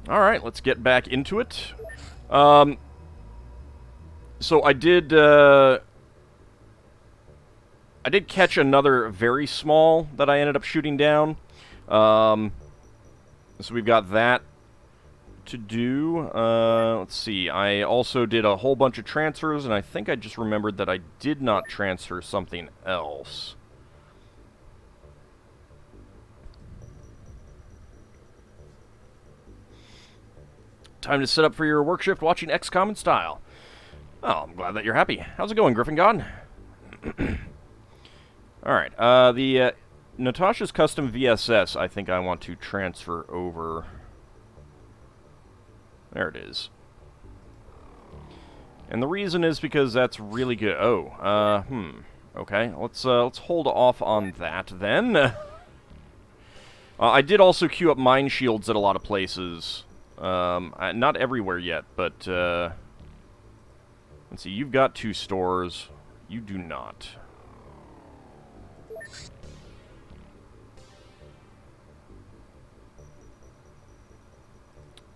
Alright, let's get back into it. So I did catch another very small that I ended up shooting down. So we've got that to do. Let's see. I also did a whole bunch of transfers, and I think I just remembered that I did not transfer something else. Time to set up for your work shift watching XCOM in style. Oh, I'm glad that you're happy. How's it going, Griffin God? Alright, the Natasha's Custom VSS, I think I want to transfer over. There it is. And the reason is because that's really good. Oh, okay, let's hold off on that then. I did also queue up mine shields at a lot of places. Not everywhere yet, but, let's see, you've got 2 stores. You do not.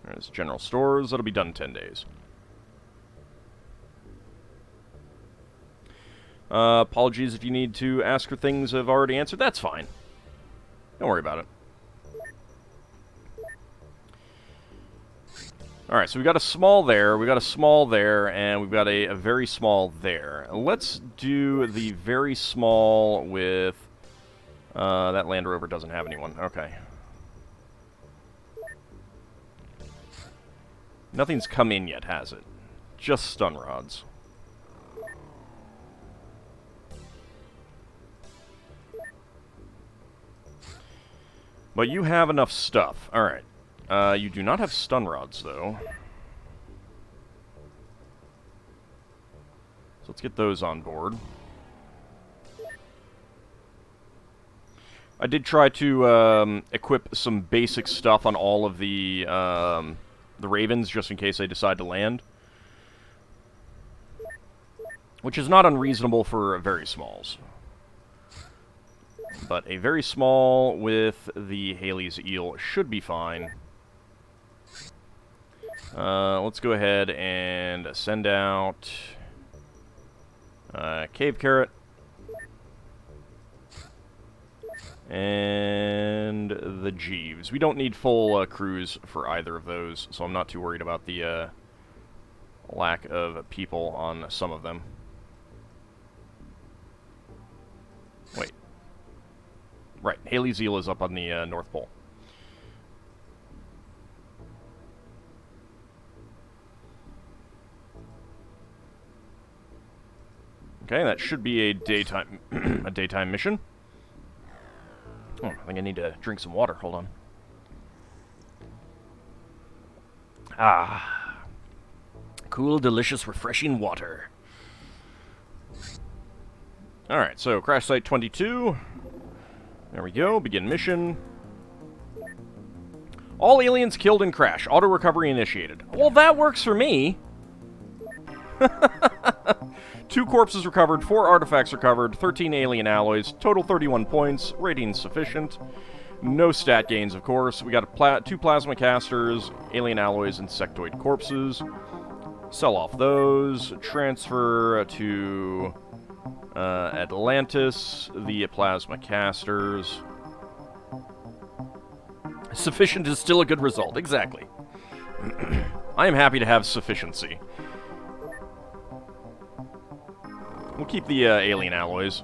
There's general stores. That'll be done in 10 days. Apologies if you need to ask for things I've already answered. That's fine. Don't worry about it. Alright, so we've got a small there, we've got a small there, and we've got a very small there. Let's do the very small with... that Land Rover doesn't have anyone. Okay. Nothing's come in yet, has it? Just stun rods. But you have enough stuff. Alright. You do not have stun rods, though. So let's get those on board. I did try to equip some basic stuff on all of the Ravens, just in case they decide to land. Which is not unreasonable for very smalls. But a very small with the Haley's Eel should be fine. Let's go ahead and send out Cave Carrot. And the Jeeves. We don't need full crews for either of those, so I'm not too worried about the lack of people on some of them. Wait. Right, Haley's Eel is up on the North Pole. Okay, that should be a daytime a daytime mission. Oh, I think I need to drink some water. Hold on. Ah. Cool, delicious, refreshing water. Alright, so crash site 22. There we go. Begin mission. All aliens killed in crash. Auto recovery initiated. Well, that works for me. 2 corpses recovered, 4 artifacts recovered, 13 alien alloys, total 31 points, rating sufficient. No stat gains, of course. We got 2 plasma casters, alien alloys, insectoid corpses. Sell off those. Transfer to Atlantis, the plasma casters. Sufficient is still a good result, exactly. I am happy to have sufficiency. We'll keep the alien alloys.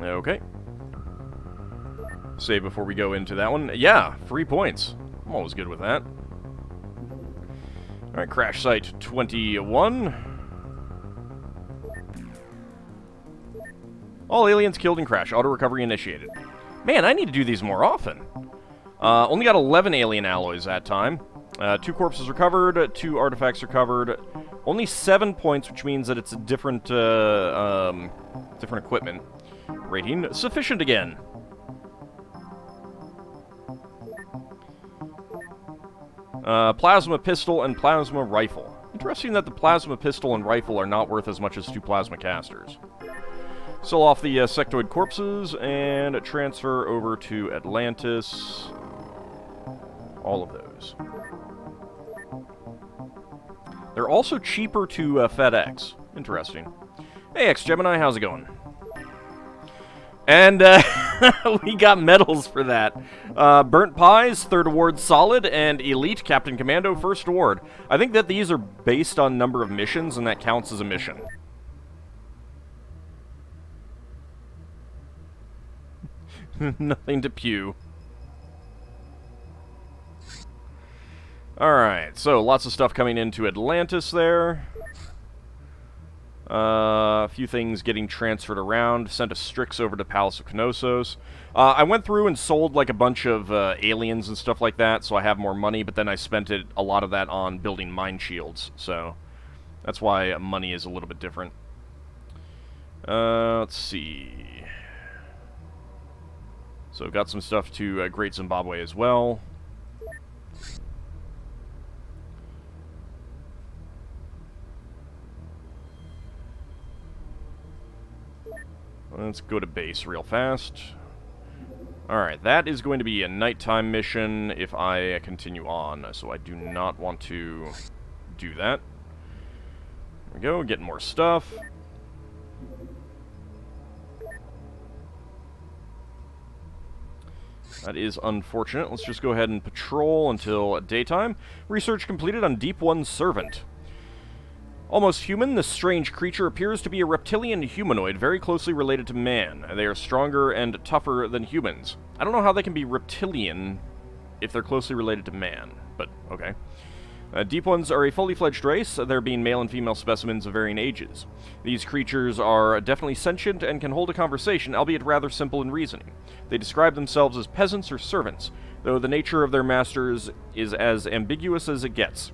Okay. Save before we go into that one. Yeah, 3 points. I'm always good with that. Alright, crash site 21. All aliens killed in crash. Auto recovery initiated. Man, I need to do these more often. Only got 11 alien alloys that time. 2 corpses recovered, 2 artifacts recovered. Only 7 points, which means that it's a different, different equipment. Rating sufficient again. Plasma pistol and plasma rifle. Interesting that the plasma pistol and rifle are not worth as much as 2 plasma casters. Sell off the sectoid corpses and transfer over to Atlantis. All of those. They're also cheaper to FedEx. Interesting. Hey, X-Gemini, how's it going? And we got medals for that. Burnt Pies, 3rd award solid, and Elite Captain Commando, 1st award. I think that these are based on number of missions, and that counts as a mission. Nothing to pew. Alright, so lots of stuff coming into Atlantis there. A few things getting transferred around. Sent a Strix over to Palace of Knossos. I went through and sold like a bunch of aliens and stuff like that, so I have more money, but then I spent a lot of that on building mine shields, so that's why money is a little bit different. Let's see. So got some stuff to Great Zimbabwe as well. Let's go to base real fast. Alright, that is going to be a nighttime mission if I continue on, so I do not want to do that. There we go, getting more stuff. That is unfortunate. Let's just go ahead and patrol until daytime. Research completed on Deep One's servant. Almost human, this strange creature appears to be a reptilian humanoid very closely related to man. They are stronger and tougher than humans. I don't know how they can be reptilian if they're closely related to man, but okay. Deep Ones are a fully fledged race, there being male and female specimens of varying ages. These creatures are definitely sentient and can hold a conversation, albeit rather simple in reasoning. They describe themselves as peasants or servants, though the nature of their masters is as ambiguous as it gets.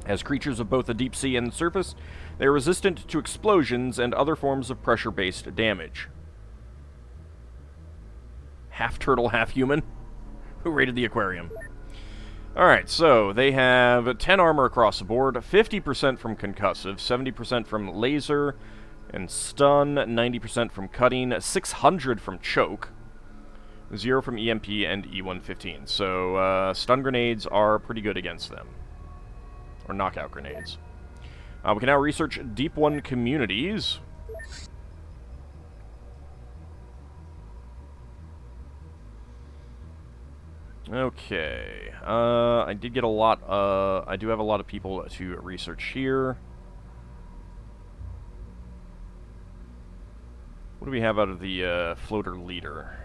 As creatures of both the deep sea and the surface, they are resistant to explosions and other forms of pressure-based damage. Half turtle, half human? Who raided the aquarium? Alright, so they have 10 armor across the board, 50% from concussive, 70% from laser and stun, 90% from cutting, 600 from choke, 0 from EMP and E115. So stun grenades are pretty good against them. Or knockout grenades. We can now research Deep One communities. Okay. I did get a lot, I do have a lot of people to research here. What do we have out of the floater leader?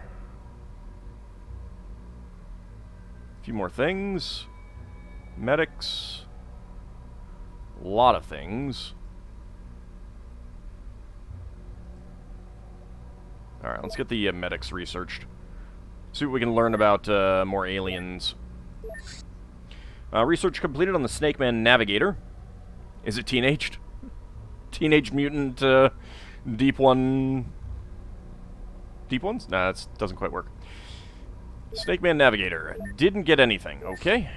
A few more things. Medics. A lot of things. Alright, let's get the medics researched. See what we can learn about more aliens. Research completed on the Snake Man Navigator. Is it teenaged? Teenage Mutant Deep One... Deep Ones? Nah, that doesn't quite work. Snake Man Navigator. Didn't get anything. Okay.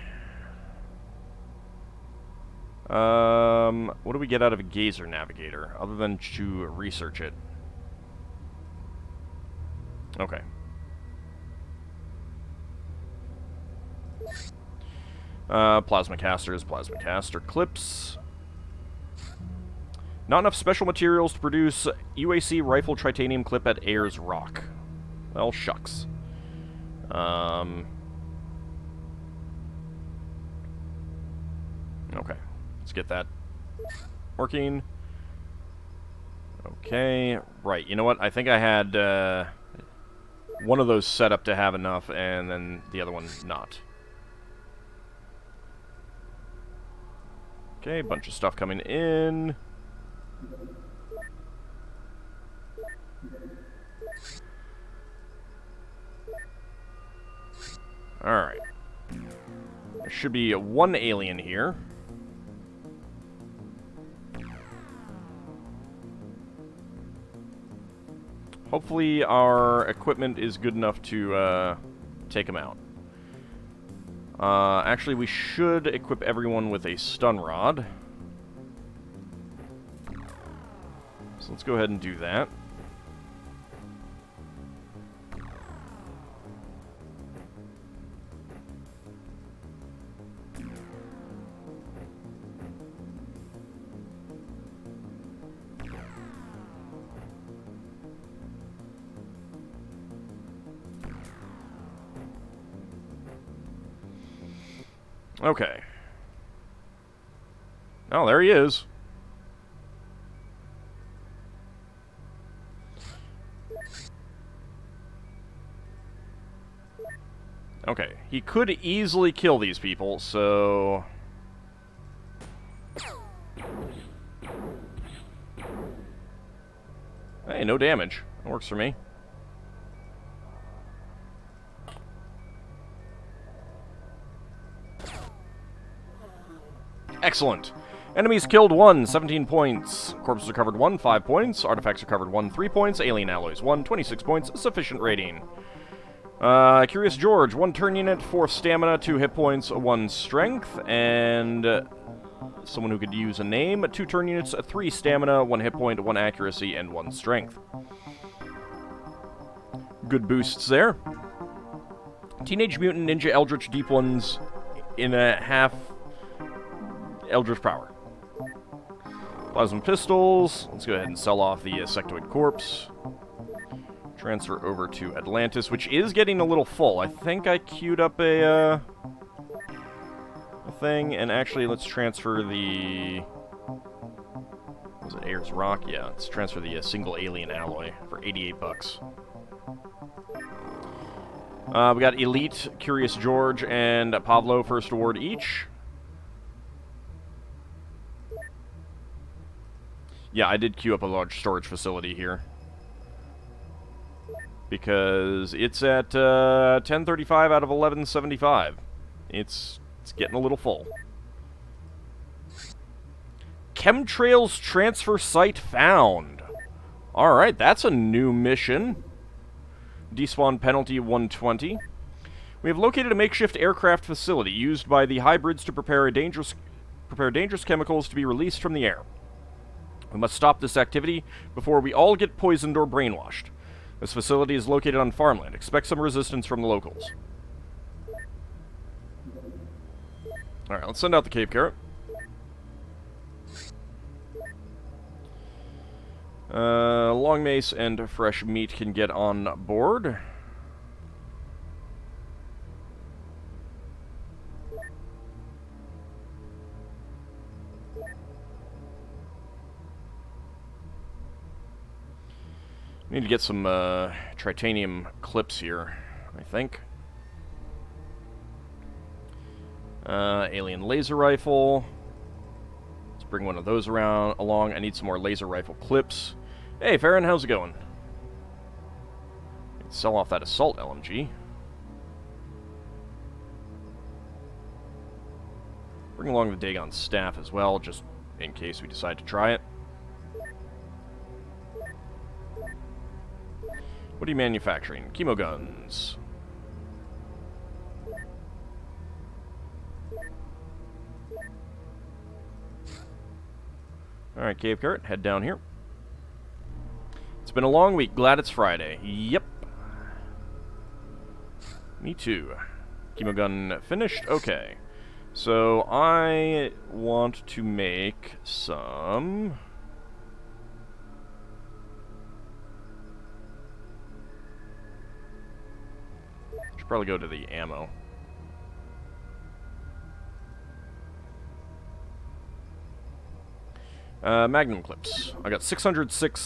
What do we get out of a Gazer Navigator, other than to research it? Okay. Plasma casters, plasma caster clips. Not enough special materials to produce UAC rifle titanium clip at Ayers Rock. Well, shucks. Okay. Let's get that working. Okay. Right. You know what? I think I had one of those set up to have enough, and then the other one not. Okay, bunch of stuff coming in. Alright. There should be one alien here. Hopefully our equipment is good enough to take him out. Actually, we should equip everyone with a stun rod. So let's go ahead and do that. Okay. Oh, there he is. Okay, he could easily kill these people, so... Hey, no damage. That works for me. Excellent. Enemies killed 1, 17 points. Corpses recovered 1, 5 points. Artifacts recovered 1, 3 points. Alien alloys 1, 26 points. Sufficient rating. Curious George, 1 turn unit, 4 stamina, 2 hit points, 1 strength, and someone who could use a name, 2 turn units, 3 stamina, 1 hit point, 1 accuracy, and 1 strength. Good boosts there. Teenage Mutant Ninja Eldritch Deep Ones in a half Eldritch Power. Plasma pistols. Let's go ahead and sell off the sectoid corpse. Transfer over to Atlantis, which is getting a little full. I think I queued up a thing, and actually let's transfer the... Was it Ayers Rock? Yeah, let's transfer the single alien alloy for 88 bucks. We got Elite, Curious George, and Pablo first award each. Yeah, I did queue up a large storage facility here. Because it's at 1035 out of 1175. It's getting a little full. Chemtrails transfer site found. Alright, that's a new mission. Despawn penalty 120. We have located a makeshift aircraft facility used by the hybrids to prepare dangerous chemicals to be released from the air. We must stop this activity before we all get poisoned or brainwashed. This facility is located on farmland. Expect some resistance from the locals. Alright, let's send out the cave carrot. Long mace and fresh meat can get on board. Need to get some tritanium clips here, I think. Alien laser rifle. Let's bring one of those along. I need some more laser rifle clips. Hey, Farron, how's it going? Let's sell off that assault LMG. Bring along the Dagon staff as well, just in case we decide to try it. What are you manufacturing? Chemo guns. Alright, Cave Carrot, head down here. It's been a long week. Glad it's Friday. Yep. Me too. Chemo gun finished? Okay. So, I want to make some... Should probably go to the ammo. Magnum clips. I got 606,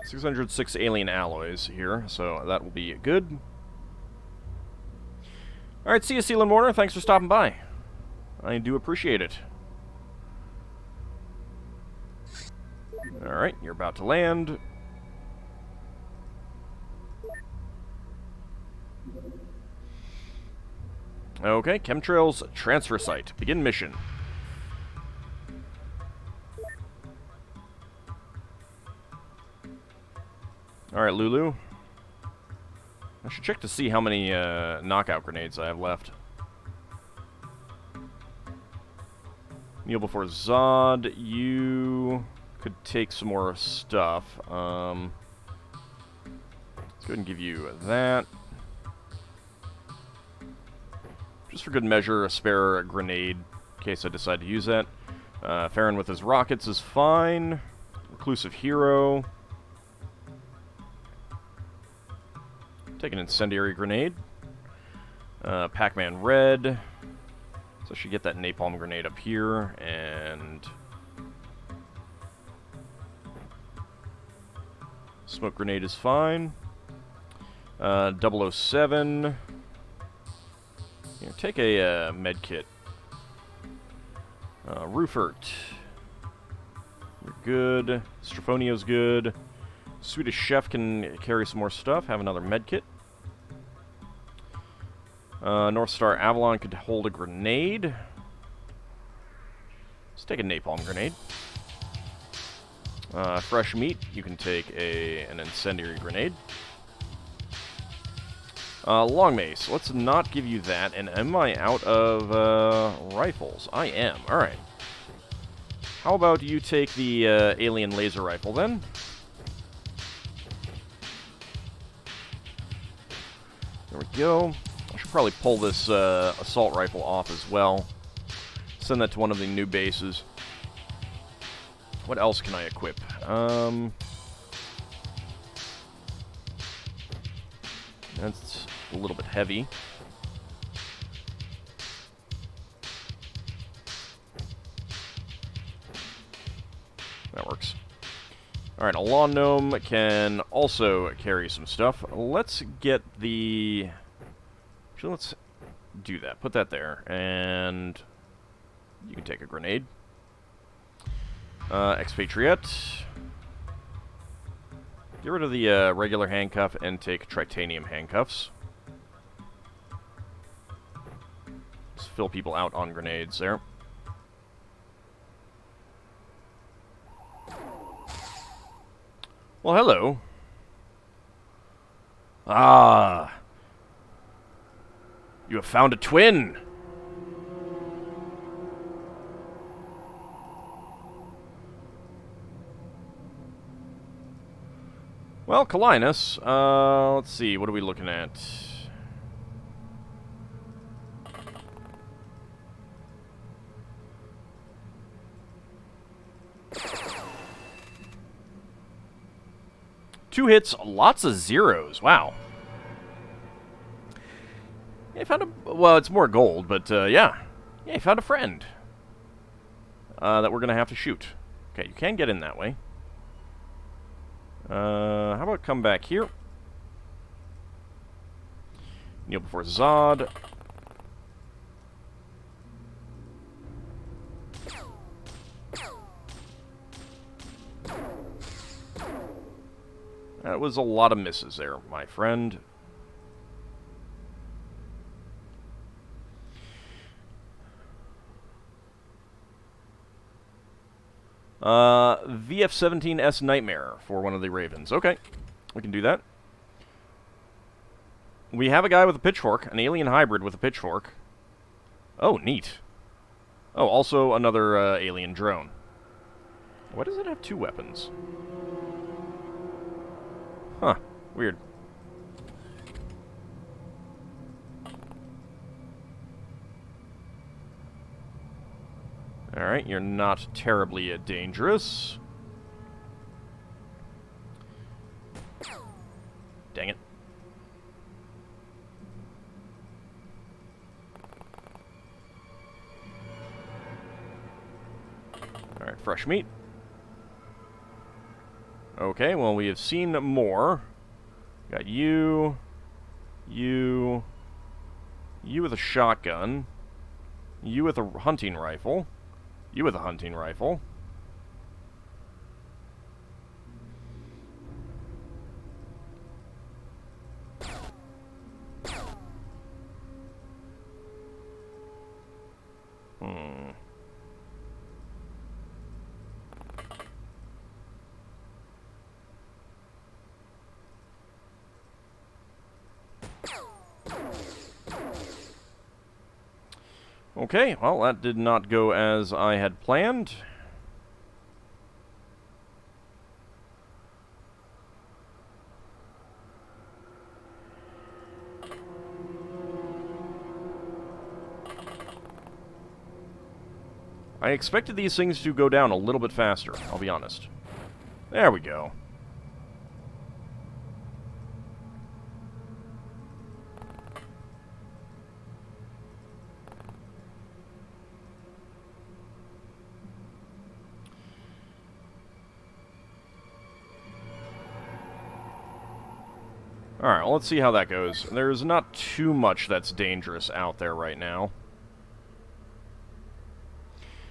606 alien alloys here, so that will be good. Alright, see you, Sealand Warner. Thanks for stopping by. I do appreciate it. Alright, you're about to land. Okay, Chemtrails transfer site. Begin mission. Alright, Lulu. I should check to see how many knockout grenades I have left. Kneel before Zod. You could take some more stuff. Let's go ahead and give you that. Just for good measure, a spare grenade in case I decide to use that. Farron with his rockets is fine. Reclusive Hero. take an incendiary grenade. Pac-Man red. So I should get that napalm grenade up here, and smoke grenade is fine. 007. Here, take a med kit. Roofert. You're good. Strafonio's good. Swedish Chef can carry some more stuff. Have another med kit. North Star Avalon could hold a grenade. Let's take a napalm grenade. Fresh meat, you can take an incendiary grenade. Long mace, let's not give you that. And am I out of rifles? I am. Alright. How about you take the alien laser rifle then? There we go. I should probably pull this assault rifle off as well. Send that to one of the new bases. What else can I equip? That's a little bit heavy. That works. Alright, a lawn gnome can also carry some stuff. Let's get the... Actually, let's do that. Put that there, and you can take a grenade. Expatriate. Get rid of the regular handcuff and take tritanium handcuffs. Just fill people out on grenades there. Well, hello. Ah. You have found a twin. Well, Kalinus, let's see, what are we looking at? Two hits, lots of zeros, wow. Yeah, I found a, well, it's more gold, but, yeah. Yeah, I found a friend. That we're gonna have to shoot. Okay, you can get in that way. How about come back here? Kneel before Zod. That was a lot of misses there, my friend. VF-17S Nightmare for one of the Ravens. Okay, we can do that. We have a guy with a pitchfork, an alien hybrid with a pitchfork. Oh, neat. Oh, also another alien drone. Why does it have two weapons? Huh, weird. Alright, you're not terribly dangerous. Dang it. Alright, fresh meat. Okay, well, we have seen more. Got you with a shotgun, you with a hunting rifle, you with a hunting rifle. Okay, well, that did not go as I had planned. I expected these things to go down a little bit faster, I'll be honest. There we go. Alright, well, let's see how that goes. There's not too much that's dangerous out there right now.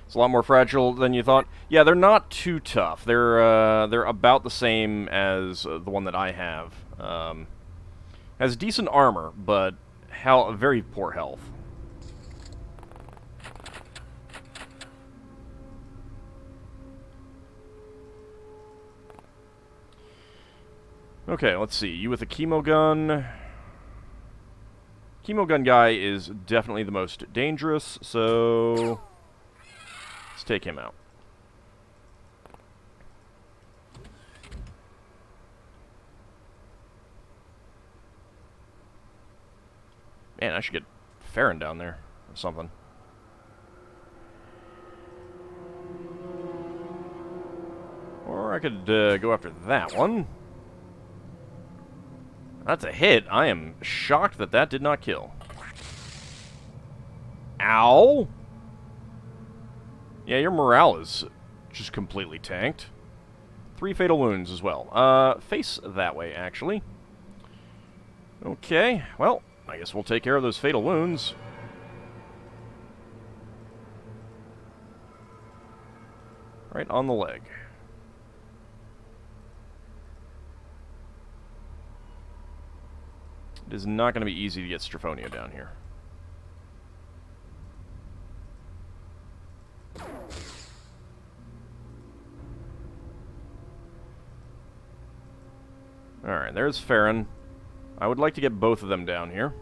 It's a lot more fragile than you thought. Yeah, they're not too tough. They're about the same as the one that I have. Has decent armor, but very poor health. Okay, let's see. You with a chemo gun. Chemo gun guy is definitely the most dangerous, so let's take him out. Man, I should get Farron down there or something. Or I could go after that one. That's a hit. I am shocked that that did not kill. Ow! Yeah, your morale is just completely tanked. 3 fatal wounds as well. Face that way, actually. Okay, well, I guess we'll take care of those fatal wounds. Right on the leg. It is not going to be easy to get Strophonia down here. Alright, there's Farron. I would like to get both of them down here.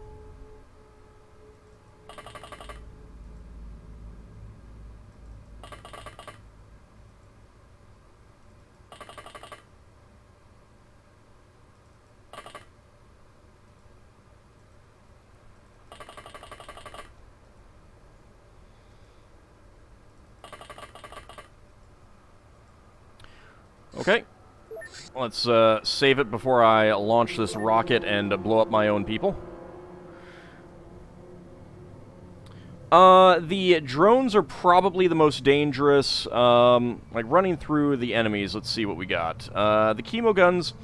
Okay. Let's save it before I launch this rocket and blow up my own people. The drones are probably the most dangerous. Like, running through the enemies, let's see what we got. The chemo guns,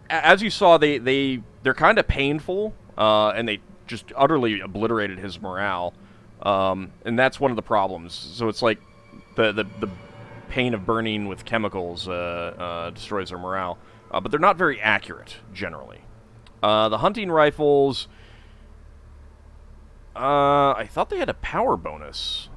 as you saw, they're kind of painful, and they just utterly obliterated his morale. And that's one of the problems. So it's like the pain of burning with chemicals destroys their morale. But they're not very accurate, generally. The hunting rifles, I thought they had a power bonus.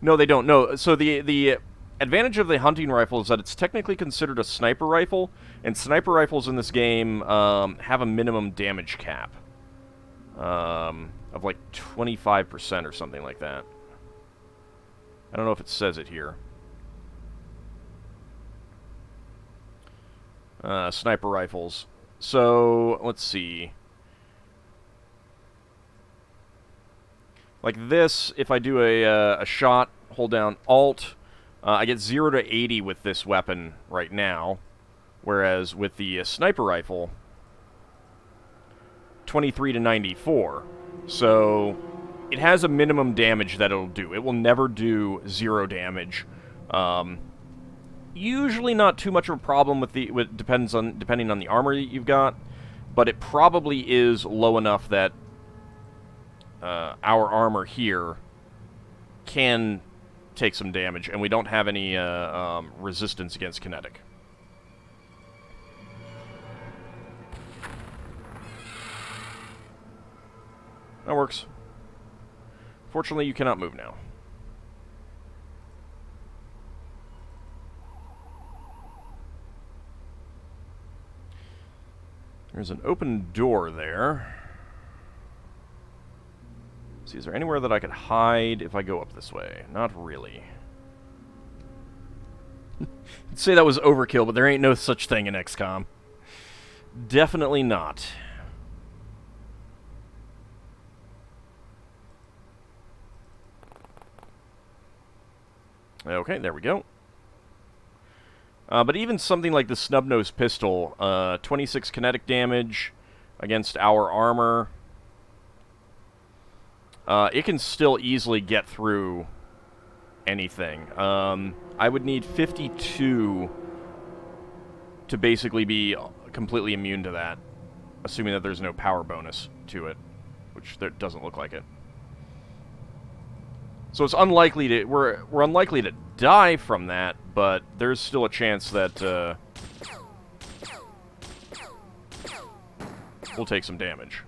No, they don't. No, so the advantage of the hunting rifle is that it's technically considered a sniper rifle, and sniper rifles in this game have a minimum damage cap of like 25% or something like that. I don't know if it says it here. Sniper rifles. So, let's see. Like this, if I do a shot, hold down Alt, I get 0 to 80 with this weapon right now. Whereas with the sniper rifle, 23 to 94. So it has a minimum damage that it'll do. It will never do 0 damage. Usually not too much of a problem depending on the armor that you've got, but it probably is low enough that our armor here can take some damage, and we don't have any resistance against kinetic. That works. Fortunately, you cannot move now. There's an open door there. See, is there anywhere that I could hide if I go up this way? Not really. I'd say that was overkill, but there ain't no such thing in XCOM. Definitely not. Okay, there we go. But even something like the snub-nosed pistol, 26 kinetic damage against our armor, it can still easily get through anything. I would need 52 to basically be completely immune to that, assuming that there's no power bonus to it, which there doesn't look like it. So it's unlikely to we're unlikely to die from that, but there's still a chance that we'll take some damage.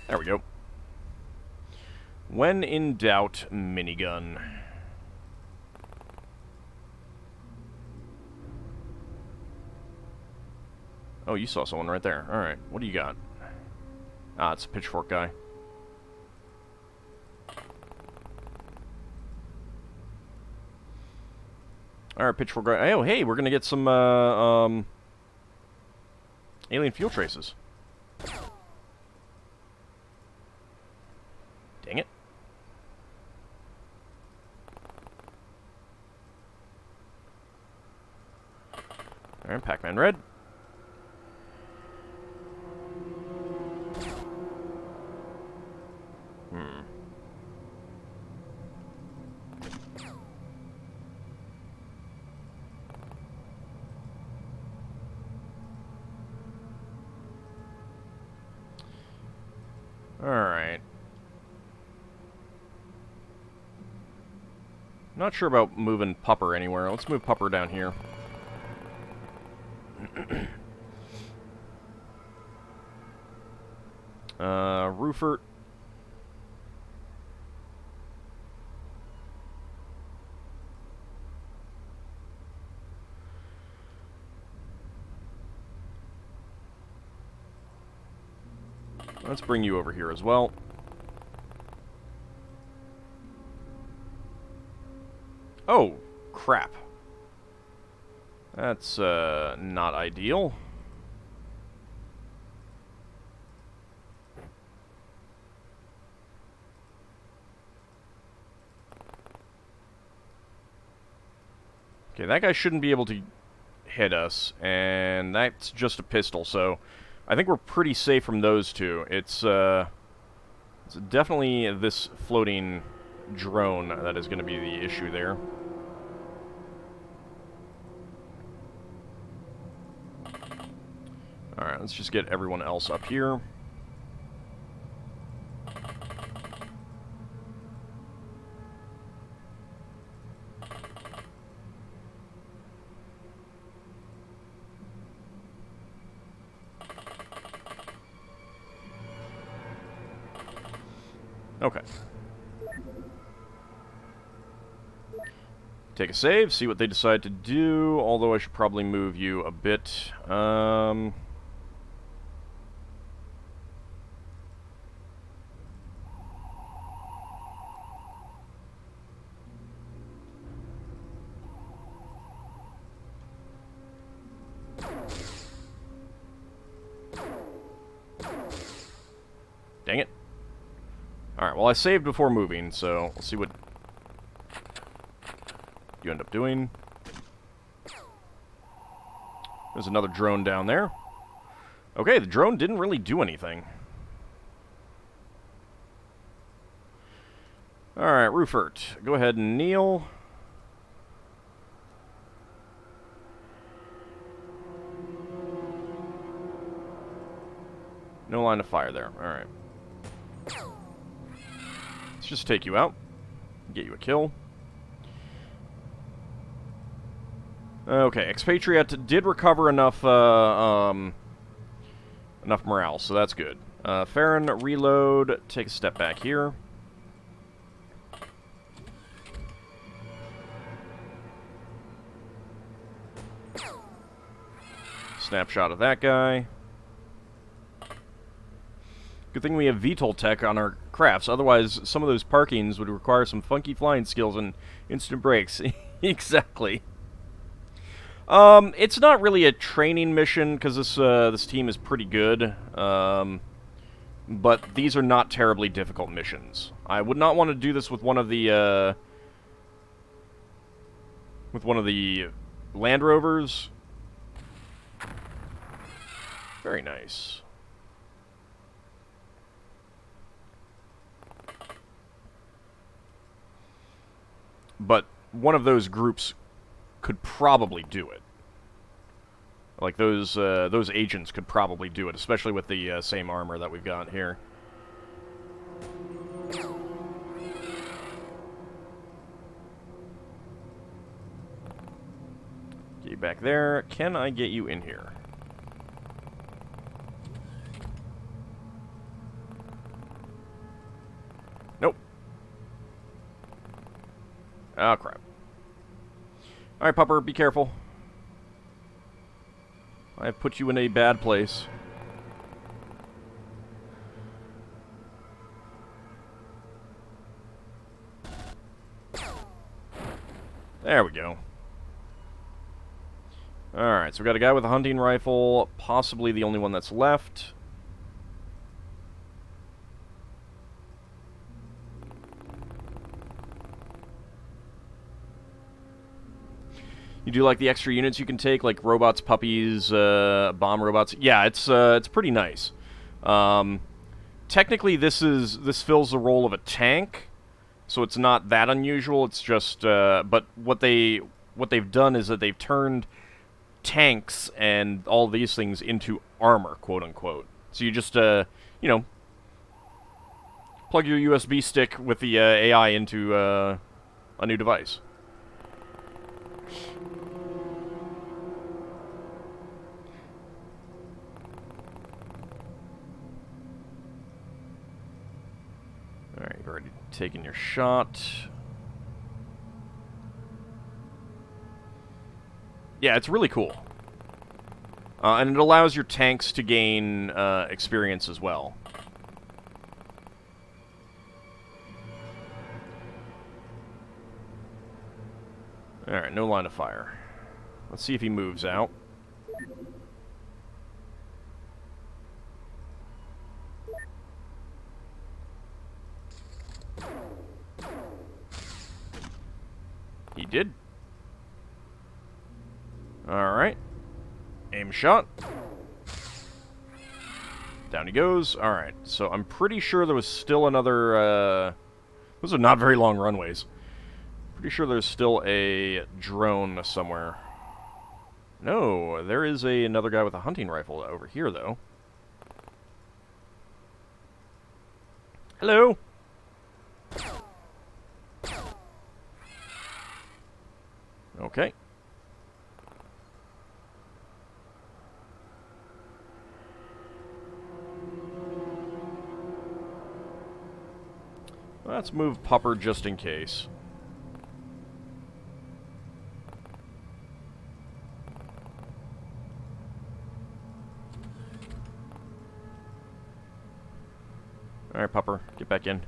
There we go. When in doubt, minigun. Oh, you saw someone right there. Alright, what do you got? Ah, it's a pitchfork guy. Alright, pitchfork guy. Oh, hey, we're gonna get some, alien fuel traces. Dang it. Alright, Pac-Man Red. Alright. Not sure about moving Pupper anywhere. Let's move Pupper down here. Roofert. Let's bring you over here as well. Oh, crap. That's, not ideal. Okay, that guy shouldn't be able to hit us, and that's just a pistol, so I think we're pretty safe from those two. It's definitely this floating drone that is going to be the issue there. Alright, let's just get everyone else up here. Okay. Take a save, see what they decide to do, although I should probably move you a bit. Dang it. Alright, well I saved before moving, so let's see what you end up doing. There's another drone down there. Okay, the drone didn't really do anything. Alright, Roofert, go ahead and kneel. No line of fire there. Alright. Let's just take you out. Get you a kill. Okay, Expatriate did recover enough, enough morale, so that's good. Farron, reload, take a step back here. Snapshot of that guy. Good thing we have VTOL tech on our crafts, otherwise some of those parkings would require some funky flying skills and instant brakes. Exactly. It's not really a training mission, because this team is pretty good, but these are not terribly difficult missions. I would not want to do this with one of the, Land Rovers, Very nice. But one of those groups could probably do it. Like, those agents could probably do it, especially with the same armor that we've got here. Get you back there. Can I get you in here? Nope. Oh, crap. Alright, Pupper, be careful. I have put you in a bad place. There we go. Alright, so we got a guy with a hunting rifle, possibly the only one that's left. You do like the extra units you can take, like robots, puppies, bomb robots? Yeah, it's pretty nice. Technically, this fills the role of a tank, so it's not that unusual. It's just, but what they've done is that they've turned tanks and all these things into armor, quote unquote. So you just, you know, plug your USB stick with the AI into a new device. Alright, you've already taken your shot. Yeah, it's really cool. And it allows your tanks to gain experience as well. Alright, no line of fire. Let's see if he moves out. He did. Alright. Aim shot. Down he goes. Alright, so I'm pretty sure there was still another, those are not very long runways. Pretty sure there's still a drone somewhere. No, there is another guy with a hunting rifle over here, though. Hello? Okay. Let's move Pupper just in case. Alright, Pupper, get back in.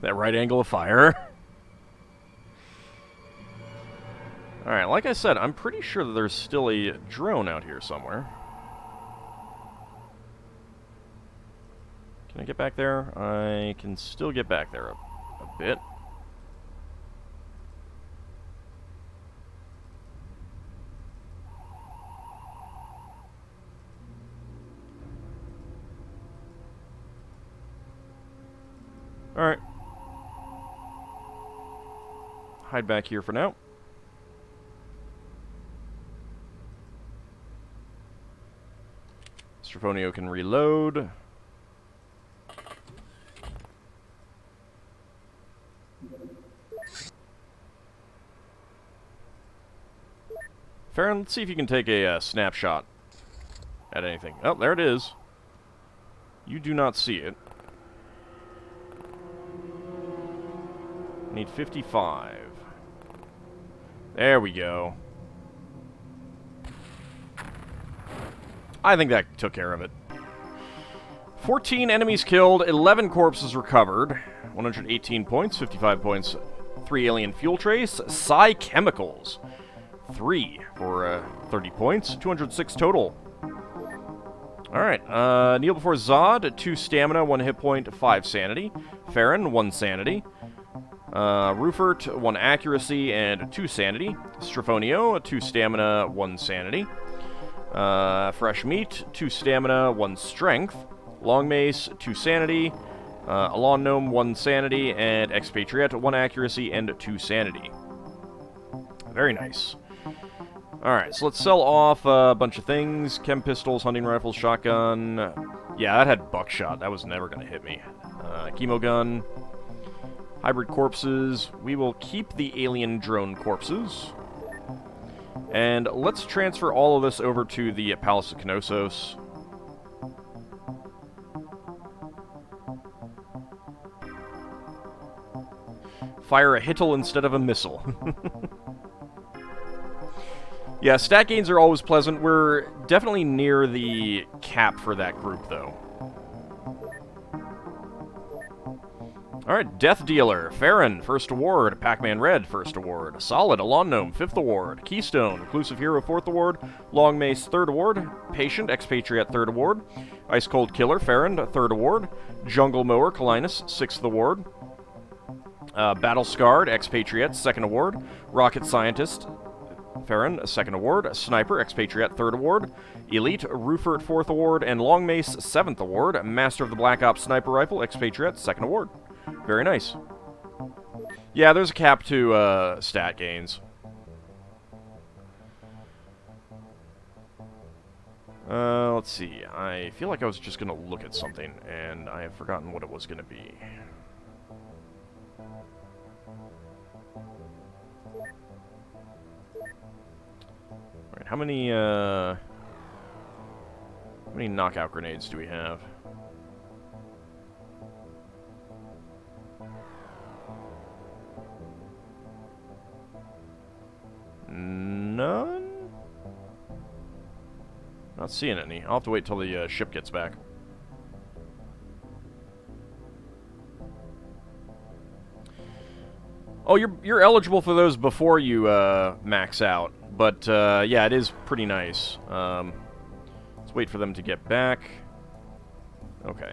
That right angle of fire. Alright, like I said, I'm pretty sure that there's still a drone out here somewhere. Can I get back there? I can still get back there a bit. Alright. Hide back here for now. Strafonio can reload. Farron, let's see if you can take a snapshot at anything. Oh, there it is. You do not see it. Need 55. There we go. I think that took care of it. 14 enemies killed, 11 corpses recovered, 118 points, 55 points, 3 alien fuel trace, psi chemicals, 3 for 30 points, 206 total. Alright, kneel before Zod, 2 stamina, 1 hit point, 5 sanity. Farron, 1 sanity. Rufert, 1 accuracy, and 2 sanity. Strafonio, 2 stamina, 1 sanity. Fresh meat, 2 stamina, 1 strength. Long mace, 2 sanity. A lawn gnome, 1 sanity. And expatriate, 1 accuracy and 2 sanity. Very nice. Alright, so let's sell off a bunch of things. Chem pistols, hunting rifles, shotgun. Yeah, that had buckshot. That was never going to hit me. Chemo gun. Hybrid corpses. We will keep the alien drone corpses. And let's transfer all of this over to the Palace of Knossos. Fire a hittle instead of a missile. Yeah, stat gains are always pleasant. We're definitely near the cap for that group, though. Alright, Death Dealer. Farron, first award. Pac-Man Red, first award. Solid, a Lawn Gnome, 5th award. Keystone, Reclusive Hero, 4th award. Long Mace, 3rd award. Patient, Expatriate, 3rd award. Ice Cold Killer, Farron, 3rd award. Jungle Mower, Calinus, 6th award. Battle Scarred, Expatriate, 2nd award. Rocket Scientist, Farron, 2nd award. Sniper, Expatriate, 3rd award. Elite, Roofer, 4th award. And Long Mace, 7th award. Master of the Black Ops Sniper Rifle, Expatriate, 2nd award. Very nice. Yeah, there's a cap to stat gains. Let's see. I feel like I was just going to look at something, and I have forgotten what it was going to be. Alright, how many knockout grenades do we have? None? Not seeing any. I'll have to wait till the ship gets back. Oh, you're eligible for those before you max out, but yeah, it is pretty nice. Let's wait for them to get back. Okay.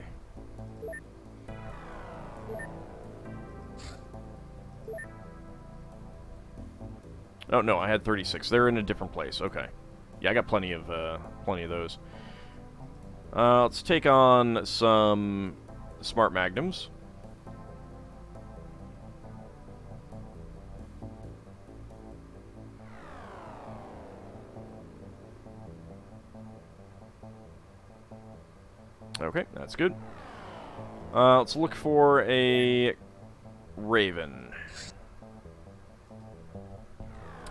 Oh, no, I had 36. They're in a different place. Okay. Yeah, I got plenty of those. Let's take on some Smart Magnums. Okay, that's good. Let's look for a Raven.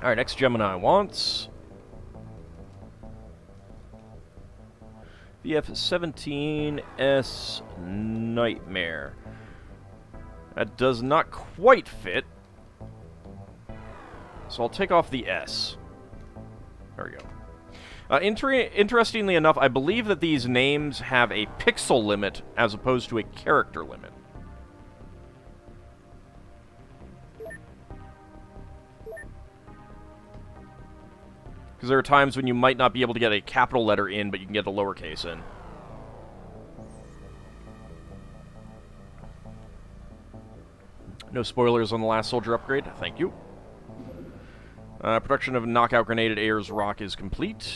Alright, next Gemini wants the F-17S Nightmare. That does not quite fit, so I'll take off the S. There we go. Interestingly enough, I believe that these names have a pixel limit as opposed to a character limit. Because there are times when you might not be able to get a capital letter in, but you can get the lowercase in. No spoilers on the last soldier upgrade. Thank you. Production of knockout grenade at Ayers Rock is complete.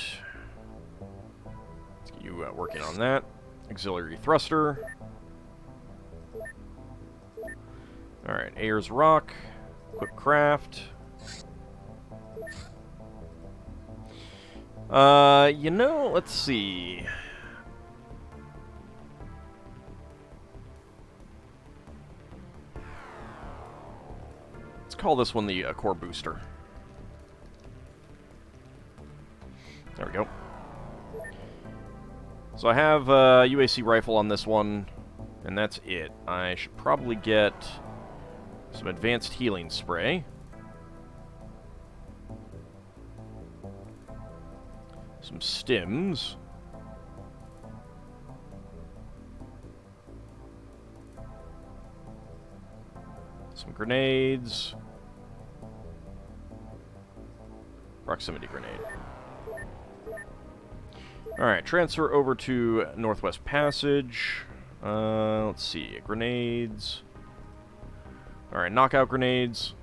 Let's get you working on that. Auxiliary thruster. Alright, Ayers Rock. Quick craft. You know, let's see. Let's call this one the core booster. There we go. So I have a UAC rifle on this one, and that's it. I should probably get some advanced healing spray. Some stims. Some grenades. Proximity grenade. Alright, transfer over to Northwest Passage. Let's see. Grenades. Alright, knockout grenades.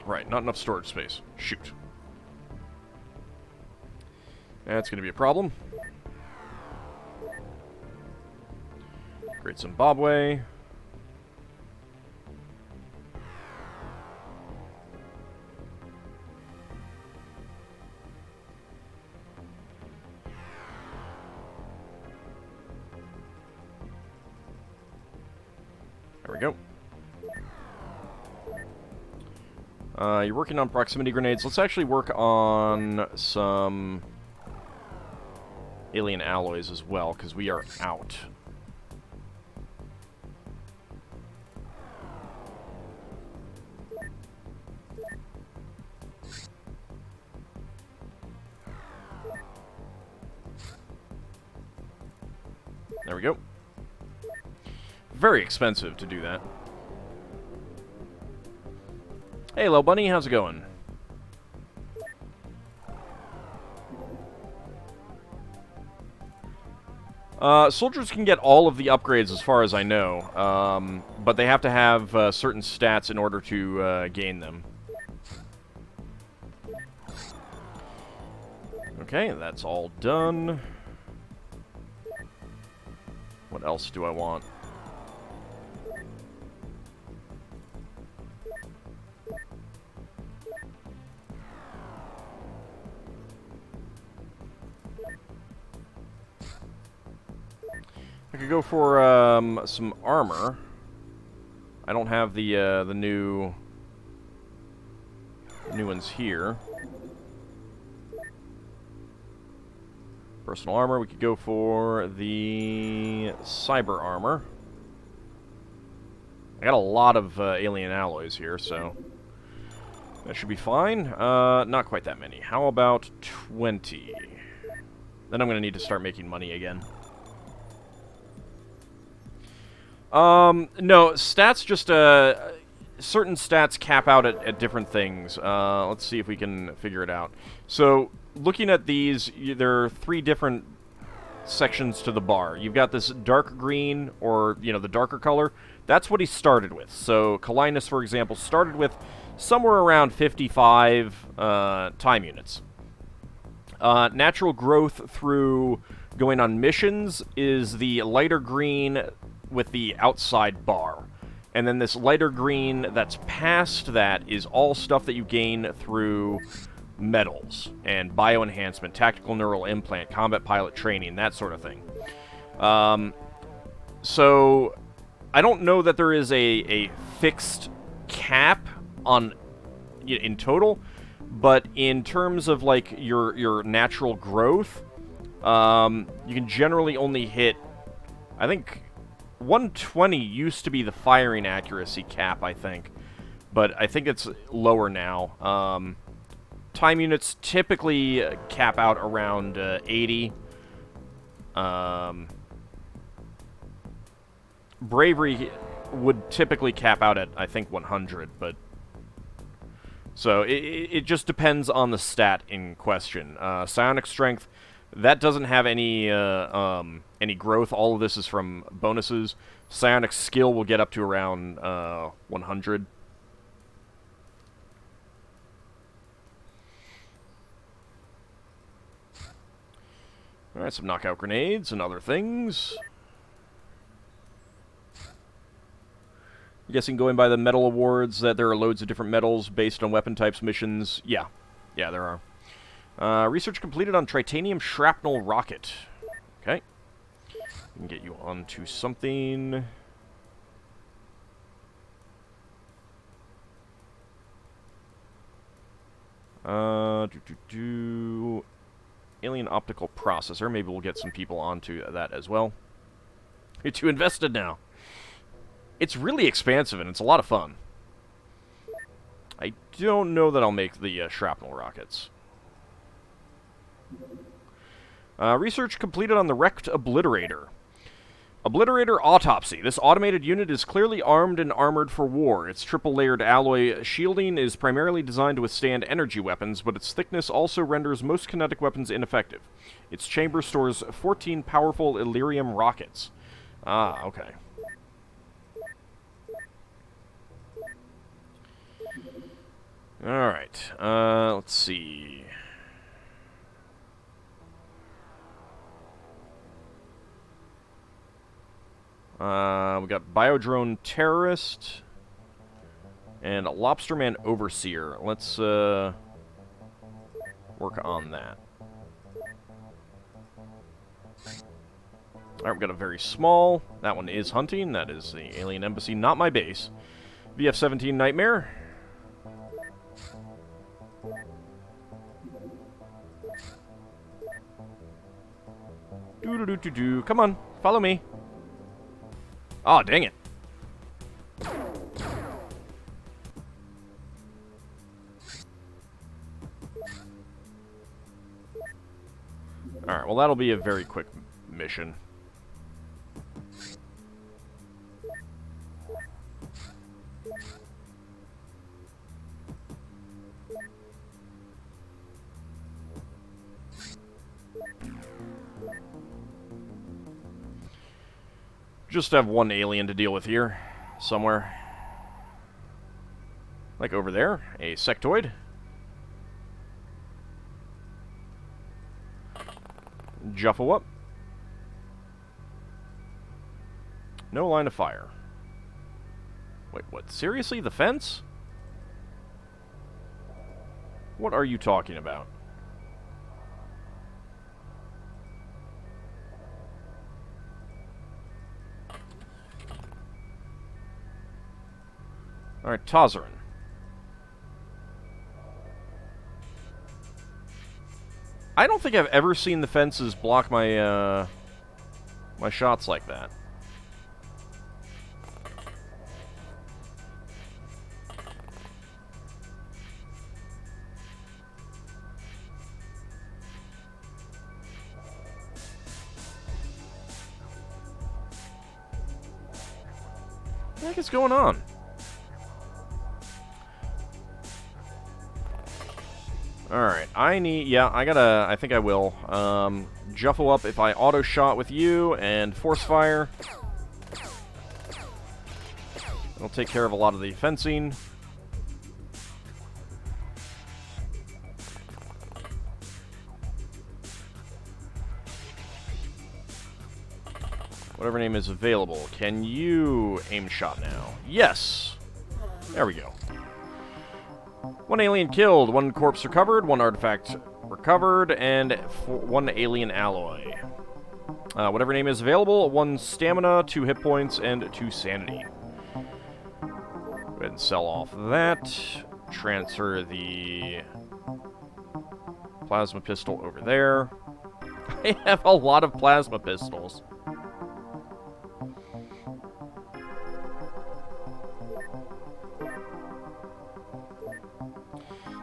Right, not enough storage space. Shoot. That's going to be a problem. Great Zimbabwe. There we go. You're working on proximity grenades. Let's actually work on some alien alloys as well, because we are out. There we go. Very expensive to do that. Hey, little bunny, how's it going? Soldiers can get all of the upgrades as far as I know, but they have to have certain stats in order to gain them. Okay, that's all done. What else do I want? I could go for some armor. I don't have the new ones here. Personal armor. We could go for the cyber armor. I got a lot of alien alloys here, so that should be fine. Not quite that many. How about 20? Then I'm going to need to start making money again. No, stats just, certain stats cap out at different things. Let's see if we can figure it out. So, looking at these, there are 3 different sections to the bar. You've got this dark green, or, you know, the darker color. That's what he started with. So, Kalinus, for example, started with somewhere around 55, time units. Natural growth through going on missions is the lighter green with the outside bar. And then this lighter green that's past that is all stuff that you gain through medals and bioenhancement, tactical neural implant, combat pilot training, that sort of thing. So I don't know that there is a fixed cap on in total, but in terms of like your natural growth, you can generally only hit, I think 120 used to be the firing accuracy cap, I think. But I think it's lower now. Time units typically cap out around 80. Bravery would typically cap out at, I think, 100, but... So, it just depends on the stat in question. Psionic Strength, that doesn't have any growth. All of this is from bonuses. Psionic Skill will get up to around 100. Alright, some knockout grenades and other things. I'm guessing going by the medal awards that there are loads of different medals based on weapon types, missions. Yeah. Yeah, there are. Research completed on Tritanium Shrapnel Rocket. Okay. We can get you onto something. Alien optical processor. Maybe we'll get some people onto that as well. You're too invested now. It's really expansive and it's a lot of fun. I don't know that I'll make the shrapnel rockets. Research completed on the wrecked Obliterator. Obliterator Autopsy. This automated unit is clearly armed and armored for war. Its triple-layered alloy shielding is primarily designed to withstand energy weapons, but its thickness also renders most kinetic weapons ineffective. Its chamber stores 14 powerful Illyrium rockets. Ah, okay. Alright, let's see. We got Biodrone Terrorist and Lobsterman Overseer. Let's work on that. Alright, we've got a very small. That one is hunting. That is the Alien Embassy, not my base. VF-17 Nightmare. Do-do-do-do-do. Come on, follow me. Aw, dang it. Alright, well that'll be a very quick mission. Just have one alien to deal with here, somewhere. Like over there, a sectoid. Juffle up. No line of fire. Wait, what? Seriously? The fence? What are you talking about? Alright, Tazarin. I don't think I've ever seen the fences block my, my shots like that. What the heck is going on? Alright, I think I will. Juffle up if I auto-shot with you, and Force Fire. It'll take care of a lot of the fencing. Whatever name is available. Can you aim shot now? Yes! There we go. One alien killed, one corpse recovered, one artifact recovered, and one alien alloy. Whatever name is available, 1 stamina, 2 hit points, and 2 sanity. Go ahead and sell off that. Transfer the plasma pistol over there. I have a lot of plasma pistols.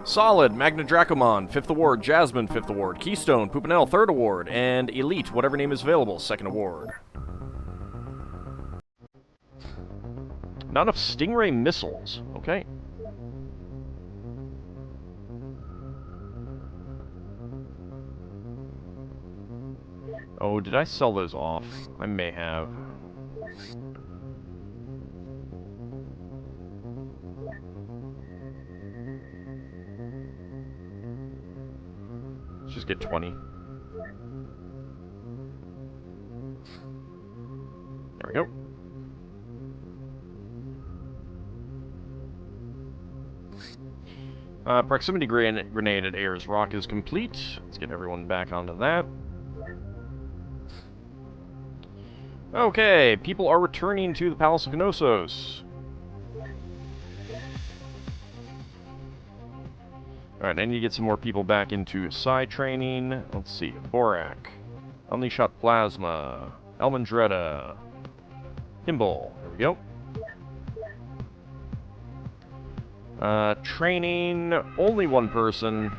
Solid, Magna Dracomon, 5th Award, Jasmine, 5th Award, Keystone, Pupinel, 3rd Award, and Elite, whatever name is available, 2nd Award. Not enough Stingray missiles, okay. Oh, did I sell those off? I may have. Let's just get 20. There we go. Proximity grenade at Ayers Rock is complete. Let's get everyone back onto that. Okay, people are returning to the Palace of Knossos. Alright, I need to get some more people back into Psi training. Let's see, Borak, Omni-Shot Plasma, Elmandretta, Kimball, there we go. Training, only one person.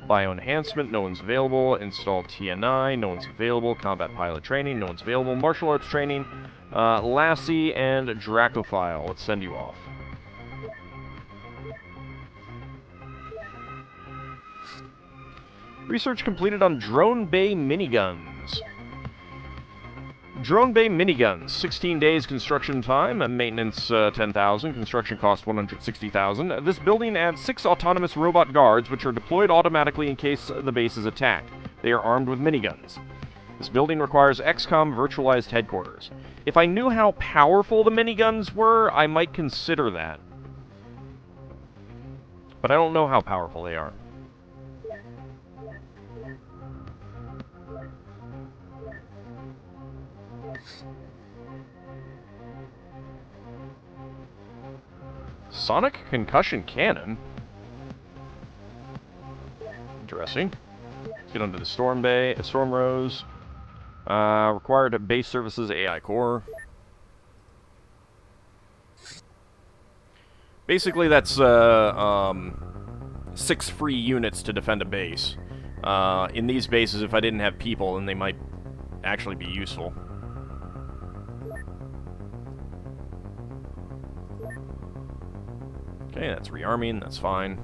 Bio-enhancement, no one's available. Install TNI, no one's available. Combat pilot training, no one's available. Martial arts training, Lassie and Dracophile. Let's send you off. Research completed on Drone Bay miniguns. Drone Bay miniguns, 16 days construction time, maintenance 10,000, construction cost 160,000. This building adds 6 autonomous robot guards, which are deployed automatically in case the base is attacked. They are armed with miniguns. This building requires XCOM virtualized headquarters. If I knew how powerful the miniguns were, I might consider that. But I don't know how powerful they are. Sonic concussion cannon? Interesting. Let's get onto the Storm Bay, Storm Rose. Required base services AI core. Basically, that's 6 free units to defend a base. In these bases, if I didn't have people, then they might actually be useful. Okay, that's rearming, that's fine.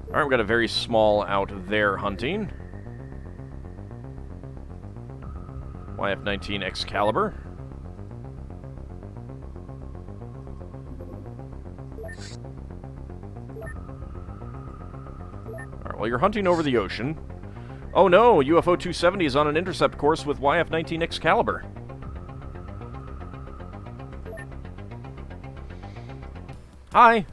Alright, we got a very small out there hunting. YF-19 Excalibur. Alright, well, you're hunting over the ocean. Oh no, UFO 270 is on an intercept course with YF-19 Excalibur. Hi!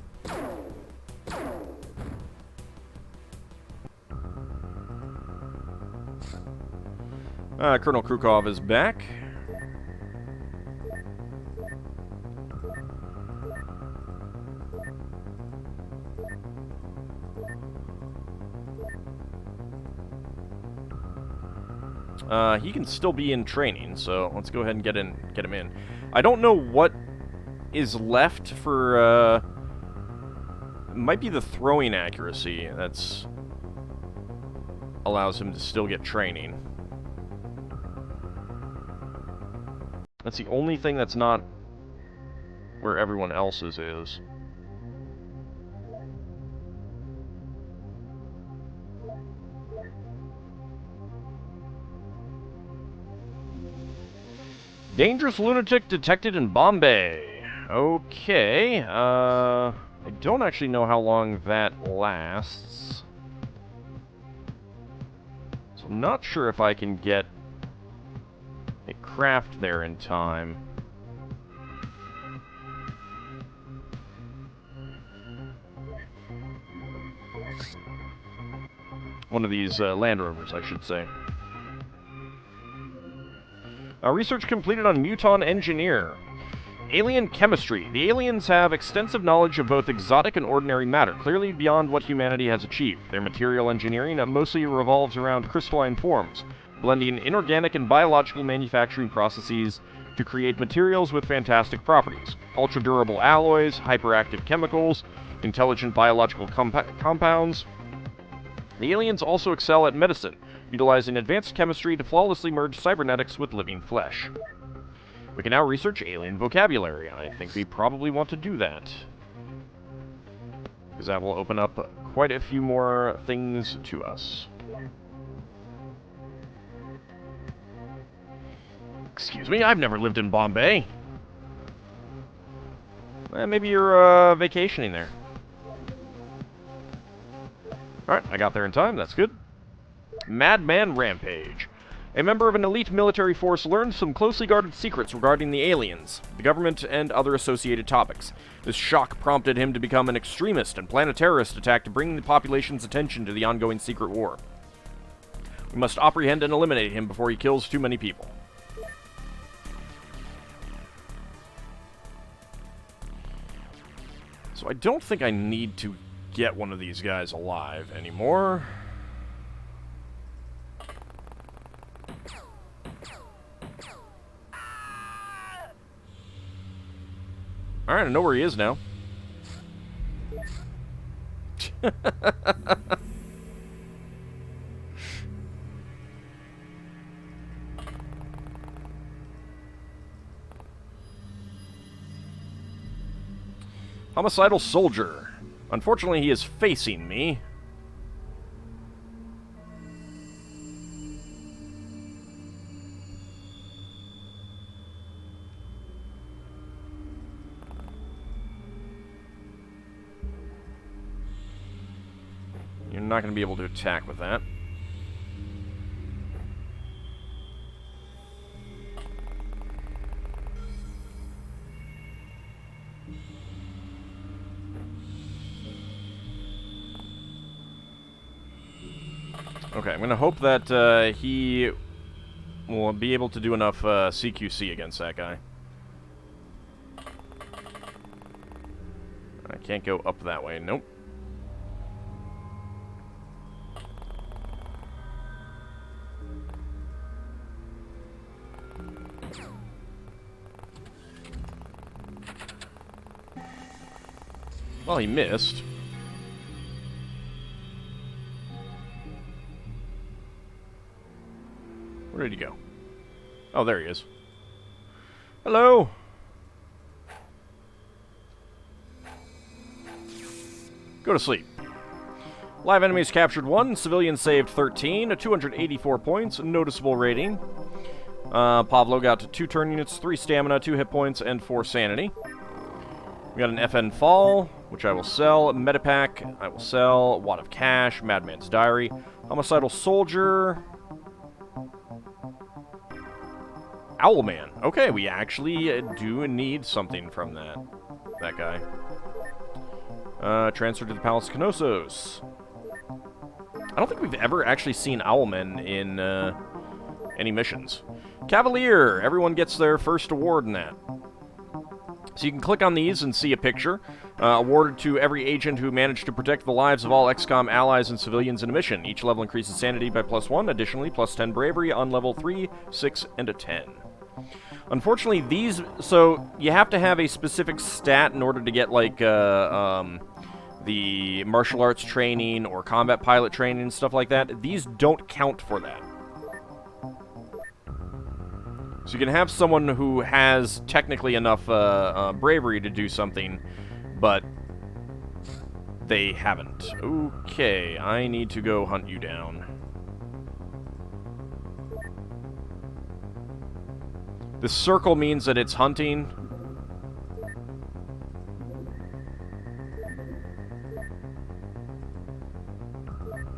Colonel Krukov is back. He can still be in training, so let's go ahead and get him in. I don't know what is left for, might be the throwing accuracy that's allows him to still get training. That's the only thing that's not where everyone else's is. Dangerous lunatic detected in Bombay. Okay, I don't actually know how long that lasts. So I'm not sure if I can get a craft there in time. One of these Land Rovers, I should say. Research completed on Muton Engineer. Alien chemistry. The aliens have extensive knowledge of both exotic and ordinary matter, clearly beyond what humanity has achieved. Their material engineering mostly revolves around crystalline forms, blending inorganic and biological manufacturing processes to create materials with fantastic properties. Ultra-durable alloys, hyperactive chemicals, intelligent biological compounds. The aliens also excel at medicine, utilizing advanced chemistry to flawlessly merge cybernetics with living flesh. We can now research alien vocabulary. I think we probably want to do that, because that will open up quite a few more things to us. Excuse me, I've never lived in Bombay. Maybe you're vacationing there. Alright, I got there in time, that's good. Madman Rampage. A member of an elite military force learned some closely guarded secrets regarding the aliens, the government, and other associated topics. This shock prompted him to become an extremist and plan a terrorist attack to bring the population's attention to the ongoing secret war. We must apprehend and eliminate him before he kills too many people. So I don't think I need to get one of these guys alive anymore. Alright, I know where he is now. Homicidal soldier. Unfortunately, he is facing me. You're not going to be able to attack with that. Okay, I'm going to hope that he will be able to do enough CQC against that guy. I can't go up that way. Nope. Well, he missed. Where did he go? Oh, there he is. Hello! Go to sleep. Live enemies captured 1, civilians saved 13, 284 points, noticeable rating. Pablo got 2 turn units, 3 stamina, 2 hit points, and 4 sanity. We got an FN Fall, which I will sell. Medipack, I will sell. Wad of Cash, Madman's Diary. Homicidal Soldier. Owlman. Okay, we actually do need something from that guy. Transfer to the Palace of Knossos. I don't think we've ever actually seen Owlman in any missions. Cavalier. Everyone gets their first award in that. So you can click on these and see a picture. Awarded to every agent who managed to protect the lives of all XCOM allies and civilians in a mission. Each level increases sanity by +1. Additionally, +10 bravery on level 3, 6, and a 10. Unfortunately, these... So, you have to have a specific stat in order to get, like, the martial arts training or combat pilot training and stuff like that. These don't count for that. So you can have someone who has technically enough bravery to do something, but they haven't. Okay, I need to go hunt you down. The circle means that it's hunting.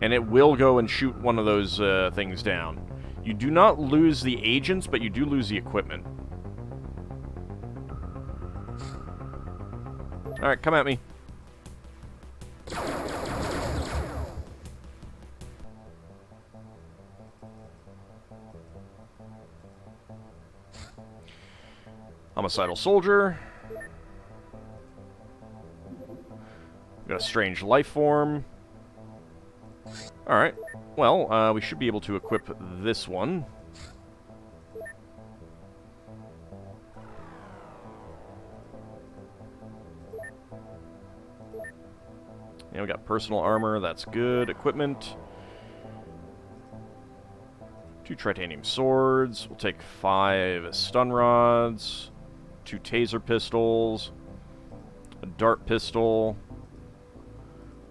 And it will go and shoot one of those things down. You do not lose the agents, but you do lose the equipment. Alright, come at me. Homicidal Soldier. Got a strange life form. Alright. Well, we should be able to equip this one. Yeah, we got personal armor, that's good. Equipment. 2 titanium swords. We'll take 5 stun rods. 2 taser pistols. A dart pistol.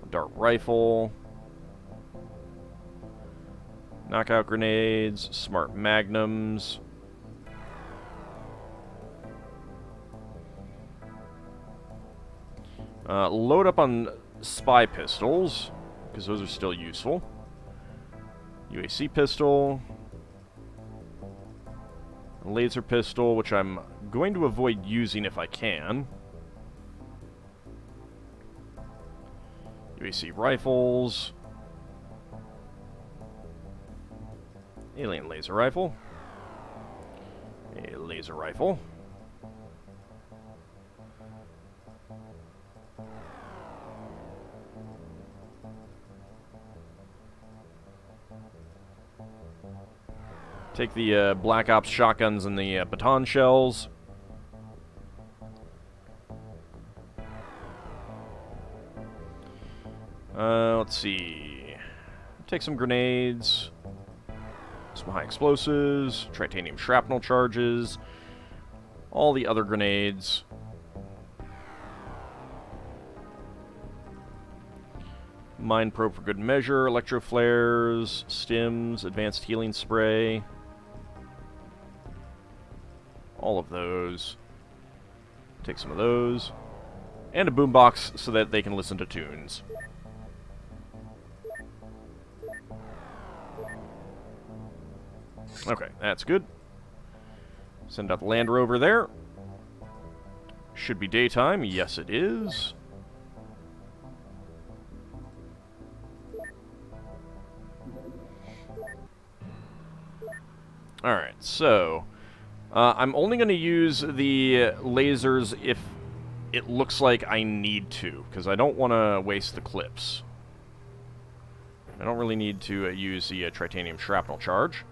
A dart rifle. Knockout grenades, smart magnums. Load up on spy pistols, because those are still useful. UAC pistol. Laser pistol, which I'm going to avoid using if I can. UAC rifles. Alien laser rifle. A laser rifle. Take the Black Ops shotguns and the baton shells. Let's see. Take some grenades. Some high explosives, titanium shrapnel charges, all the other grenades. Mine probe for good measure, electro flares, stims, advanced healing spray. All of those. Take some of those. And a boombox so that they can listen to tunes. Okay, that's good. Send out the Land Rover there. Should be daytime. Yes, it is. Alright, so... I'm only going to use the lasers if it looks like I need to, because I don't want to waste the clips. I don't really need to use the titanium shrapnel charge.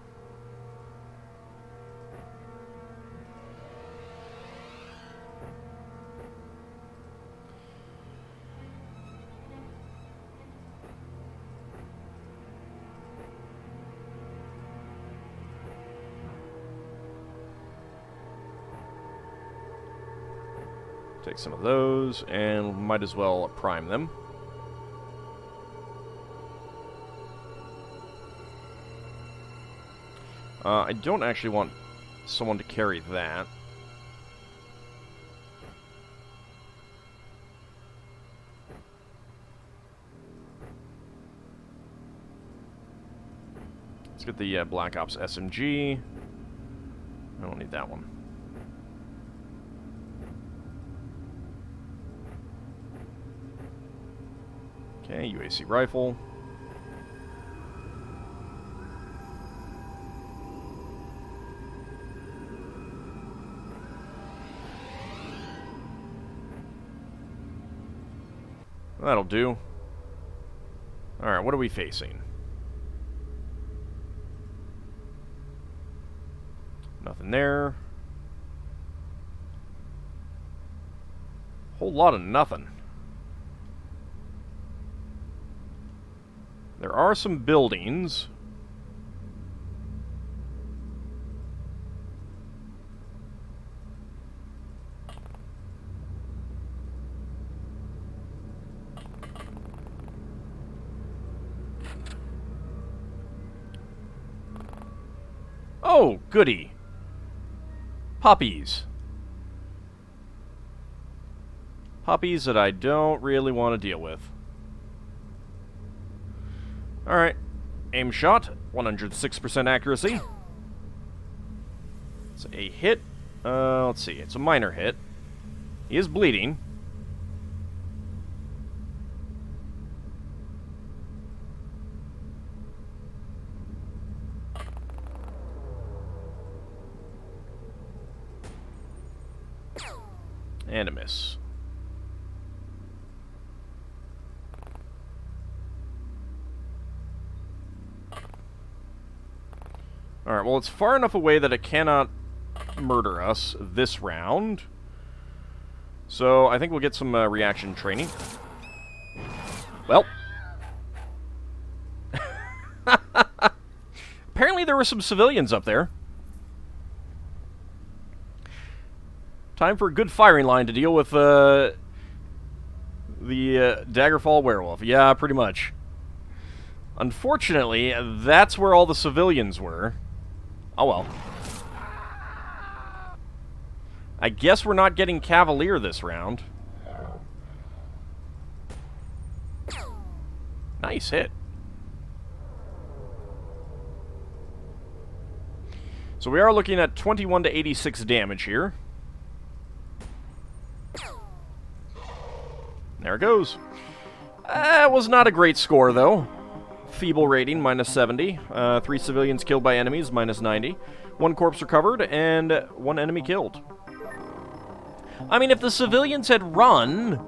Take some of those, and might as well prime them. I don't actually want someone to carry that. Let's get the Black Ops SMG. I don't need that one. Okay, UAC rifle. That'll do. Alright, what are we facing? Nothing there. Whole lot of nothing. There are some buildings. Oh, goody. Puppies. Puppies that I don't really want to deal with. Alright. Aim shot. 106% accuracy. It's a hit. Let's see. It's a minor hit. He is bleeding. And a miss. Alright, well, it's far enough away that it cannot murder us this round. So, I think we'll get some reaction training. Well. Apparently there were some civilians up there. Time for a good firing line to deal with the Daggerfall werewolf. Yeah, pretty much. Unfortunately, that's where all the civilians were. Oh well. I guess we're not getting Cavalier this round. Nice hit. So we are looking at 21 to 86 damage here. There it goes. It was not a great score, though. Feeble rating, minus 70. 3 civilians killed by enemies, minus 90. 1 corpse recovered, and 1 enemy killed. I mean, if the civilians had run...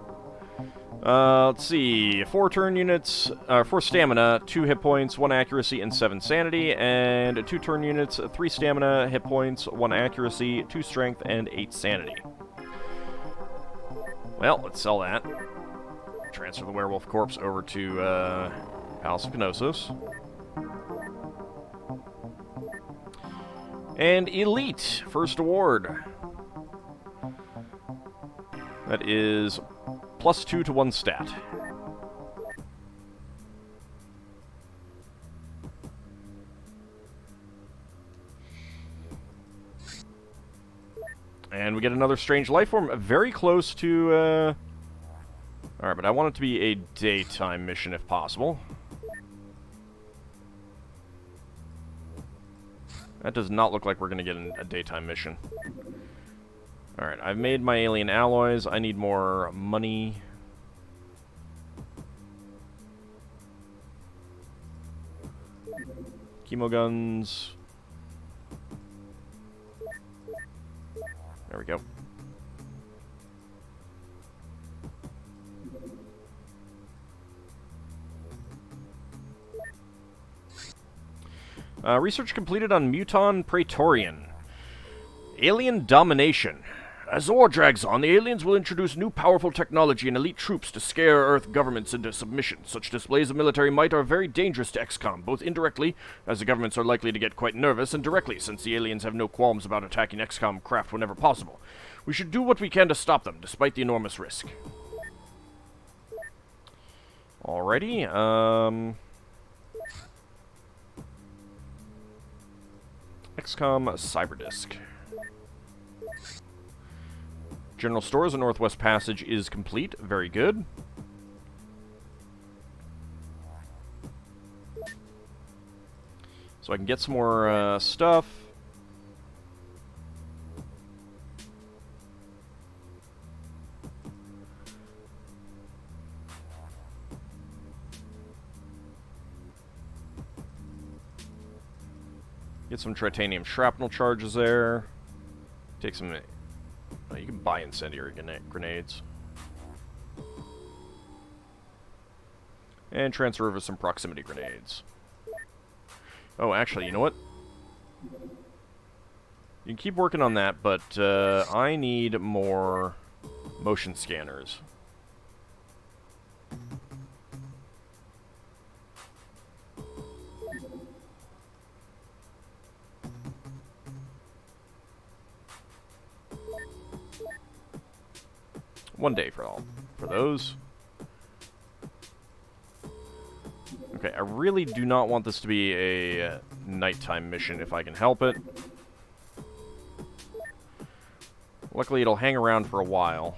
let's see. 4 turn units, 4 stamina, 2 hit points, 1 accuracy, and 7 sanity. And 2 turn units, 3 stamina, hit points, 1 accuracy, 2 strength, and 8 sanity. Well, let's sell that. Transfer the werewolf corpse over to Palace of Knossos. And Elite, first award. That is +2 to 1 stat. And we get another strange life form, very close to... Alright, but I want it to be a daytime mission if possible. That does not look like we're going to get a daytime mission. Alright, I've made my alien alloys. I need more money. Chemo guns. There we go. Research completed on Muton Praetorian. Alien domination. As the war drags on, the aliens will introduce new powerful technology and elite troops to scare Earth governments into submission. Such displays of military might are very dangerous to XCOM, both indirectly, as the governments are likely to get quite nervous, and directly, since the aliens have no qualms about attacking XCOM craft whenever possible. We should do what we can to stop them, despite the enormous risk. Alrighty, XCOM Cyberdisk. General Stores and Northwest Passage is complete. Very good. So I can get some more stuff. Get some titanium shrapnel charges there. Take some... you can buy incendiary grenades. And transfer over some proximity grenades. Oh, actually, you know what? You can keep working on that, but I need more motion scanners. One day for those. Okay, I really do not want this to be a nighttime mission if I can help it. Luckily, it'll hang around for a while.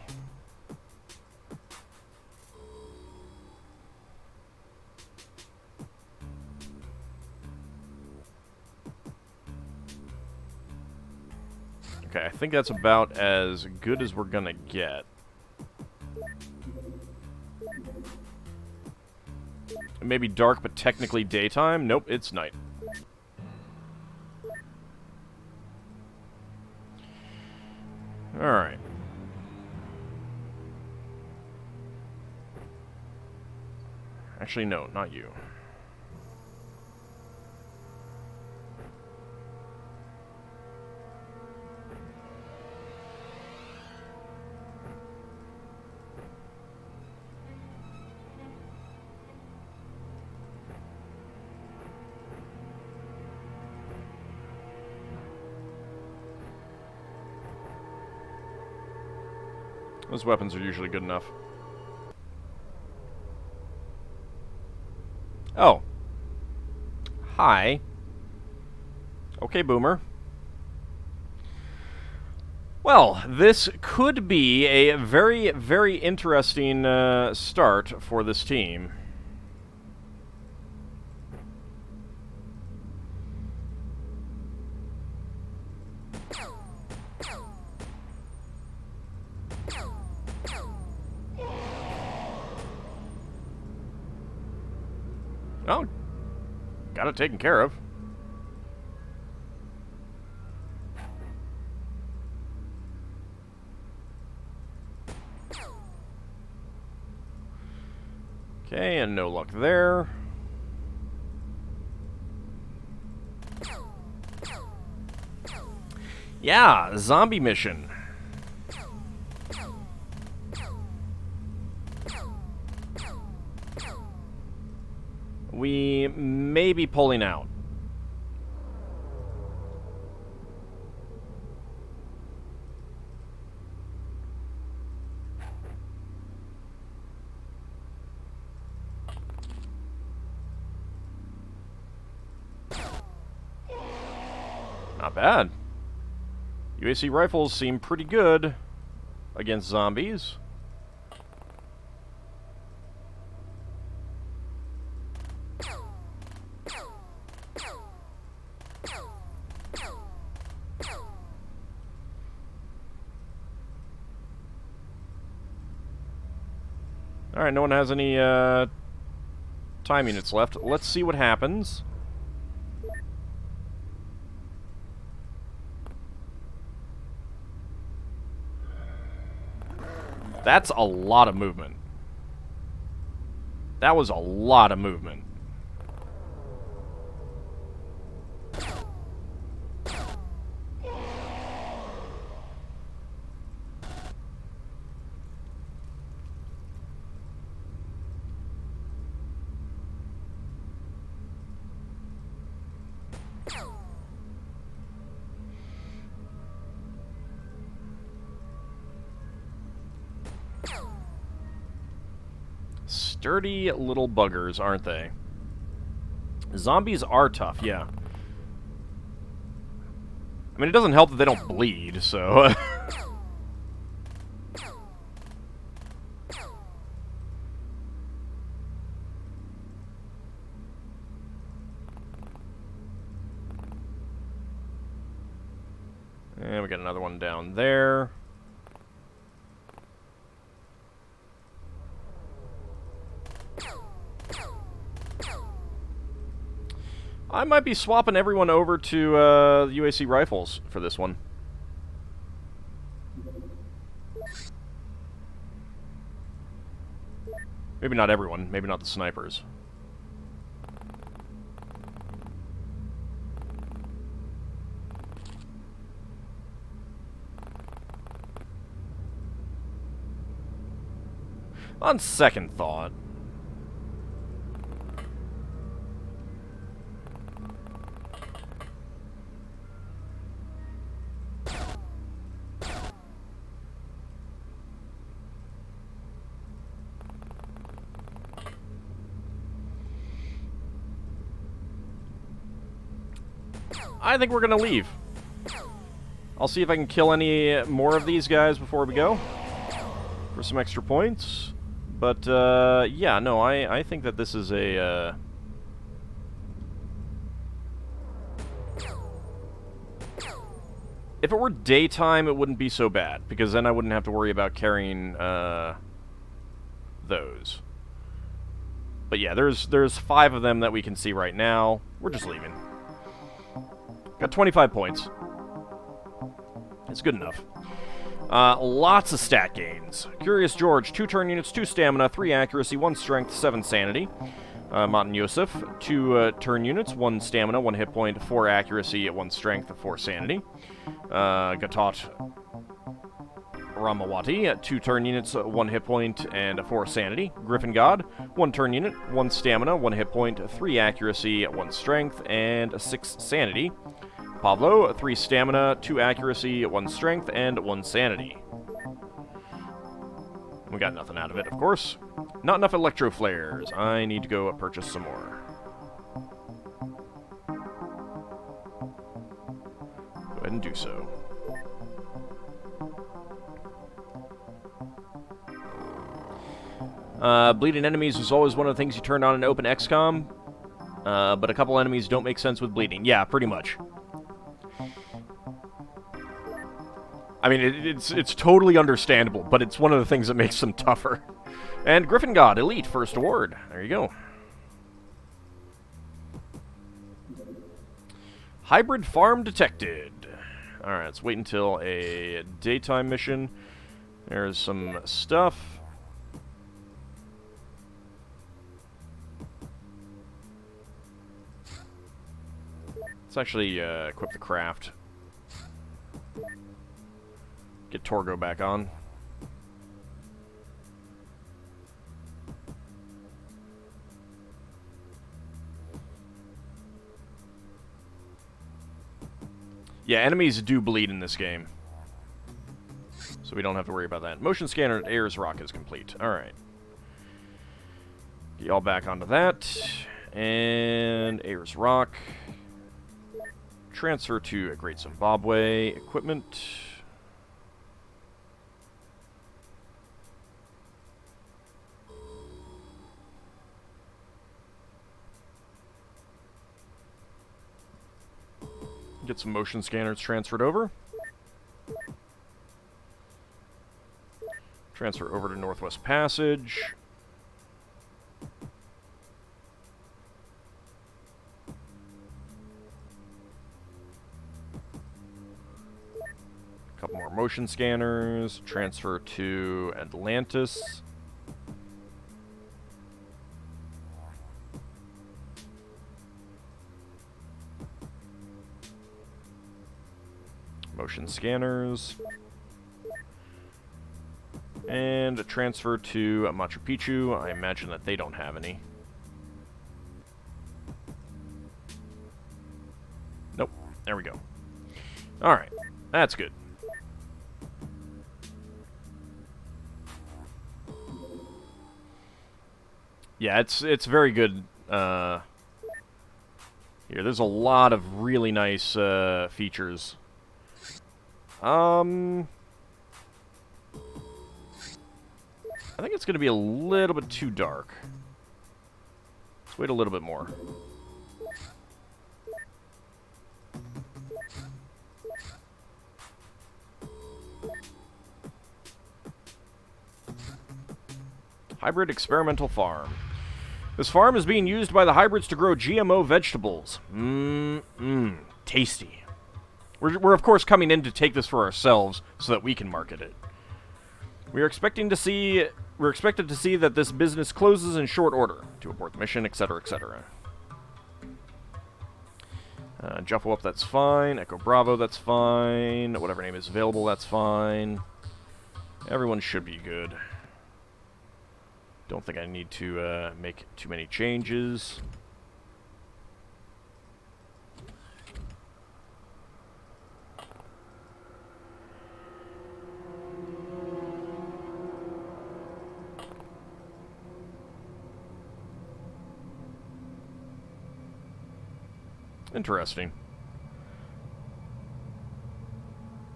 Okay, I think that's about as good as we're gonna get. Maybe dark, but technically daytime? Nope, it's night. Alright. Actually, no, not you. Those weapons are usually good enough. Oh. Hi. Okay, Boomer. Well, this could be a very, very interesting start for this team. Oh, got it taken care of. Okay, and no luck there. Yeah, zombie mission. We may be pulling out. Not bad. UAC rifles seem pretty good against zombies. Alright, no one has any time units left. Let's see what happens. That's a lot of movement. That was a lot of movement. Sturdy little buggers, aren't they? Zombies are tough, yeah. I mean, it doesn't help that they don't bleed, so... And we got another one down there. I might be swapping everyone over to UAC rifles for this one. Maybe not everyone. Maybe not the snipers. On second thought... I think we're gonna leave. I'll see if I can kill any more of these guys before we go for some extra points. But, yeah, no, I think that this is a, If it were daytime, it wouldn't be so bad, because then I wouldn't have to worry about carrying, those. But yeah, there's 5 of them that we can see right now. We're just leaving. Got 25 points. It's good enough. Lots of stat gains. Curious George, 2 turn units, 2 stamina, 3 accuracy, 1 strength, 7 sanity. Matan Yusuf, 2 turn units, 1 stamina, 1 hit point, 4 accuracy, 1 strength, 4 sanity. Gatot Ramawati, 2 turn units, 1 hit point, and 4 sanity. Griffin God, 1 turn unit, 1 stamina, 1 hit point, 3 accuracy, 1 strength, and 6 sanity. Pablo, 3 stamina, 2 accuracy, 1 strength, and 1 sanity. We got nothing out of it, of course. Not enough electro flares. I need to go purchase some more. Go ahead and do so. Bleeding enemies was always one of the things you turned on in open XCOM, but a couple enemies don't make sense with bleeding. Yeah, pretty much. I mean, it's totally understandable, but it's one of the things that makes them tougher. And Griffin God, Elite, first award. There you go. Hybrid farm detected. Alright, let's wait until a daytime mission. There's some stuff. Let's actually equip the craft. Get Torgo back on. Yeah, enemies do bleed in this game. So we don't have to worry about that. Motion scanner at Ayers Rock is complete. Alright. Get y'all back onto that. And Ayers Rock. Transfer to a Great Zimbabwe. Equipment. Get some motion scanners transferred over. Transfer over to Northwest Passage. A couple more motion scanners. Transfer to Atlantis. Motion scanners. And a transfer to Machu Picchu. I imagine that they don't have any. Nope. There we go. Alright. That's good. Yeah, it's very good. Here, there's a lot of really nice features. I think it's going to be a little bit too dark. Let's wait a little bit more. Hybrid experimental farm. This farm is being used by the hybrids to grow GMO vegetables. Tasty. We're of course coming in to take this for ourselves so that we can market it. We're expected to see that this business closes in short order to abort the mission, etc., etc. Juffo up, that's fine. Echo Bravo, that's fine. Whatever name is available, that's fine. Everyone should be good. Don't think I need to make too many changes. Interesting.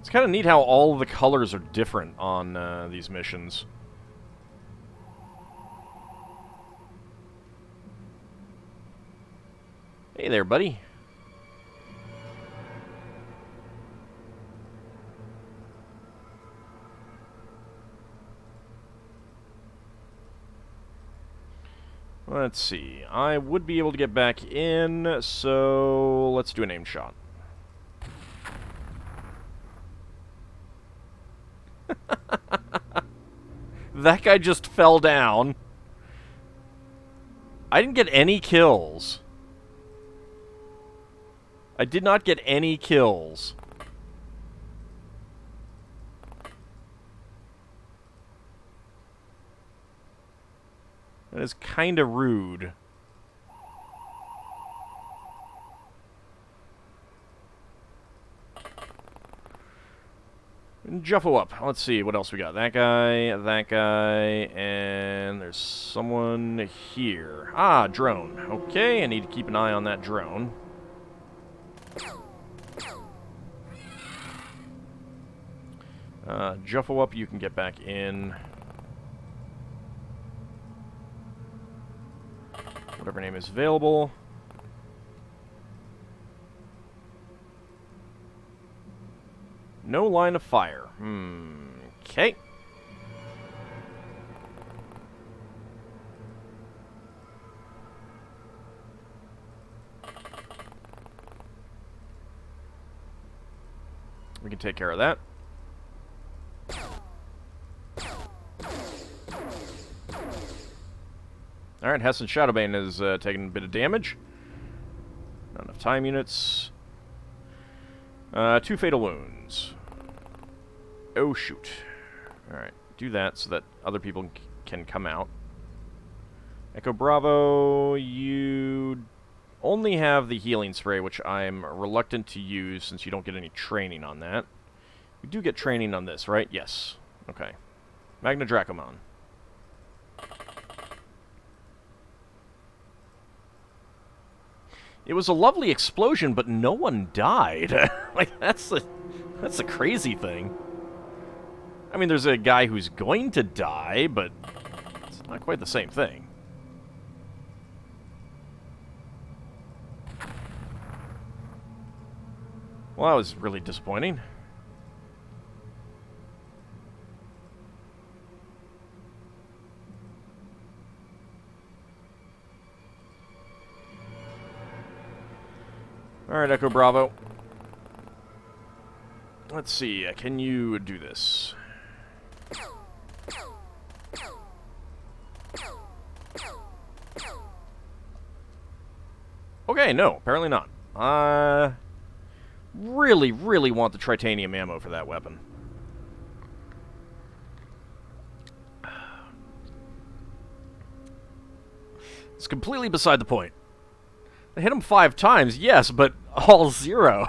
It's kind of neat how all the colors are different on these missions. Hey there, buddy. Let's see. I would be able to get back in, so let's do an aim shot. That guy just fell down. I didn't get any kills. I did not get any kills. That is kind of rude. Juffo up. Let's see what else we got. That guy, and there's someone here. Ah, drone. Okay, I need to keep an eye on that drone. Juffo up, you can get back in. Whatever name is available. No line of fire. Okay. We can take care of that. Alright, Hess and Shadowbane is taking a bit of damage. Not enough time units. 2 fatal wounds. Oh, shoot. Alright, do that so that other people can come out. Echo Bravo, you only have the healing spray, which I'm reluctant to use since you don't get any training on that. You do get training on this, right? Yes. Okay. Magna Dracomon. It was a lovely explosion, but no one died. Like, that's the crazy thing. I mean, there's a guy who's going to die, but it's not quite the same thing. Well, that was really disappointing. Alright, Echo Bravo. Let's see, can you do this? Okay, no, apparently not. Really, really want the titanium ammo for that weapon. It's completely beside the point. I hit him 5 times, yes, but all 0.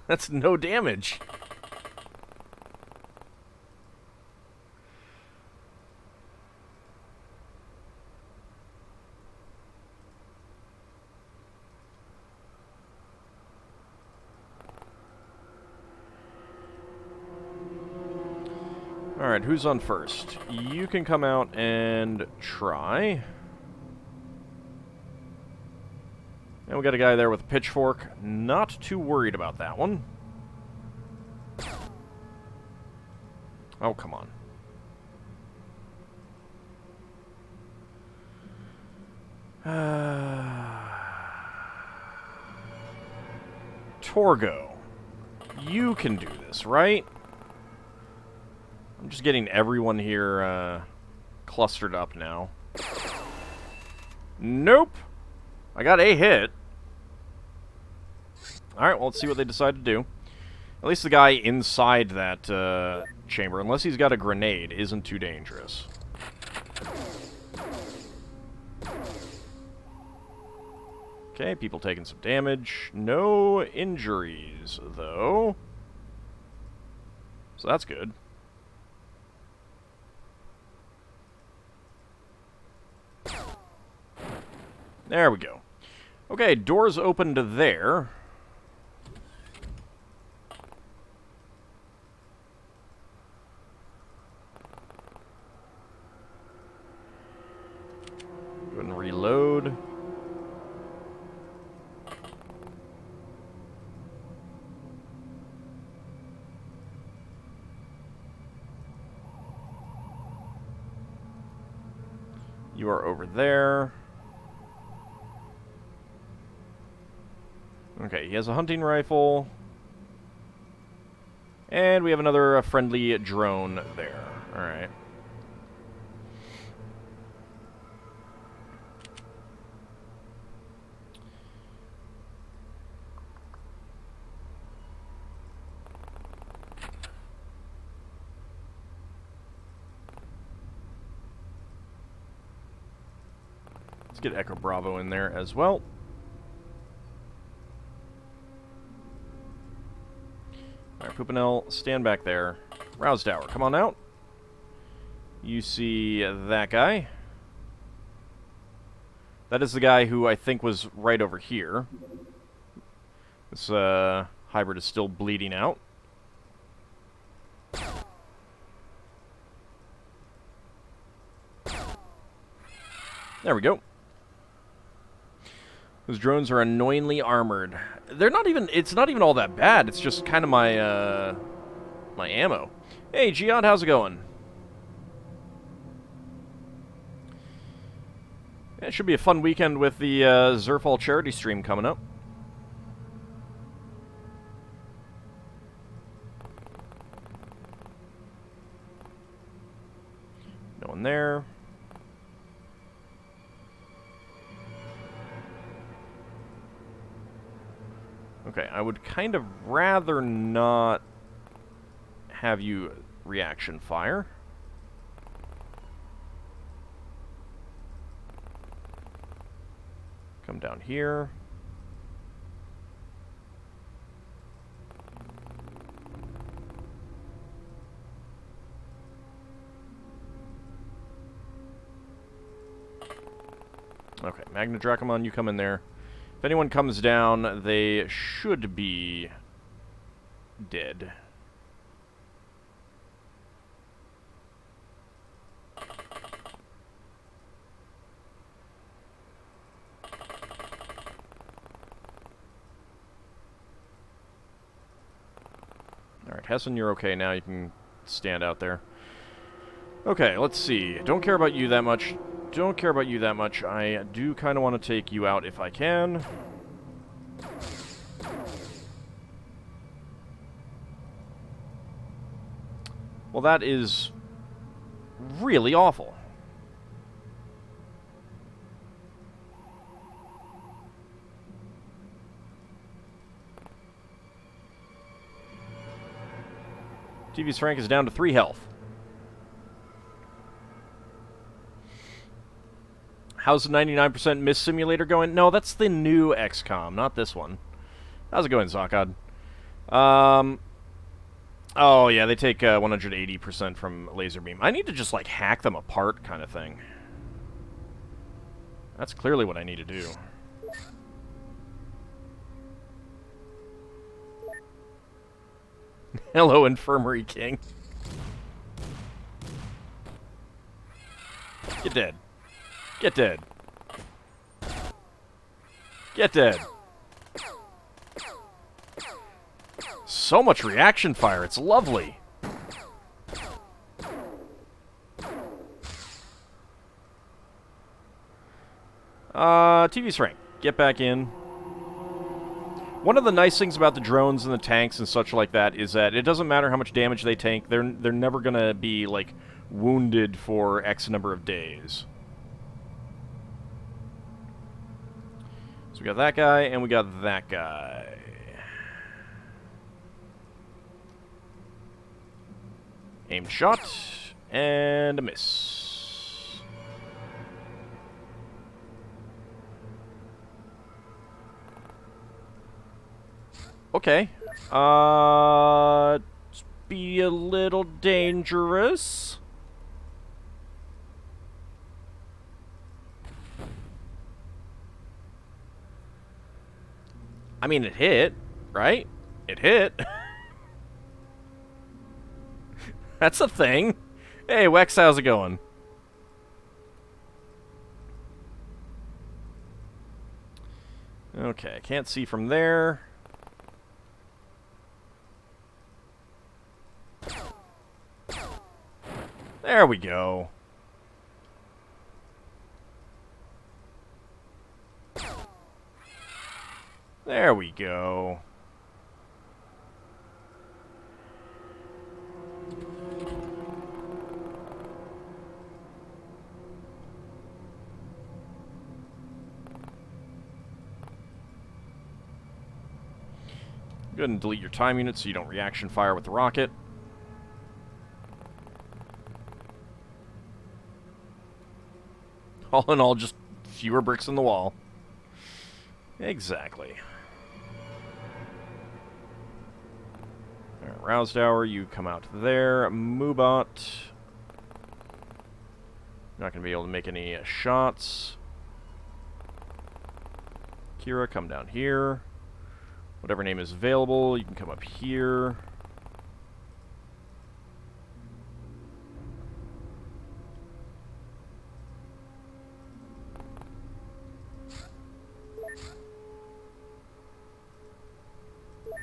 That's no damage. Alright, who's on first? You can come out and try. And we got a guy there with a pitchfork. Not too worried about that one. Oh, come on. Torgo. You can do this, right? I'm just getting everyone here clustered up now. Nope. I got a hit. Alright, well, let's see what they decide to do. At least the guy inside that chamber, unless he's got a grenade, isn't too dangerous. Okay, people taking some damage. No injuries, though. So that's good. There we go. Okay, doors open to there. Go ahead and reload. You are over there. Okay, he has a hunting rifle. And we have another friendly drone there. Alright. Let's get Echo Bravo in there as well. Alright, Poopinel, stand back there. Rouse Tower, come on out. You see that guy. That is the guy who I think was right over here. This hybrid is still bleeding out. There we go. Those drones are annoyingly armored. They're not even, it's not even all that bad. It's just kind of my, my ammo. Hey, Gion, how's it going? Yeah, it should be a fun weekend with the Zerfall charity stream coming up. No one there. Okay, I would kind of rather not have you reaction fire. Come down here. Okay, Magna Dracomon, you come in there. If anyone comes down, they should be dead. Alright, Hessen, you're okay now. You can stand out there. Okay, let's see. Don't care about you that much. Don't care about you that much. I do kind of want to take you out if I can. Well, that is really awful. TV's Frank is down to 3 health. How's the 99% miss simulator going? No, that's the new XCOM, not this one. How's it going, Zakad? Oh, yeah, they take 180% from laser beam. I need to just, like, hack them apart kind of thing. That's clearly what I need to do. Hello, Infirmary King. Get dead. Get dead. Get dead. So much reaction fire, it's lovely. TV's Frank, get back in. One of the nice things about the drones and the tanks and such like that is that it doesn't matter how much damage they take, they're never gonna be, like, wounded for X number of days. So we got that guy, and we got that guy. Aimed shot, and a miss. Okay. Be a little dangerous. I mean, it hit, right? It hit. That's a thing. Hey, Wex, how's it going? Okay, can't see from there. There we go. There we go. Go ahead and delete your time unit so you don't reaction fire with the rocket. All in all, just fewer bricks in the wall. Exactly. Alright, Rouse Tower, you come out there. Moobot. Not going to be able to make any shots. Kira, come down here. Whatever name is available, you can come up here.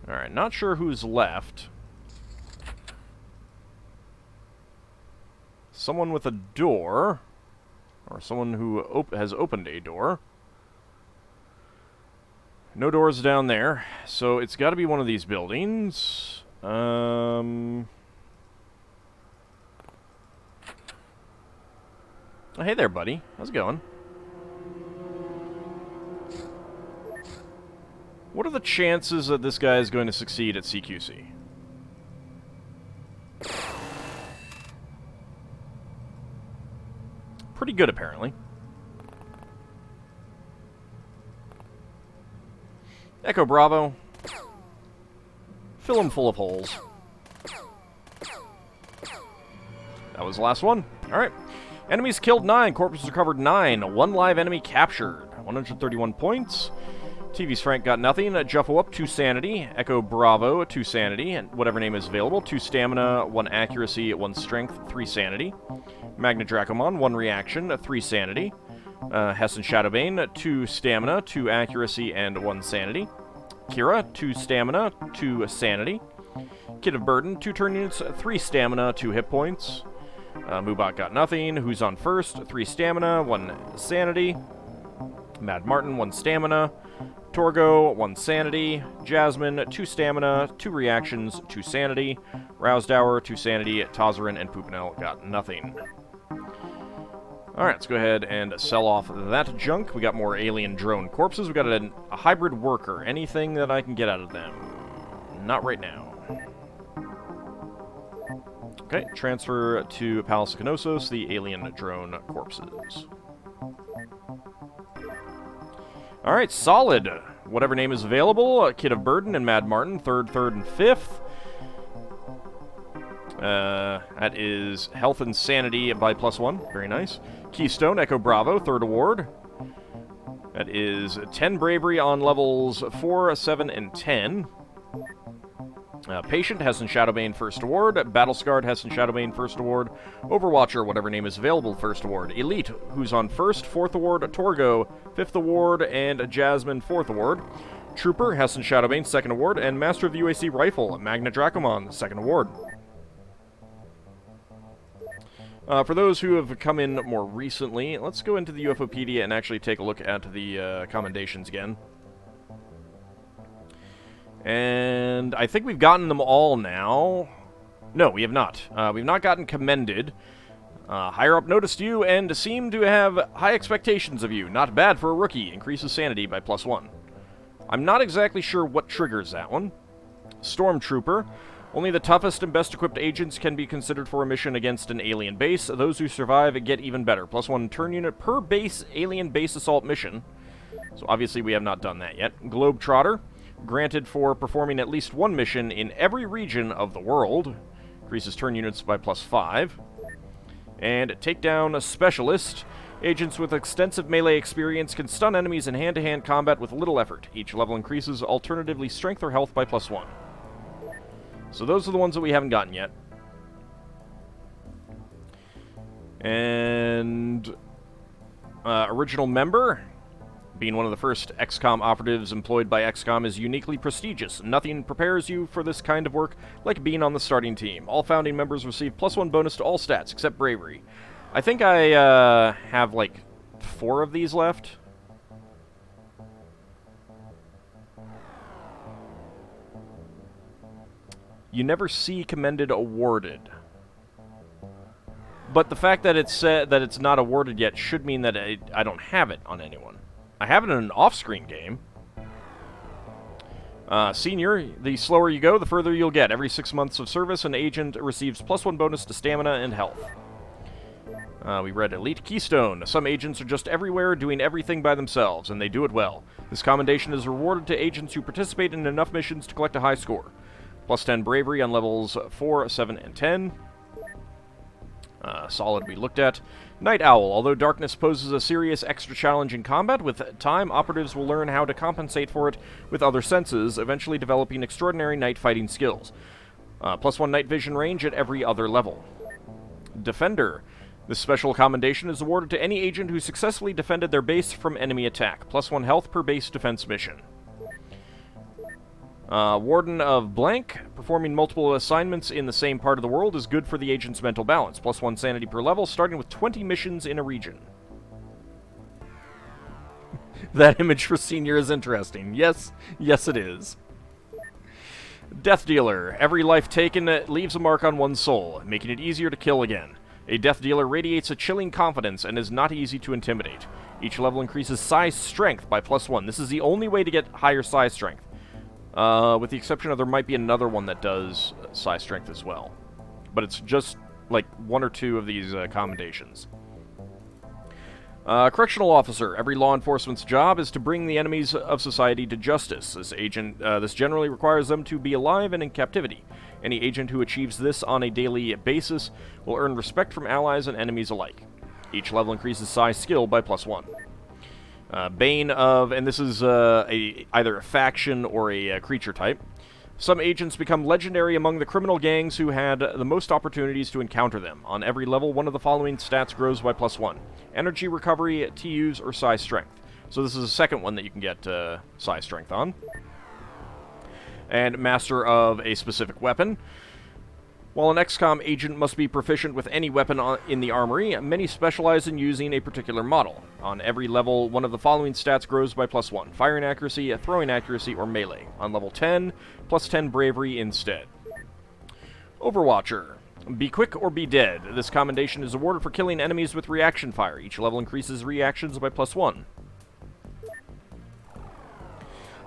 Alright, not sure who's left. Someone with a door. Or someone who has opened a door. No doors down there, so it's got to be one of these buildings. Oh, hey there, buddy. How's it going? What are the chances that this guy is going to succeed at CQC? Pretty good, apparently. Echo Bravo. Fill him full of holes. That was the last one. Alright. Enemies killed 9, corpses recovered 9, 1 live enemy captured. 131 points. TV's Frank got nothing. Juffo up, 2 sanity. Echo Bravo, 2 sanity. And whatever name is available. 2 stamina, 1 accuracy, 1 strength, 3 sanity. Magna Dracomon, 1 reaction, 3 sanity. Hessen Shadowbane, 2 stamina, 2 accuracy, and 1 sanity. Kira, 2 stamina, 2 sanity. Kid of Burden, 2 turn units, 3 stamina, 2 hit points. Moobot got nothing. Who's on first? 3 stamina, 1 sanity. Mad Martin, 1 stamina. Torgo, 1 sanity. Jasmine, 2 stamina, 2 reactions, 2 sanity. Rousdower, 2 sanity. Tazarin and Pupinel got nothing. Alright, let's go ahead and sell off that junk. We got more alien drone corpses. We got a hybrid worker. Anything that I can get out of them? Not right now. Okay, transfer to Palace of Knossos, the alien drone corpses. Alright, solid. Whatever name is available. Kid of Burden and Mad Martin, 3rd, and 5th. That is Health and Sanity by +1. Very nice. Keystone, Echo Bravo, 3rd award. That is 10 Bravery on levels 4, 7, and 10. Patient, Hesson Shadowbane, 1st award. Battlescarred, Hesson Shadowbane, 1st award. Overwatcher, whatever name is available, 1st award. Elite, who's on 1st, 4th award. Torgo, 5th award. And Jasmine, 4th award. Trooper, Hesson Shadowbane, 2nd award. And Master of the UAC Rifle, Magna Dracomon, 2nd award. For those who have come in more recently, let's go into the UFOpedia and actually take a look at the commendations again. And I think we've gotten them all now. No, we have not. We've not gotten commended. Higher up noticed you and seem to have high expectations of you. Not bad for a rookie. Increases sanity by +1. I'm not exactly sure what triggers that one. Stormtrooper. Only the toughest and best equipped agents can be considered for a mission against an alien base. Those who survive get even better. +1 turn unit per base alien base assault mission. So obviously we have not done that yet. Globetrotter. Granted for performing at least one mission in every region of the world. Increases turn units by +5. And Takedown Specialist. Agents with extensive melee experience can stun enemies in hand-to-hand combat with little effort. Each level increases alternatively strength or health by +1. So those are the ones that we haven't gotten yet. And original member, being one of the first XCOM operatives employed by XCOM, is uniquely prestigious. Nothing prepares you for this kind of work like being on the starting team. All founding members receive +1 bonus to all stats except bravery. I think I have like 4 of these left. You never see commended awarded. But the fact that it's not awarded yet should mean that I don't have it on anyone. I have it in an off-screen game. Senior, the slower you go, the further you'll get. Every 6 months of service, an agent receives +1 bonus to stamina and health. We read Elite Keystone. Some agents are just everywhere doing everything by themselves, and they do it well. This commendation is rewarded to agents who participate in enough missions to collect a high score. +10 Bravery on levels 4, 7, and 10. Solid we looked at. Night Owl. Although darkness poses a serious extra challenge in combat, with time, operatives will learn how to compensate for it with other senses, eventually developing extraordinary night fighting skills. +1 night vision range at every other level. Defender. This special commendation is awarded to any agent who successfully defended their base from enemy attack. +1 health per base defense mission. Warden of Blank. Performing multiple assignments in the same part of the world is good for the agent's mental balance. +1 sanity per level, starting with 20 missions in a region. That image for Senior is interesting. Yes, yes it is. Death Dealer. Every life taken leaves a mark on one's soul, making it easier to kill again. A Death Dealer radiates a chilling confidence and is not easy to intimidate. Each level increases size strength by +1. This is the only way to get higher size strength. With the exception of there might be another one that does size strength as well. But it's just like 1 or 2 of these commendations. Correctional Officer. Every law enforcement's job is to bring the enemies of society to justice. This generally requires them to be alive and in captivity. Any agent who achieves this on a daily basis will earn respect from allies and enemies alike. Each level increases size skill by +1. Bane of, and this is either a faction or a creature type. Some agents become legendary among the criminal gangs who had the most opportunities to encounter them. On every level, one of the following stats grows by +1. Energy recovery, TUs, or size strength. So this is the second one that you can get size strength on. And master of a specific weapon. While an XCOM agent must be proficient with any weapon in the armory, many specialize in using a particular model. On every level, one of the following stats grows by +1. Firing accuracy, throwing accuracy, or melee. On level 10, +10 bravery instead. Overwatcher. Be quick or be dead. This commendation is awarded for killing enemies with reaction fire. Each level increases reactions by +1.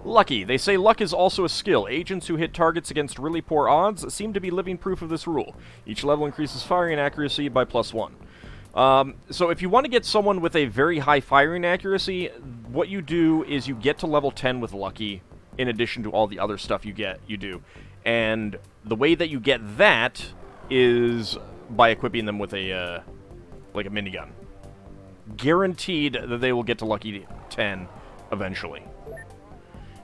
Lucky. They say luck is also a skill. Agents who hit targets against really poor odds seem to be living proof of this rule. Each level increases firing accuracy by +1. So if you want to get someone with a very high firing accuracy, what you do is you get to level 10 with Lucky, in addition to all the other stuff you do. And the way that you get that is by equipping them with a minigun. Guaranteed that they will get to Lucky 10 eventually.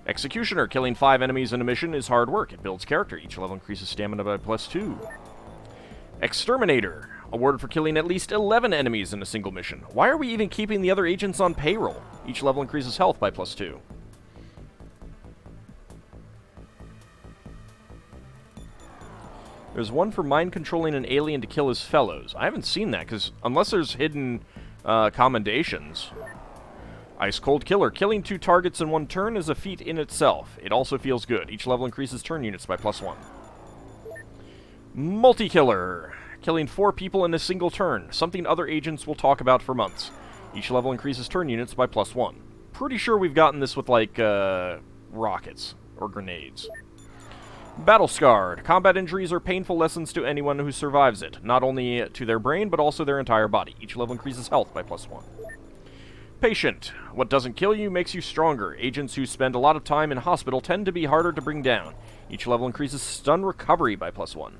Executioner. Killing 5 enemies in a mission is hard work. It builds character. Each level increases stamina by +2. Exterminator. Awarded for killing at least 11 enemies in a single mission. Why are we even keeping the other agents on payroll? Each level increases health by +2. There's one for mind-controlling an alien to kill his fellows. I haven't seen that, because unless there's hidden commendations... Ice Cold Killer. Killing 2 targets in 1 turn is a feat in itself. It also feels good. Each level increases turn units by +1. Multi-Killer. Killing 4 people in a single turn. Something other agents will talk about for months. Each level increases turn units by +1. Pretty sure we've gotten this with, like, rockets or grenades. Battle Scarred. Combat injuries are painful lessons to anyone who survives it. Not only to their brain, but also their entire body. Each level increases health by +1. Patient. What doesn't kill you makes you stronger. Agents who spend a lot of time in hospital tend to be harder to bring down. Each level increases stun recovery by +1.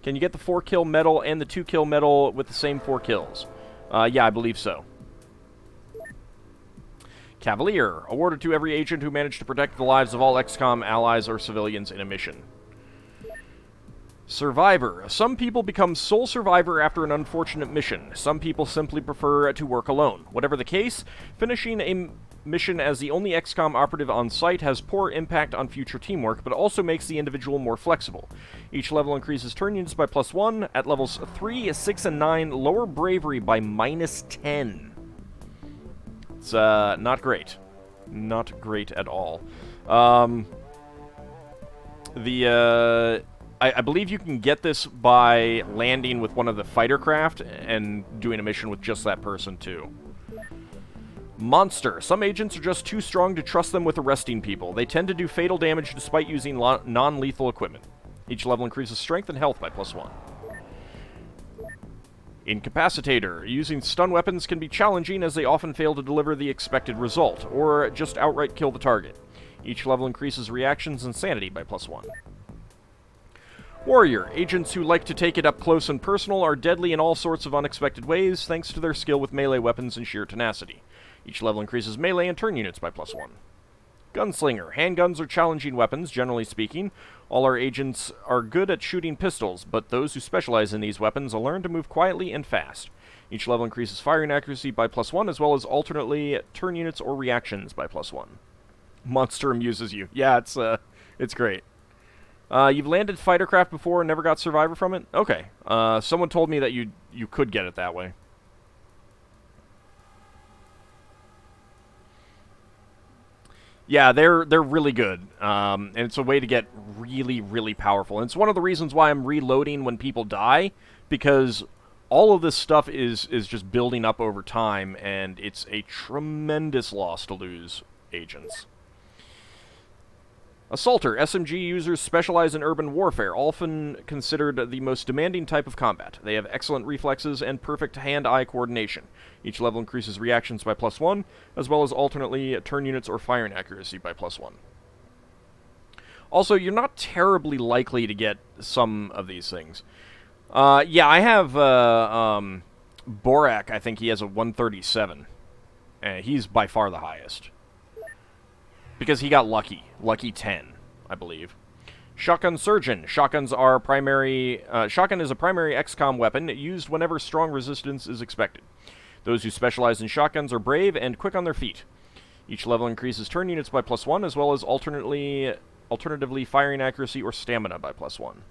Can you get the 4-kill medal and the 2-kill medal with the same 4 kills? Yeah, I believe so. Cavalier. Awarded to every agent who managed to protect the lives of all XCOM allies or civilians in a mission. Survivor. Some people become sole survivor after an unfortunate mission. Some people simply prefer to work alone. Whatever the case, finishing a mission as the only XCOM operative on site has poor impact on future teamwork, but also makes the individual more flexible. Each level increases turn units by +1. At levels 3, 6, and 9, lower bravery by -10. It's not great. Not great at all. I believe you can get this by landing with one of the fighter craft and doing a mission with just that person, too. Monster. Some agents are just too strong to trust them with arresting people. They tend to do fatal damage despite using non-lethal equipment. Each level increases strength and health by +1. Incapacitator. Using stun weapons can be challenging as they often fail to deliver the expected result, or just outright kill the target. Each level increases reactions and sanity by +1. Warrior. Agents who like to take it up close and personal are deadly in all sorts of unexpected ways, thanks to their skill with melee weapons and sheer tenacity. Each level increases melee and turn units by +1. Gunslinger. Handguns are challenging weapons, generally speaking. All our agents are good at shooting pistols, but those who specialize in these weapons will learn to move quietly and fast. Each level increases firing accuracy by +1, as well as alternately turn units or reactions by +1. Monster amuses you. Yeah, it's great. You've landed fightercraft before and never got survivor from it? Okay. Someone told me that you could get it that way. Yeah, they're really good. And it's a way to get really, really powerful. And it's one of the reasons why I'm reloading when people die, because all of this stuff is just building up over time, and it's a tremendous loss to lose agents. Assaulter. SMG users specialize in urban warfare, often considered the most demanding type of combat. They have excellent reflexes and perfect hand-eye coordination. Each level increases reactions by +1, as well as alternately turn units or firing accuracy by +1. Also, you're not terribly likely to get some of these things. Yeah, I have Borak. I think he has a 137. He's by far the highest. Because he got lucky. Lucky 10, I believe. Shotgun Surgeon. Shotguns are primary... shotgun is a primary XCOM weapon used whenever strong resistance is expected. Those who specialize in shotguns are brave and quick on their feet. Each level increases turn units by +1, as well as alternatively firing accuracy or stamina by +1.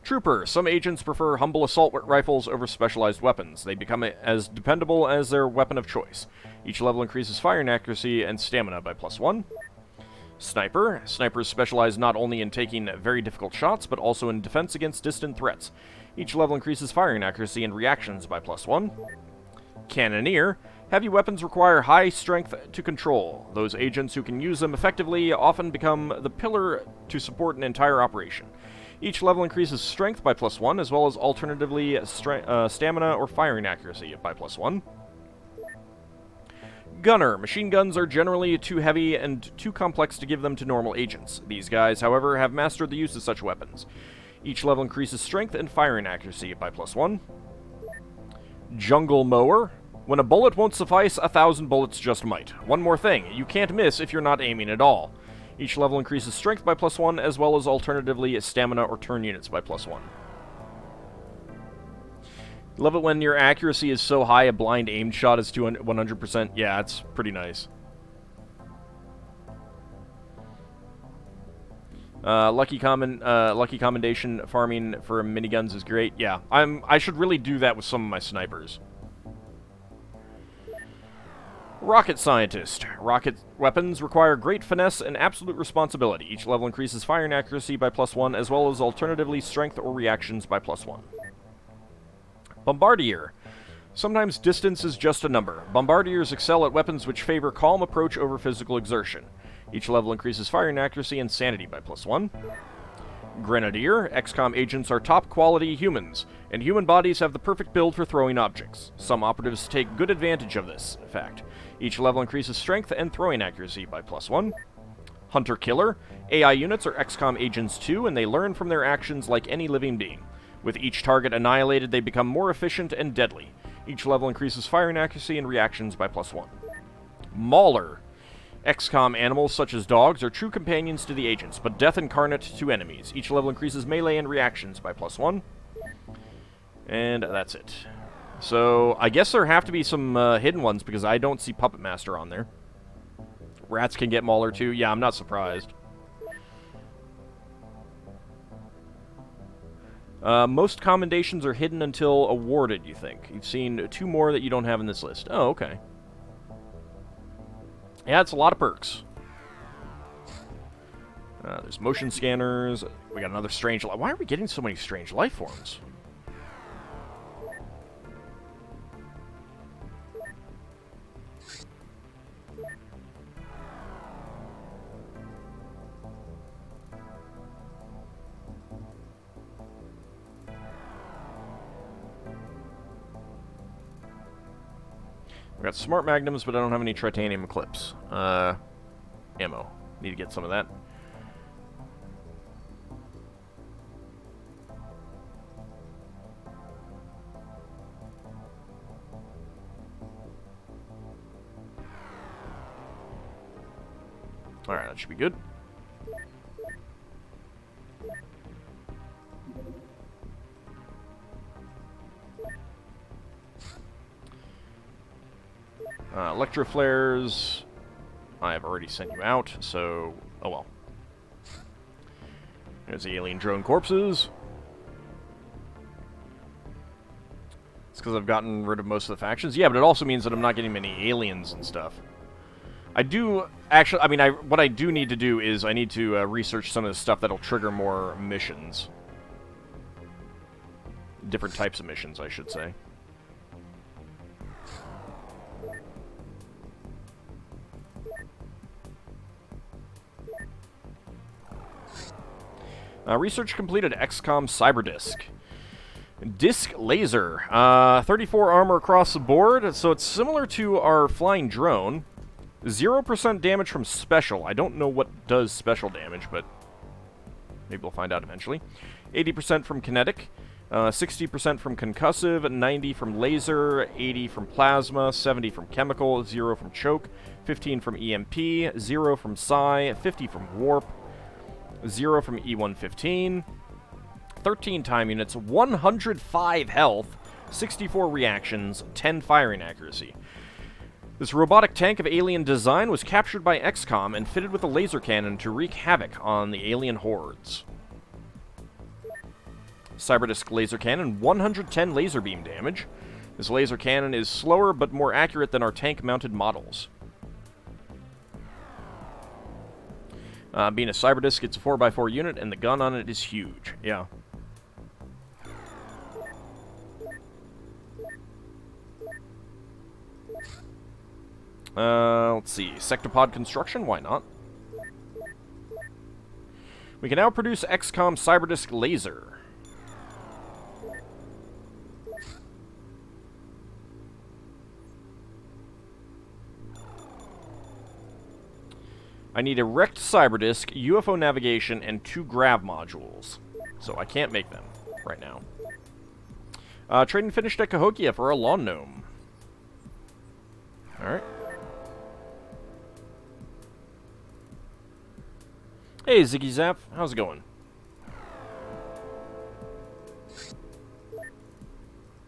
Trooper. Some agents prefer humble assault rifles over specialized weapons. They become as dependable as their weapon of choice. Each level increases firing accuracy and stamina by +1. Sniper. Snipers specialize not only in taking very difficult shots, but also in defense against distant threats. Each level increases firing accuracy and reactions by +1. Cannoneer. Heavy weapons require high strength to control. Those agents who can use them effectively often become the pillar to support an entire operation. Each level increases strength by +1, as well as alternatively stamina or firing accuracy by +1. Gunner. Machine guns are generally too heavy and too complex to give them to normal agents. These guys, however, have mastered the use of such weapons. Each level increases strength and firing accuracy by +1. Jungle Mower. When a bullet won't suffice, 1,000 bullets just might. One more thing, you can't miss if you're not aiming at all. Each level increases strength by +1, as well as alternatively stamina or turn units by +1. Love it when your accuracy is so high a blind aimed shot is 100%. Yeah, it's pretty nice. Lucky commendation farming for miniguns is great. Yeah, I should really do that with some of my snipers. Rocket Scientist. Rocket weapons require great finesse and absolute responsibility. Each level increases firing accuracy by +1, as well as alternatively strength or reactions by +1. Bombardier. Sometimes distance is just a number. Bombardiers excel at weapons which favor calm approach over physical exertion. Each level increases firing accuracy and sanity by +1. Grenadier. XCOM agents are top-quality humans, and human bodies have the perfect build for throwing objects. Some operatives take good advantage of this fact. Each level increases strength and throwing accuracy by +1. Hunter-Killer. AI units are XCOM agents too, and they learn from their actions like any living being. With each target annihilated, they become more efficient and deadly. Each level increases firing accuracy and reactions by +1. Mauler. XCOM animals such as dogs are true companions to the agents, but death incarnate to enemies. Each level increases melee and reactions by +1. And that's it. So, I guess there have to be some hidden ones, because I don't see Puppet Master on there. Rats can get Mauler too. Yeah, I'm not surprised. Most commendations are hidden until awarded, you think. You've seen 2 more that you don't have in this list. Oh, okay. Yeah, it's a lot of perks. There's motion scanners. We got another strange... Why are we getting so many strange life forms? We got smart magnums, but I don't have any titanium clips. Ammo. Need to get some of that. Alright, that should be good. Electro flares, I have already sent you out, so, oh well. There's the alien drone corpses. It's because I've gotten rid of most of the factions. Yeah, but it also means that I'm not getting many aliens and stuff. I do, actually, I mean, what I do need to do is I need to research some of the stuff that'll trigger more missions. Different types of missions, I should say. Research completed. XCOM Cyberdisk. Disc Laser. 34 armor across the board, so it's similar to our flying drone. 0% damage from special. I don't know what does special damage, but maybe we'll find out eventually. 80% from kinetic. 60% from concussive, 90 from laser, 80 from plasma, 70 from chemical, 0 from choke, 15 from EMP, 0 from psi, 50 from warp, 0 from E115, 13 time units, 105 health, 64 reactions, 10 firing accuracy. This robotic tank of alien design was captured by XCOM and fitted with a laser cannon to wreak havoc on the alien hordes. Cyberdisc laser cannon, 110 laser beam damage. This laser cannon is slower but more accurate than our tank-mounted models. Being a Cyberdisc, it's a 4x4 unit, and the gun on it is huge. Yeah. Let's see. Sectopod construction, why not? We can now produce XCOM Cyberdisc laser. I need a wrecked Cyberdisc, UFO navigation, and 2 grav modules. So I can't make them right now. Trading finished at Cahokia for a lawn gnome. Alright. Hey, Ziggy Zap. How's it going?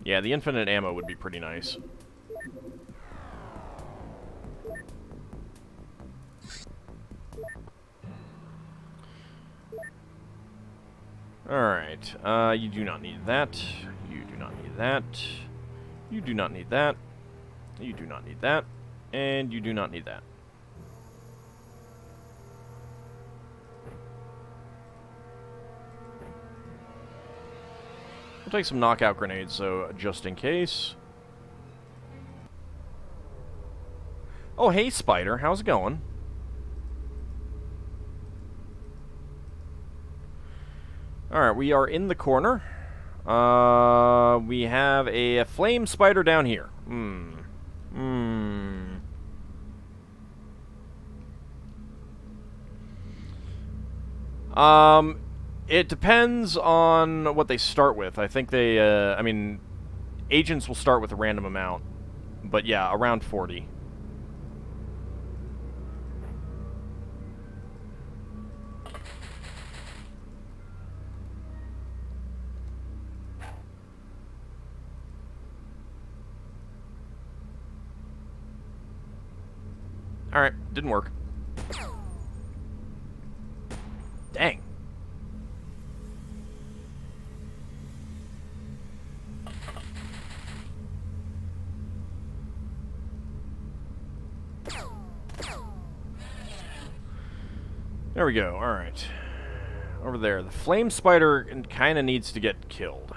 Yeah, the infinite ammo would be pretty nice. Alright, you do not need that. You do not need that. You do not need that. You do not need that. And you do not need that. We'll take some knockout grenades, so just in case. Oh, hey, Spider. How's it going? Alright, we are in the corner. We have a flame spider down here. It depends on what they start with. I think they, I mean, agents will start with a random amount. But yeah, around 40. Alright, didn't work. Dang. There we go, alright. Over there. The flame spider kind of needs to get killed.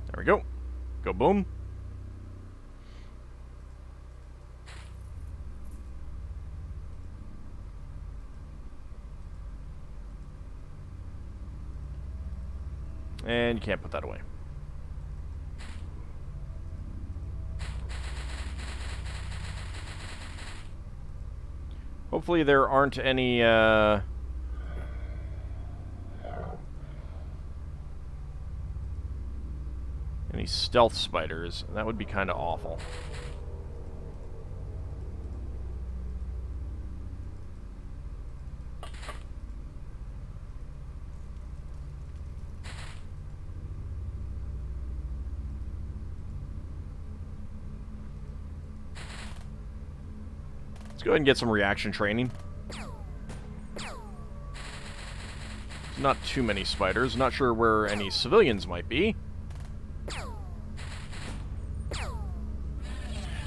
There we go. Go boom. And you can't put that away. Hopefully there aren't any, stealth spiders. That would be kind of awful. Let's go ahead and get some reaction training. Not too many spiders. Not sure where any civilians might be.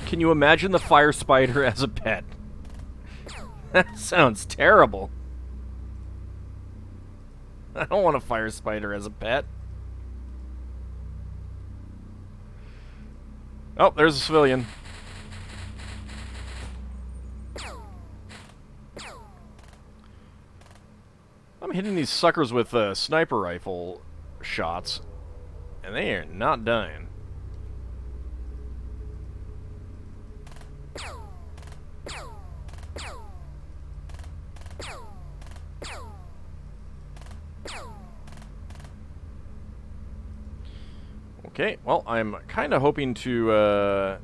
Can you imagine the fire spider as a pet? That sounds terrible. I don't want a fire spider as a pet. Oh, there's a civilian. I'm hitting these suckers with sniper rifle shots, and they are not dying. Okay, well, I'm kind of hoping to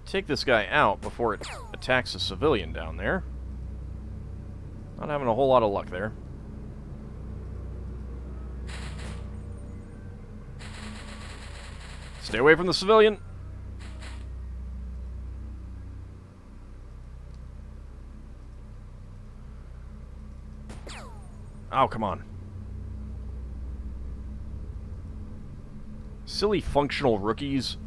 take this guy out before it attacks a civilian down there. Not having a whole lot of luck there. Stay away from the civilian. Oh, come on. Silly functional rookies.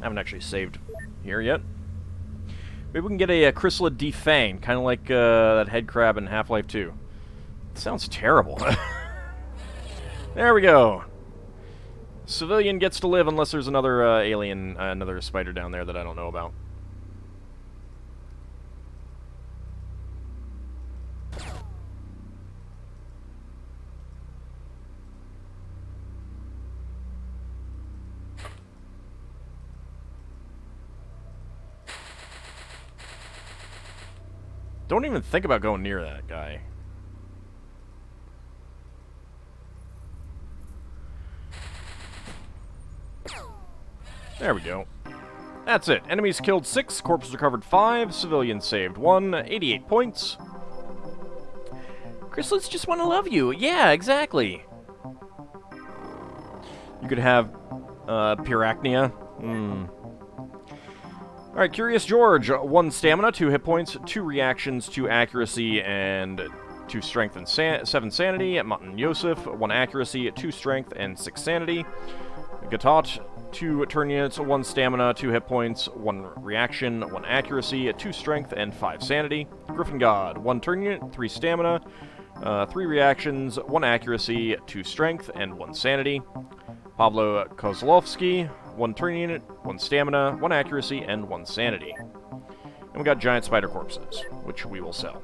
I haven't actually saved here yet. Maybe we can get a chrysalid defanged, kind of like that head crab in Half-Life 2. It sounds terrible. There we go. Civilian gets to live unless there's another alien, another spider down there that I don't know about. Don't even think about going near that guy. There we go. That's it. Enemies killed 6, corpses recovered 5, civilians saved 1, 88 points. Chrysalids just want to love you. Yeah, exactly. You could have Pyracnia. Alright, Curious George. 1 stamina, 2 hit points, 2 reactions, 2 accuracy, and 2 strength and 7 sanity. Matan Yosef, 1 accuracy, 2 strength, and 6 sanity. Gatot, 2 turn units, 1 stamina, 2 hit points, 1 reaction, 1 accuracy, 2 strength, and 5 sanity. Griffin God, 1 turn unit, 3 stamina, 3 reactions, 1 accuracy, 2 strength, and 1 sanity. Pavlo Kozlovsky, 1 turn unit, 1 stamina, 1 accuracy, and 1 sanity. And we got giant spider corpses, which we will sell.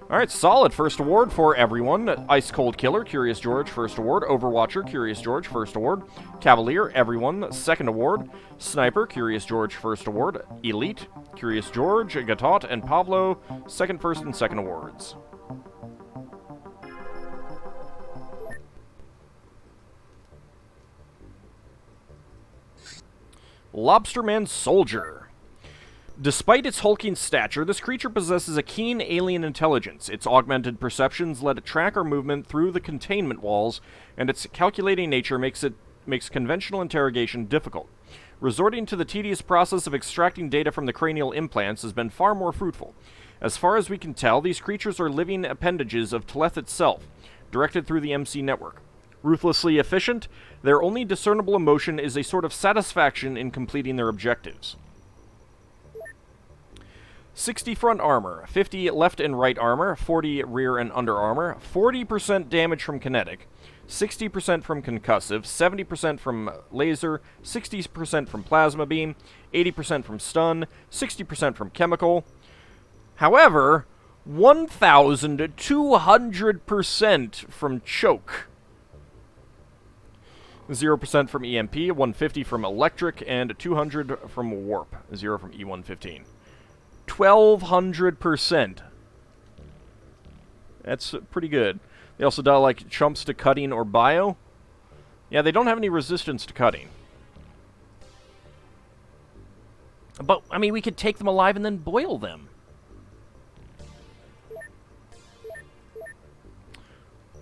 Alright, solid first award for everyone. Ice Cold Killer, Curious George, first award. Overwatcher, Curious George, first award. Cavalier, everyone, second award. Sniper, Curious George, first award. Elite, Curious George, Gatot, and Pablo, second, first, and second awards. Lobsterman Soldier. Despite its hulking stature, this creature possesses a keen alien intelligence. Its augmented perceptions let it track our movement through the containment walls, and its calculating nature makes conventional interrogation difficult. Resorting to the tedious process of extracting data from the cranial implants has been far more fruitful. As far as we can tell, these creatures are living appendages of Teleth itself, directed through the MC network. Ruthlessly efficient, their only discernible emotion is a sort of satisfaction in completing their objectives. 60 front armor, 50 left and right armor, 40 rear and under armor, 40% damage from kinetic, 60% from concussive, 70% from laser, 60% from plasma beam, 80% from stun, 60% from chemical. However, 1,200% from choke. 0% from EMP, 150 from electric, and 200 from warp. 0 from E115. 1,200%. That's pretty good. They also dial like chumps to cutting or bio. Yeah, they don't have any resistance to cutting. But, I mean, we could take them alive and then boil them.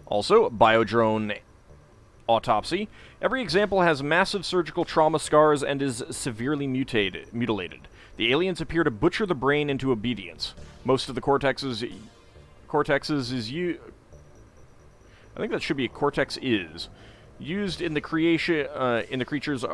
Also, Biodrone Autopsy. Every example has massive surgical trauma scars and is severely mutilated. The aliens appear to butcher the brain into obedience. Most of the cortexes is I think that should be cortex is used in the creation in the creatures.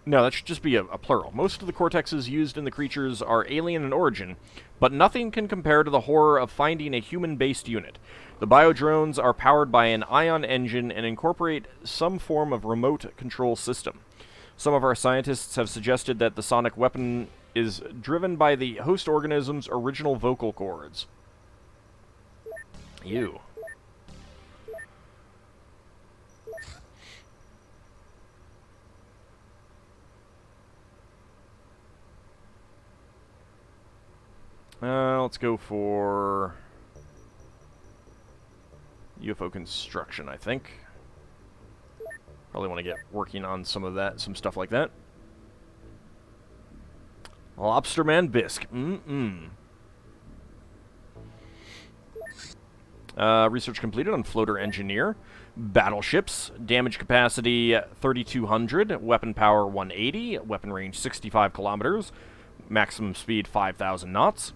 No, that should just be a plural. Most of the cortexes used in the creatures are alien in origin, but nothing can compare to the horror of finding a human-based unit. The biodrones are powered by an ion engine and incorporate some form of remote control system. Some of our scientists have suggested that the sonic weapon is driven by the host organism's original vocal cords. Ew. Let's go for... UFO construction, I think. Probably want to get working on some of that, some stuff like that. Lobsterman Bisque. Research completed on floater engineer. Battleships. Damage capacity 3,200. Weapon power 180. Weapon range 65 kilometers. Maximum speed 5,000 knots.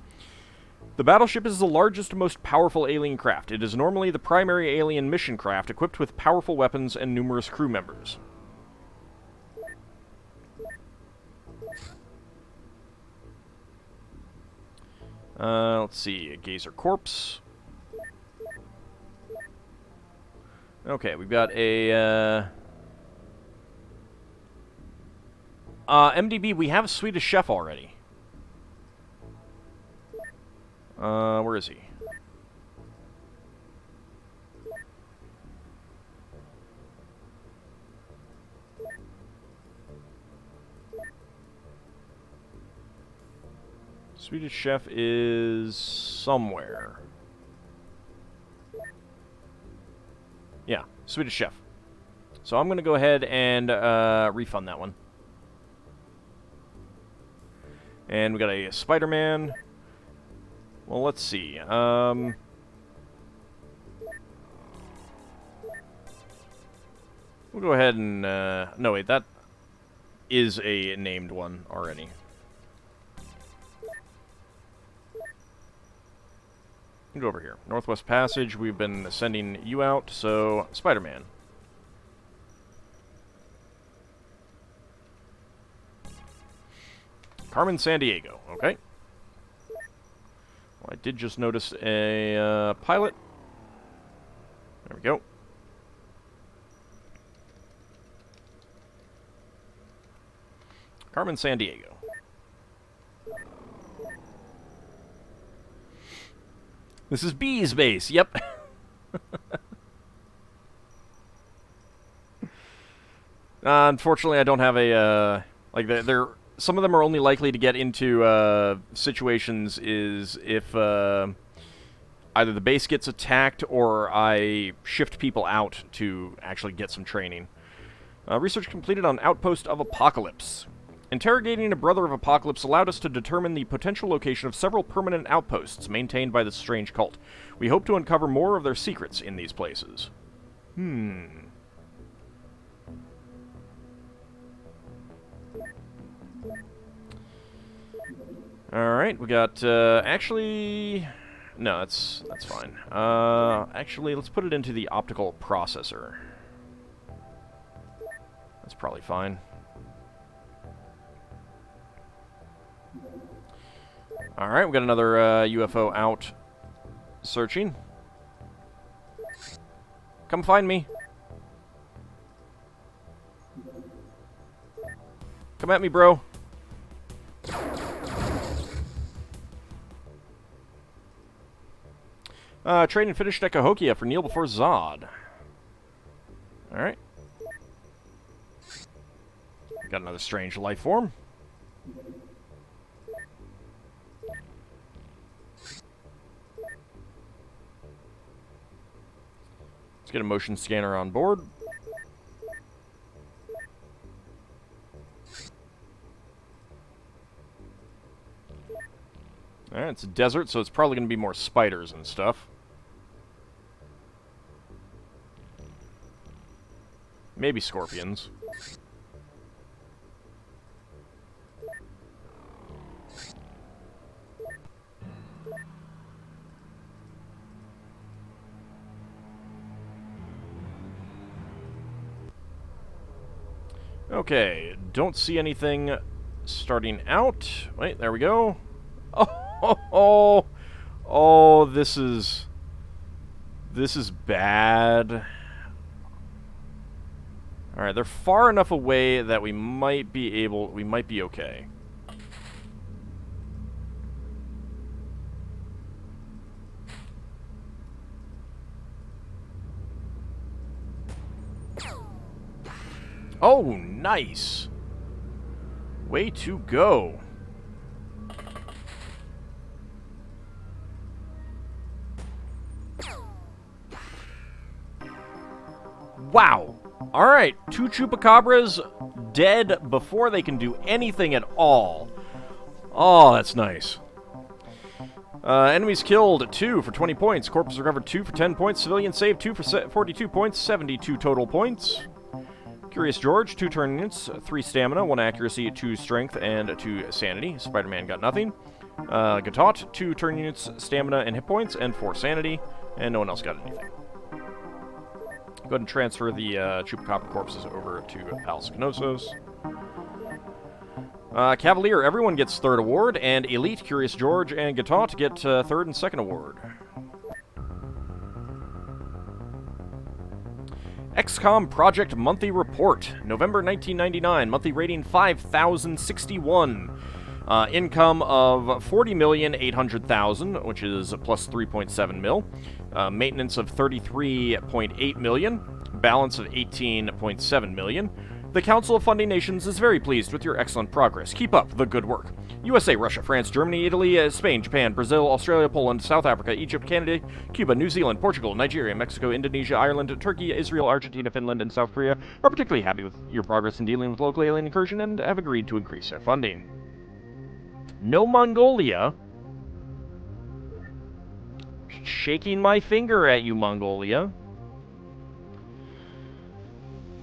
The battleship is the largest and most powerful alien craft. It is normally the primary alien mission craft, equipped with powerful weapons and numerous crew members. Let's see. A Gazer Corpse. Okay, we've got a... MDB, we have a Swedish chef already. Where is he? Swedish chef is somewhere. Yeah, Swedish chef. So I'm going to go ahead and refund that one. And we got a Spider-Man. Well, let's see. We'll go ahead and... no, wait, that is a named one already. Go over here. Northwest Passage, we've been sending you out, so Spider-Man. Carmen Sandiego, okay. Well, I did just notice a pilot. There we go. Carmen Sandiego. This is B's base, yep. Unfortunately, I don't have a, like, they're some of them are only likely to get into situations is if either the base gets attacked or I shift people out to actually get some training. Research completed on Outpost of Apocalypse. Interrogating a brother of Apocalypse allowed us to determine the potential location of several permanent outposts maintained by this strange cult. We hope to uncover more of their secrets in these places. Alright, we got, actually... No, that's fine. Actually, let's put it into the optical processor. That's probably fine. Alright, we got another UFO out searching. Come find me. Come at me, bro. Training finished at Cahokia for Kneel Before Zod. Alright. Got another strange life form. Let's get a motion scanner on board. Alright, it's a desert, so it's probably going to be more spiders and stuff. Maybe scorpions. Okay, don't see anything starting out. Wait, there we go. Oh, this is bad. All right, they're far enough away that we might be okay. Oh, nice. Way to go. Wow. Alright, 2 Chupacabras dead before they can do anything at all. Oh, that's nice. Enemies killed, 2 for 20 points. Corpses recovered, 2 for 10 points. Civilians saved, 2 for 42 points. 72 total points. Curious George, 2 turn units, 3 stamina, 1 accuracy, 2 strength, and 2 sanity. Spider-Man got nothing. Gatot, 2 turn units, stamina, and hit points, and 4 sanity. And no one else got anything. Go ahead and transfer the Chupacabra corpses over to Pals Canosos. Cavalier, everyone gets 3rd award, and Elite, Curious George, and Gatot get 3rd and 2nd award. XCOM Project Monthly Report, November 1999, monthly rating 5,061. Income of 40,800,000, which is plus 3.7 mil. Maintenance of 33.8 million. Balance of 18.7 million. The Council of Funding Nations is very pleased with your excellent progress. Keep up the good work. USA, Russia, France, Germany, Italy, Spain, Japan, Brazil, Australia, Poland, South Africa, Egypt, Canada, Cuba, New Zealand, Portugal, Nigeria, Mexico, Indonesia, Ireland, Turkey, Israel, Argentina, Finland, and South Korea are particularly happy with your progress in dealing with local alien incursion and have agreed to increase their funding. No Mongolia. Shaking my finger at you, Mongolia.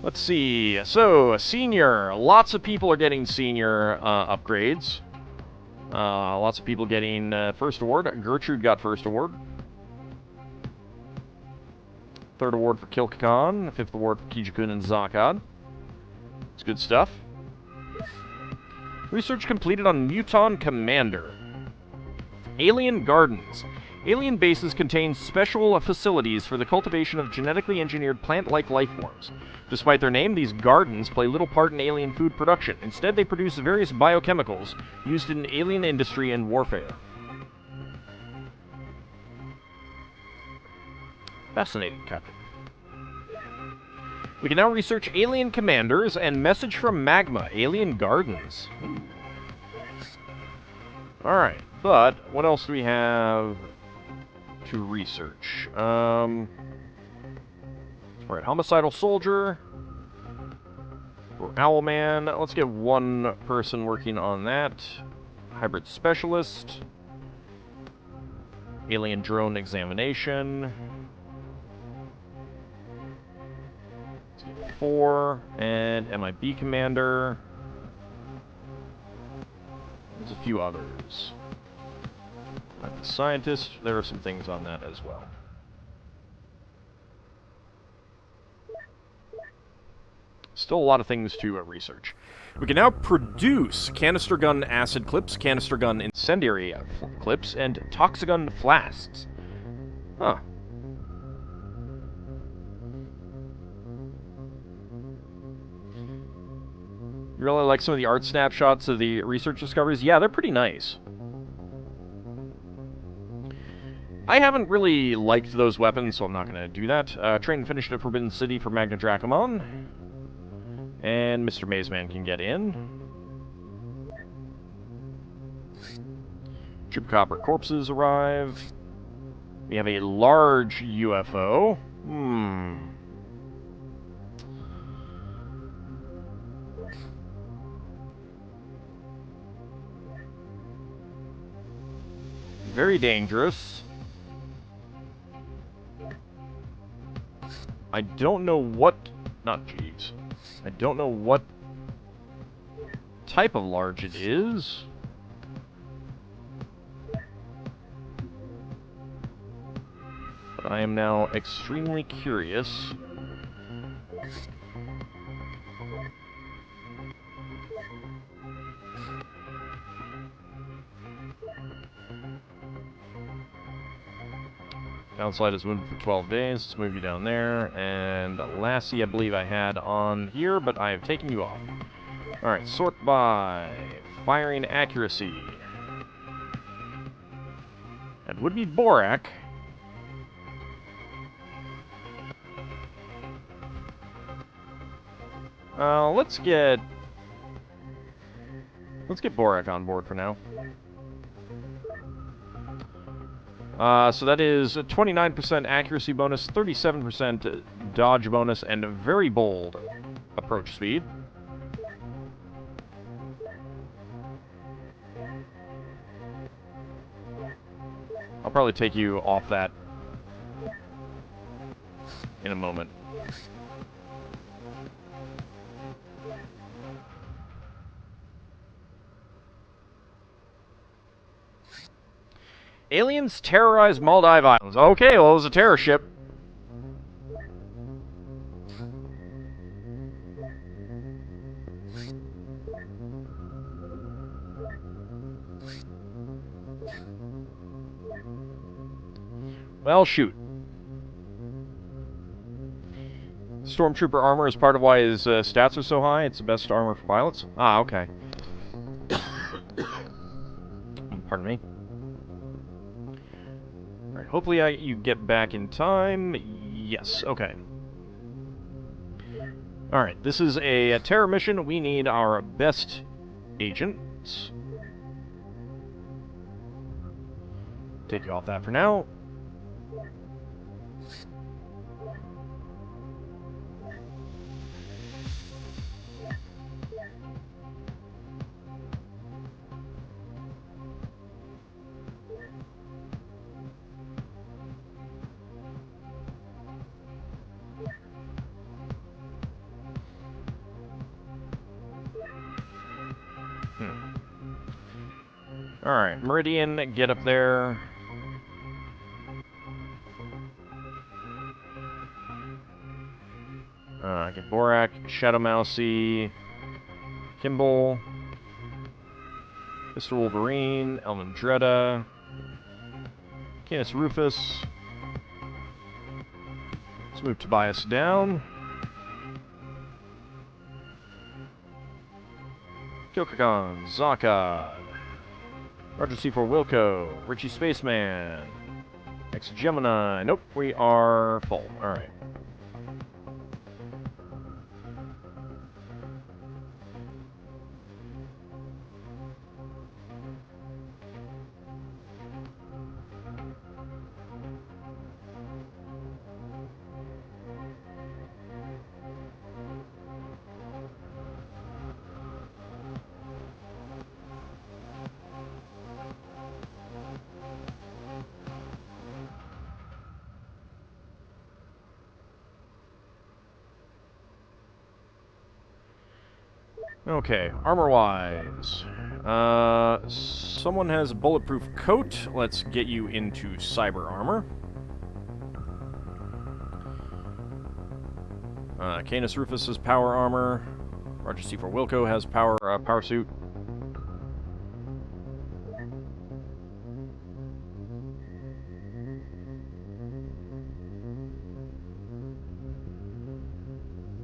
Let's see. So, senior. Lots of people are getting senior upgrades. Lots of people getting 1st award. Gertrude got 1st award. 3rd award for Kilkakan. 5th award for Kijikun and Zakad. It's good stuff. Research completed on Muton Commander. Alien Gardens. Alien bases contain special facilities for the cultivation of genetically engineered plant-like life forms. Despite their name, these gardens play little part in alien food production. Instead, they produce various biochemicals used in alien industry and warfare. Fascinating, Captain. We can now research alien commanders and message from Magma, alien gardens. Alright, but what else do we have to research? Alright, Homicidal Soldier. Or Owlman. Let's get 1 person working on that. Hybrid Specialist. Alien Drone Examination. 4. And MIB Commander. There's a few others. Like the Scientist, there are some things on that as well. Still a lot of things to research. We can now produce canister gun acid clips, canister gun incendiary clips, and toxigun flasks. Huh. You really like some of the art snapshots of the research discoveries? Yeah, they're pretty nice. I haven't really liked those weapons, so I'm not going to do that. Train finished at Forbidden City for Magna Dracomon. And Mr. Mazeman can get in. Chupacabra corpses arrive. We have a large UFO. Very dangerous. I don't know what... Not jeez. I don't know what type of large it is. But I am now extremely curious. Downslide is wounded for 12 days. Let's move you down there. And Lassie, I believe I had on here, but I have taken you off. Alright, sort by firing accuracy. That would be Borak. Let's get Borak on board for now. So that is a 29% accuracy bonus, 37% dodge bonus, and a very bold approach speed. I'll probably take you off that in a moment. Aliens terrorize Maldive Islands. Okay, well, it was a terror ship. Well, shoot. Stormtrooper armor is part of why his stats are so high. It's the best armor for pilots. Ah, okay. Pardon me. Alright, hopefully you get back in time. Yes, okay. Alright, this is a terror mission. We need our best agents. Take you off that for now. Alright, Meridian, get up there. Get Borak, Shadow Mousy, Kimball, Mr. Wolverine, Elman Dredda, Canis Rufus. Let's move Tobias down. Kyokagon, Zaka, Roger C4 Wilco, Richie Spaceman, X-Gemini. Nope, we are full. Alright. Okay, armor-wise. Someone has a bulletproof coat. Let's get you into cyber armor. Canis Rufus has power armor. Roger C4 Wilco has power suit.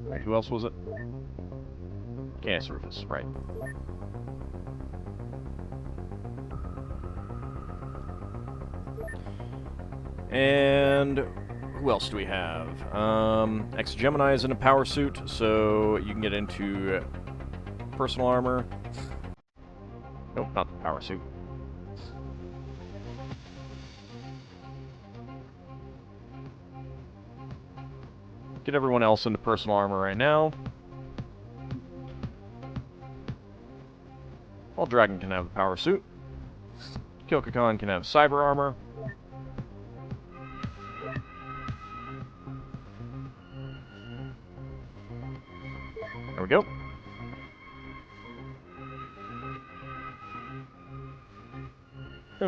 Wait, who else was it? Canis Rufus, right. And who else do we have? X-Gemini is in a power suit, so you can get into personal armor. Nope, not the power suit. Get everyone else into personal armor right now. AuldDragon can have the power suit. Kyokagon can have cyber armor. There we go.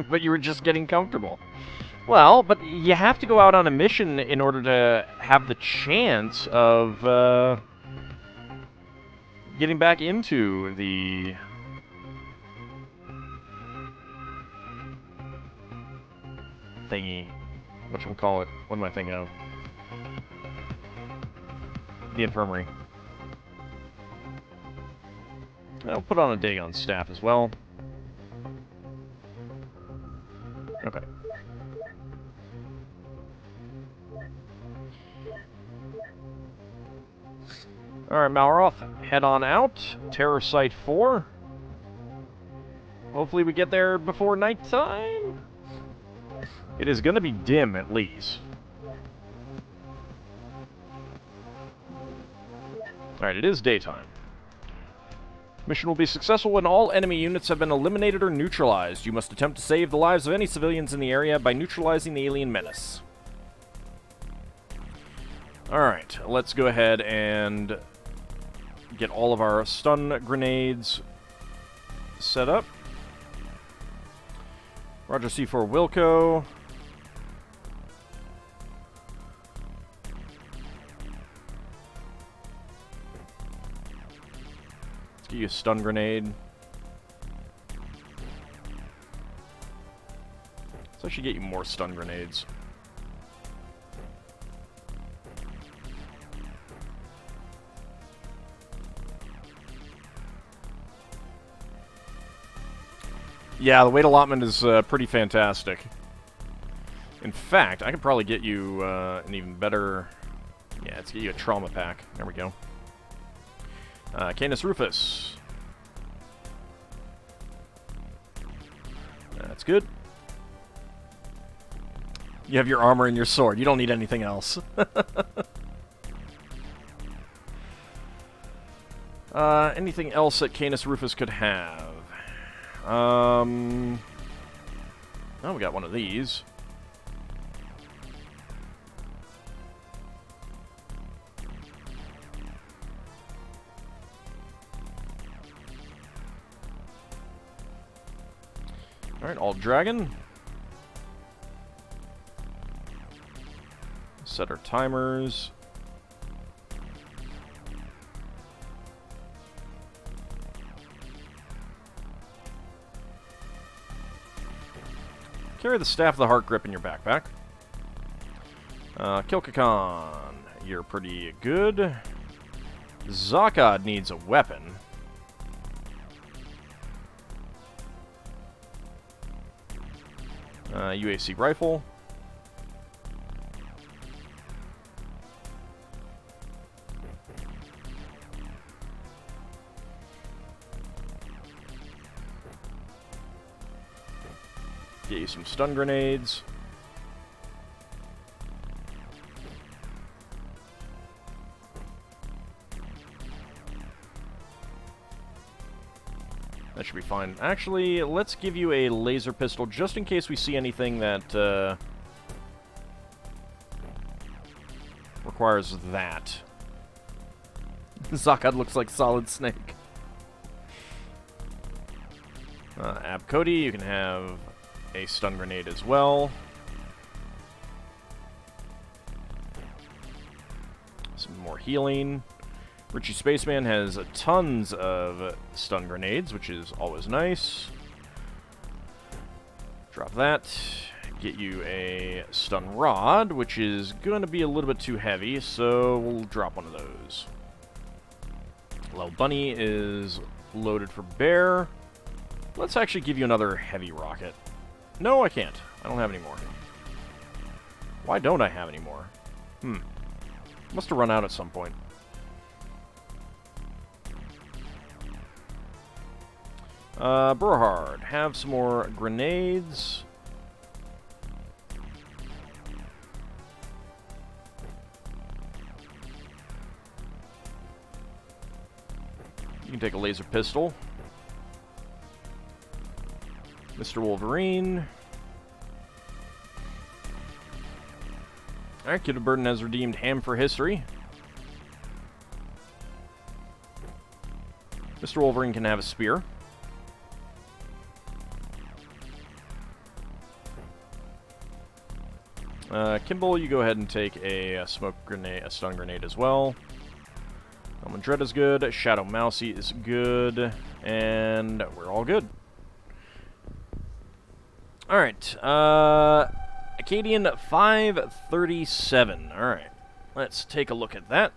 But you were just getting comfortable. Well, but you have to go out on a mission in order to have the chance of getting back into the thingy. Whatchamacallit? What am I thinking of? The infirmary. I'll put on a Dagon staff as well. Okay. Alright, Malroth, head on out. Terror Site 4. Hopefully we get there before nighttime. It is going to be dim, at least. Alright, it is daytime. Mission will be successful when all enemy units have been eliminated or neutralized. You must attempt to save the lives of any civilians in the area by neutralizing the alien menace. Alright, let's go ahead and get all of our stun grenades set up. Roger C4 Wilco. Let's get you a stun grenade. Let's actually get you more stun grenades. Yeah, the weight allotment is pretty fantastic. In fact, I could probably get you an even better... Yeah, let's get you a trauma pack. There we go. Canis Rufus. That's good. You have your armor and your sword. You don't need anything else. Anything else that Canis Rufus could have? Oh, we got one of these. Alright, AuldDragon. Set our timers. Carry the Staff of the Heart Grip in your backpack. Kilkakan, you're pretty good. Zakad needs a weapon. UAC rifle. Get you some stun grenades. That should be fine. Actually, let's give you a laser pistol just in case we see anything that requires that. Zakad looks like Solid Snake. Abcody, you can have a stun grenade as well. Some more healing. Richie Spaceman has tons of stun grenades, which is always nice. Drop that. Get you a stun rod, which is going to be a little bit too heavy, so we'll drop one of those. Lil Bunny is loaded for bear. Let's actually give you another heavy rocket. No, I can't. I don't have any more. Why don't I have any more? Must have run out at some point. Burhard, have some more grenades. You can take a laser pistol. Mr. Wolverine. Alright, Kid of Burden has redeemed Ham for History. Mr. Wolverine can have a spear. Kimball, you go ahead and take a smoke grenade, a stun grenade as well. Almondred is good. Shadow Mousy is good. And we're all good. Alright. Acadian 537. Alright. Let's take a look at that.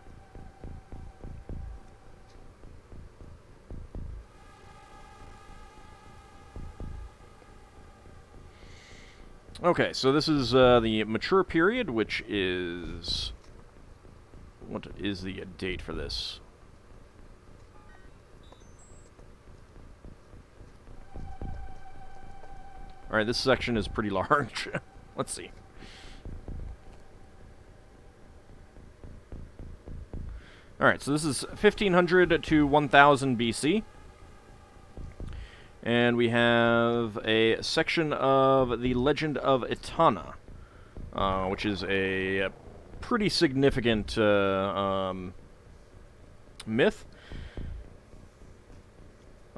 Okay, so this is the mature period, which is... What is the date for this? Alright, this section is pretty large. Let's see. Alright, so this is 1500 to 1000 BC. And we have a section of the Legend of Itana, which is a pretty significant myth.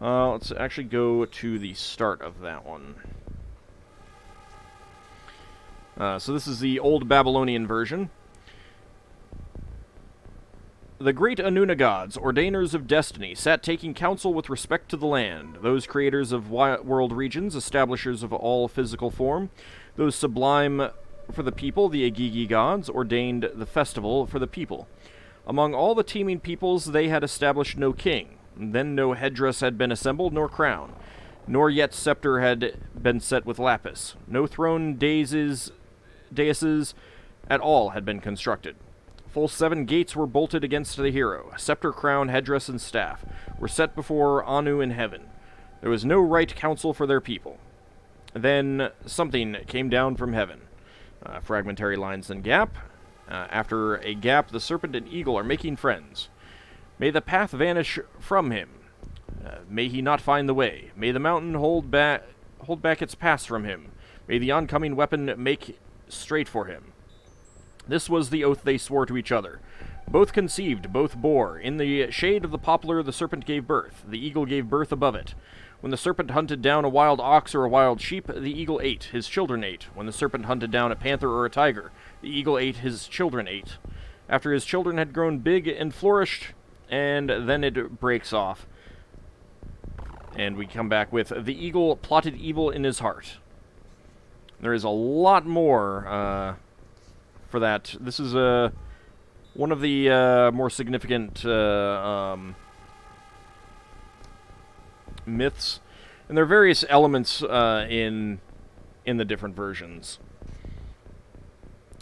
Let's actually go to the start of that one. So this is the Old Babylonian version. The great Anuna gods, ordainers of destiny, sat taking counsel with respect to the land. Those creators of world regions, establishers of all physical form, those sublime for the people, the Agigi gods, ordained the festival for the people. Among all the teeming peoples, they had established no king. Then no headdress had been assembled, nor crown, nor yet scepter had been set with lapis. No throne daises at all had been constructed. Full 7 gates were bolted against the hero. Scepter, crown, headdress, and staff were set before Anu in heaven. There was no right counsel for their people. Then something came down from heaven. Fragmentary lines and gap. After a gap, the serpent and eagle are making friends. May the path vanish from him. May he not find the way. May the mountain hold back its pass from him. May the oncoming weapon make straight for him. This was the oath they swore to each other. Both conceived, both bore. In the shade of the poplar the serpent gave birth. The eagle gave birth above it. When the serpent hunted down a wild ox or a wild sheep, the eagle ate, his children ate. When the serpent hunted down a panther or a tiger, the eagle ate, his children ate. After his children had grown big and flourished, and then it breaks off. And we come back with, the eagle plotted evil in his heart. There is a lot more, for that. This is one of the more significant myths, and there are various elements in the different versions.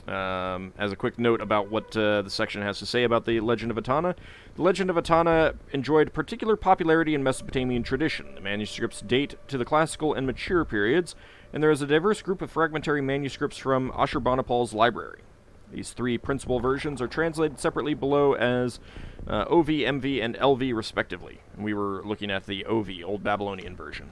As a quick note about what the section has to say about the Legend of Itana, the Legend of Itana enjoyed particular popularity in Mesopotamian tradition. The manuscripts date to the classical and mature periods, and there is a diverse group of fragmentary manuscripts from Ashurbanipal's library. These 3 principal versions are translated separately below as OV, MV, and LV respectively. And we were looking at the OV, Old Babylonian version.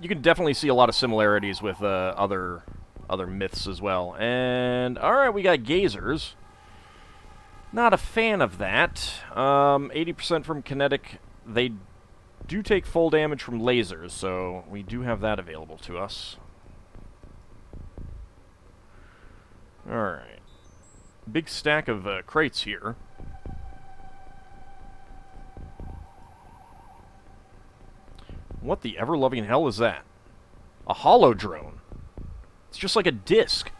You can definitely see a lot of similarities with other myths as well. And, alright, we got gazers. Not a fan of that. 80% from kinetic. They do take full damage from lasers, so we do have that available to us. Alright. Big stack of crates here. What the ever-loving hell is that? A hollow drone. It's just like a disc.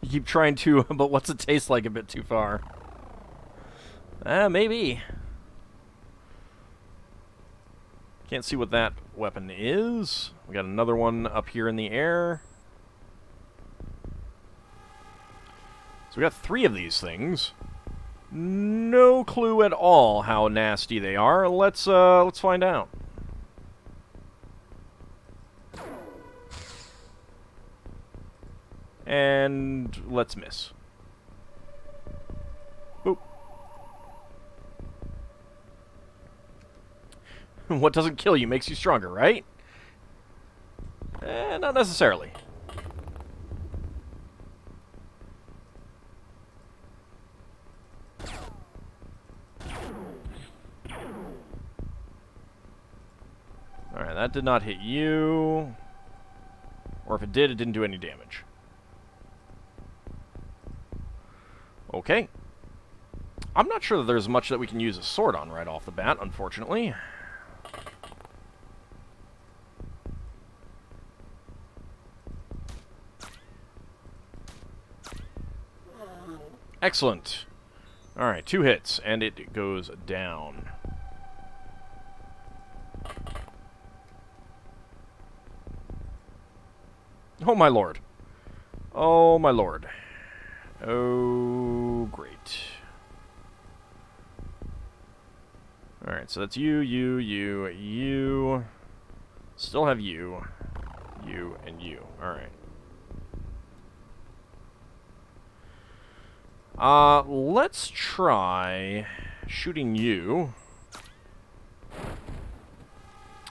You keep trying to, but what's it taste like a bit too far? Maybe. Can't see what that weapon is. We got another one up here in the air. So we got 3 of these things. No clue at all how nasty they are. Let's find out. And let's miss. Boop. What doesn't kill you makes you stronger, right? Not necessarily. Alright, that did not hit you. Or if it did, it didn't do any damage. Okay. I'm not sure that there's much that we can use a sword on right off the bat, unfortunately. Excellent. Alright, 2 hits, and it goes down. Oh my lord. Oh my lord. Oh, great. Alright, so that's you, you, you, you. Still have you, you, and you. Alright. Let's try shooting you.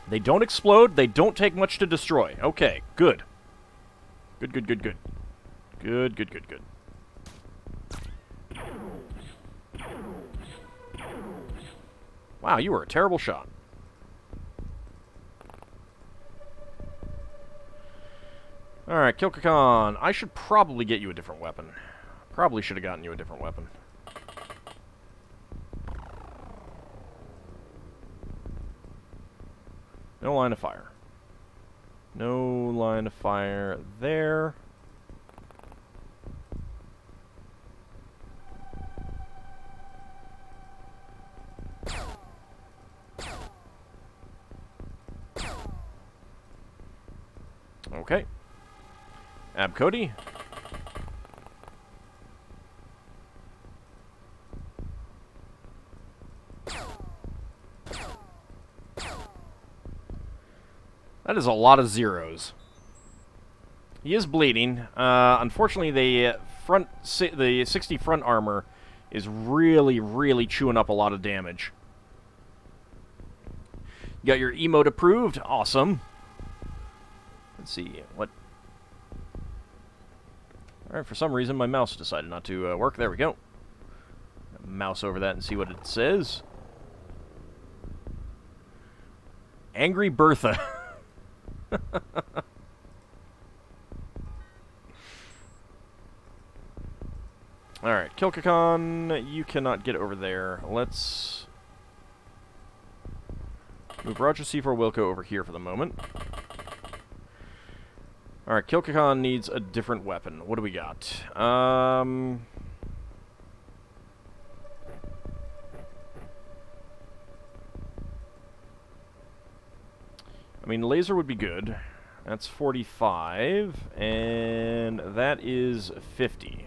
They don't explode. They don't take much to destroy. Okay, good. Good, good, good, good. Good, good, good, good. Wow, you were a terrible shot. Alright, Kilkakan. I should probably get you a different weapon. Probably should have gotten you a different weapon. No line of fire. No line of fire there. Okay. Abcody. That is a lot of zeros. He is bleeding. Unfortunately, the 60 front armor is really, really chewing up a lot of damage. You got your emote approved. Awesome. Let's see. What? Alright, for some reason, my mouse decided not to work. There we go. Mouse over that and see what it says. Angry Bertha. Alright, Kilkakan, you cannot get over there. Let's move Roger C4 Wilco over here for the moment. Alright, Kilkakan needs a different weapon. What do we got? I mean, laser would be good. That's 45, and that is 50.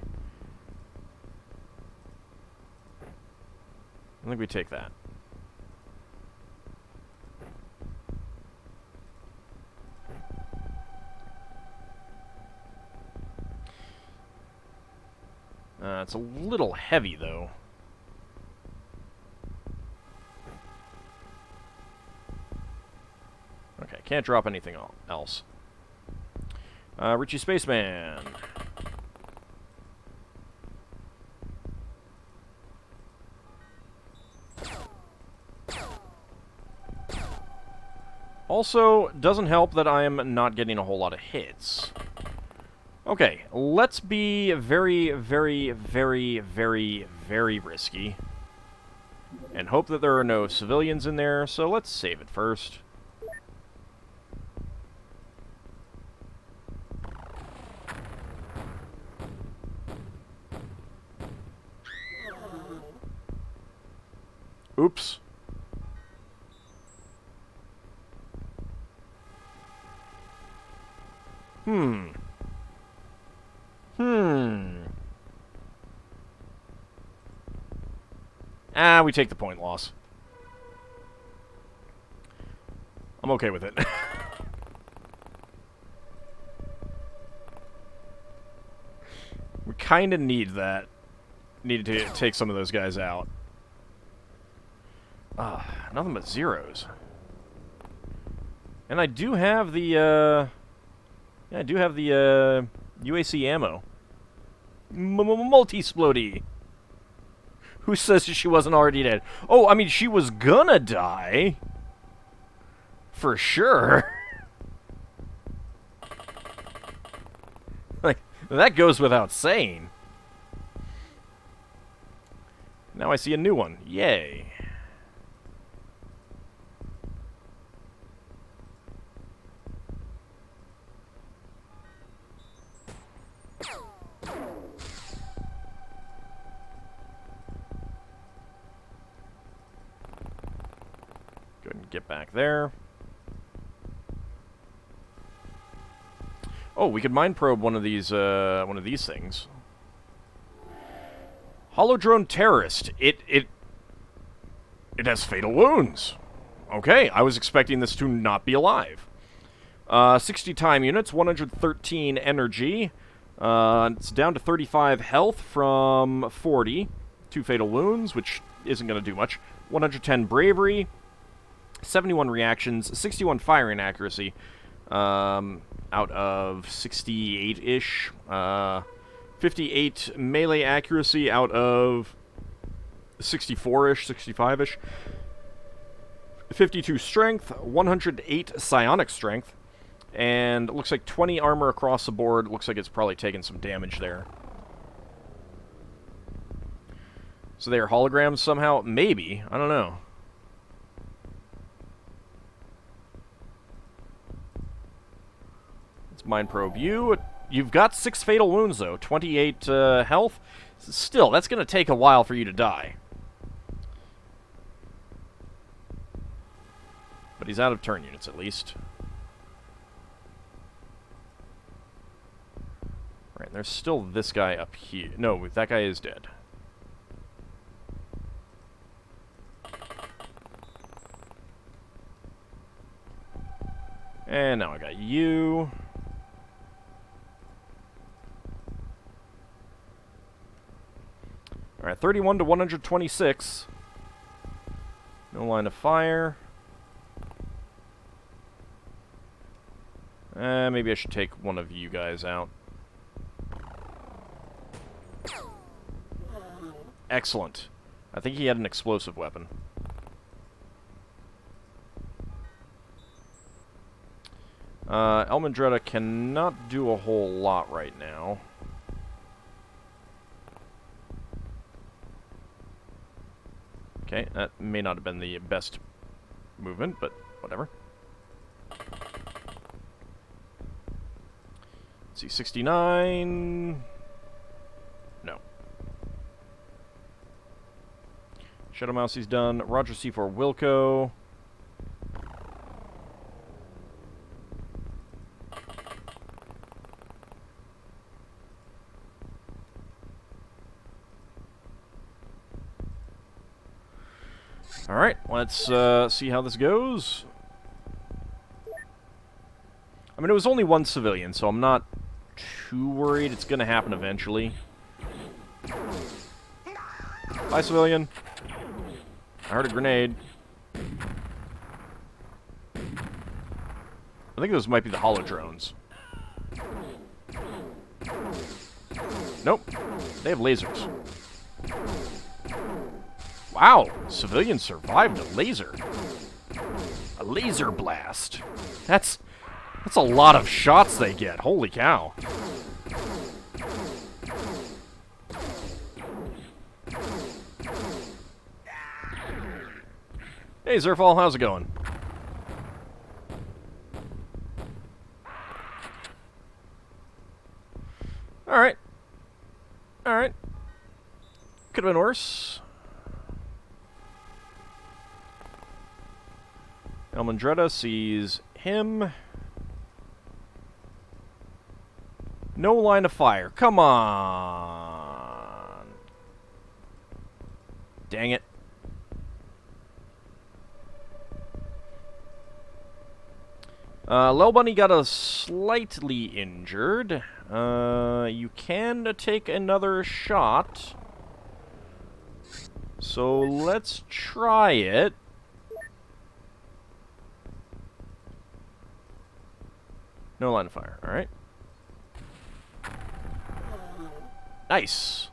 I think we take that. It's a little heavy, though. Okay, can't drop anything else. Richie Spaceman. Also, doesn't help that I am not getting a whole lot of hits. Okay, let's be very, very, very, very, very risky. And hope that there are no civilians in there, so let's save it first. Oops. We take the point loss. I'm okay with it. We kind of need that. Needed to take some of those guys out. Nothing but zeros. And I do have the, yeah, I do have the, UAC ammo. Multi-splody. Who says she wasn't already dead? Oh, I mean, she was gonna die. For sure. Like, that goes without saying. Now I see a new one. Yay. Go ahead and get back there. Oh, we could mind probe one of these things. Holodrone terrorist. It has fatal wounds. Okay, I was expecting this to not be alive. 60 time units, 113 energy. It's down to 35 health from 40. 2 fatal wounds, which isn't going to do much. 110 bravery. 71 reactions. 61 firing accuracy. Out of 68-ish. 58 melee accuracy out of 64-ish, 65-ish. 52 strength, 108 psionic strength, and it looks like 20 armor across the board. Looks like it's probably taken some damage there. So they are holograms somehow? Maybe. I don't know. Let's mind probe you. You've got 6 fatal wounds, though. 28 health. Still, that's going to take a while for you to die. But he's out of turn units, at least. Right, there's still this guy up here. No, that guy is dead. And now I got you. Alright, 31 to 126. No line of fire. Maybe I should take one of you guys out. Excellent. I think he had an explosive weapon. Elmandretta cannot do a whole lot right now. Okay, that may not have been the best movement, but whatever. Let's see, 69... No. Shadow Mousie's done. Roger C4 Wilco. Alright, let's see how this goes. I mean, it was only one civilian, so I'm not too worried. It's going to happen eventually. Bye, civilian. I heard a grenade. I think those might be the holo drones. Nope. They have lasers. Wow, civilians survived a laser. A laser blast. That's a lot of shots they get. Holy cow. Hey, Zerfall, how's it going? Alright. Alright. Could have been worse. Elmandretta sees him. No line of fire. Come on. Dang it. Lel Bunny got a slightly injured. You can take another shot. So let's try it. No line of fire, alright. Nice.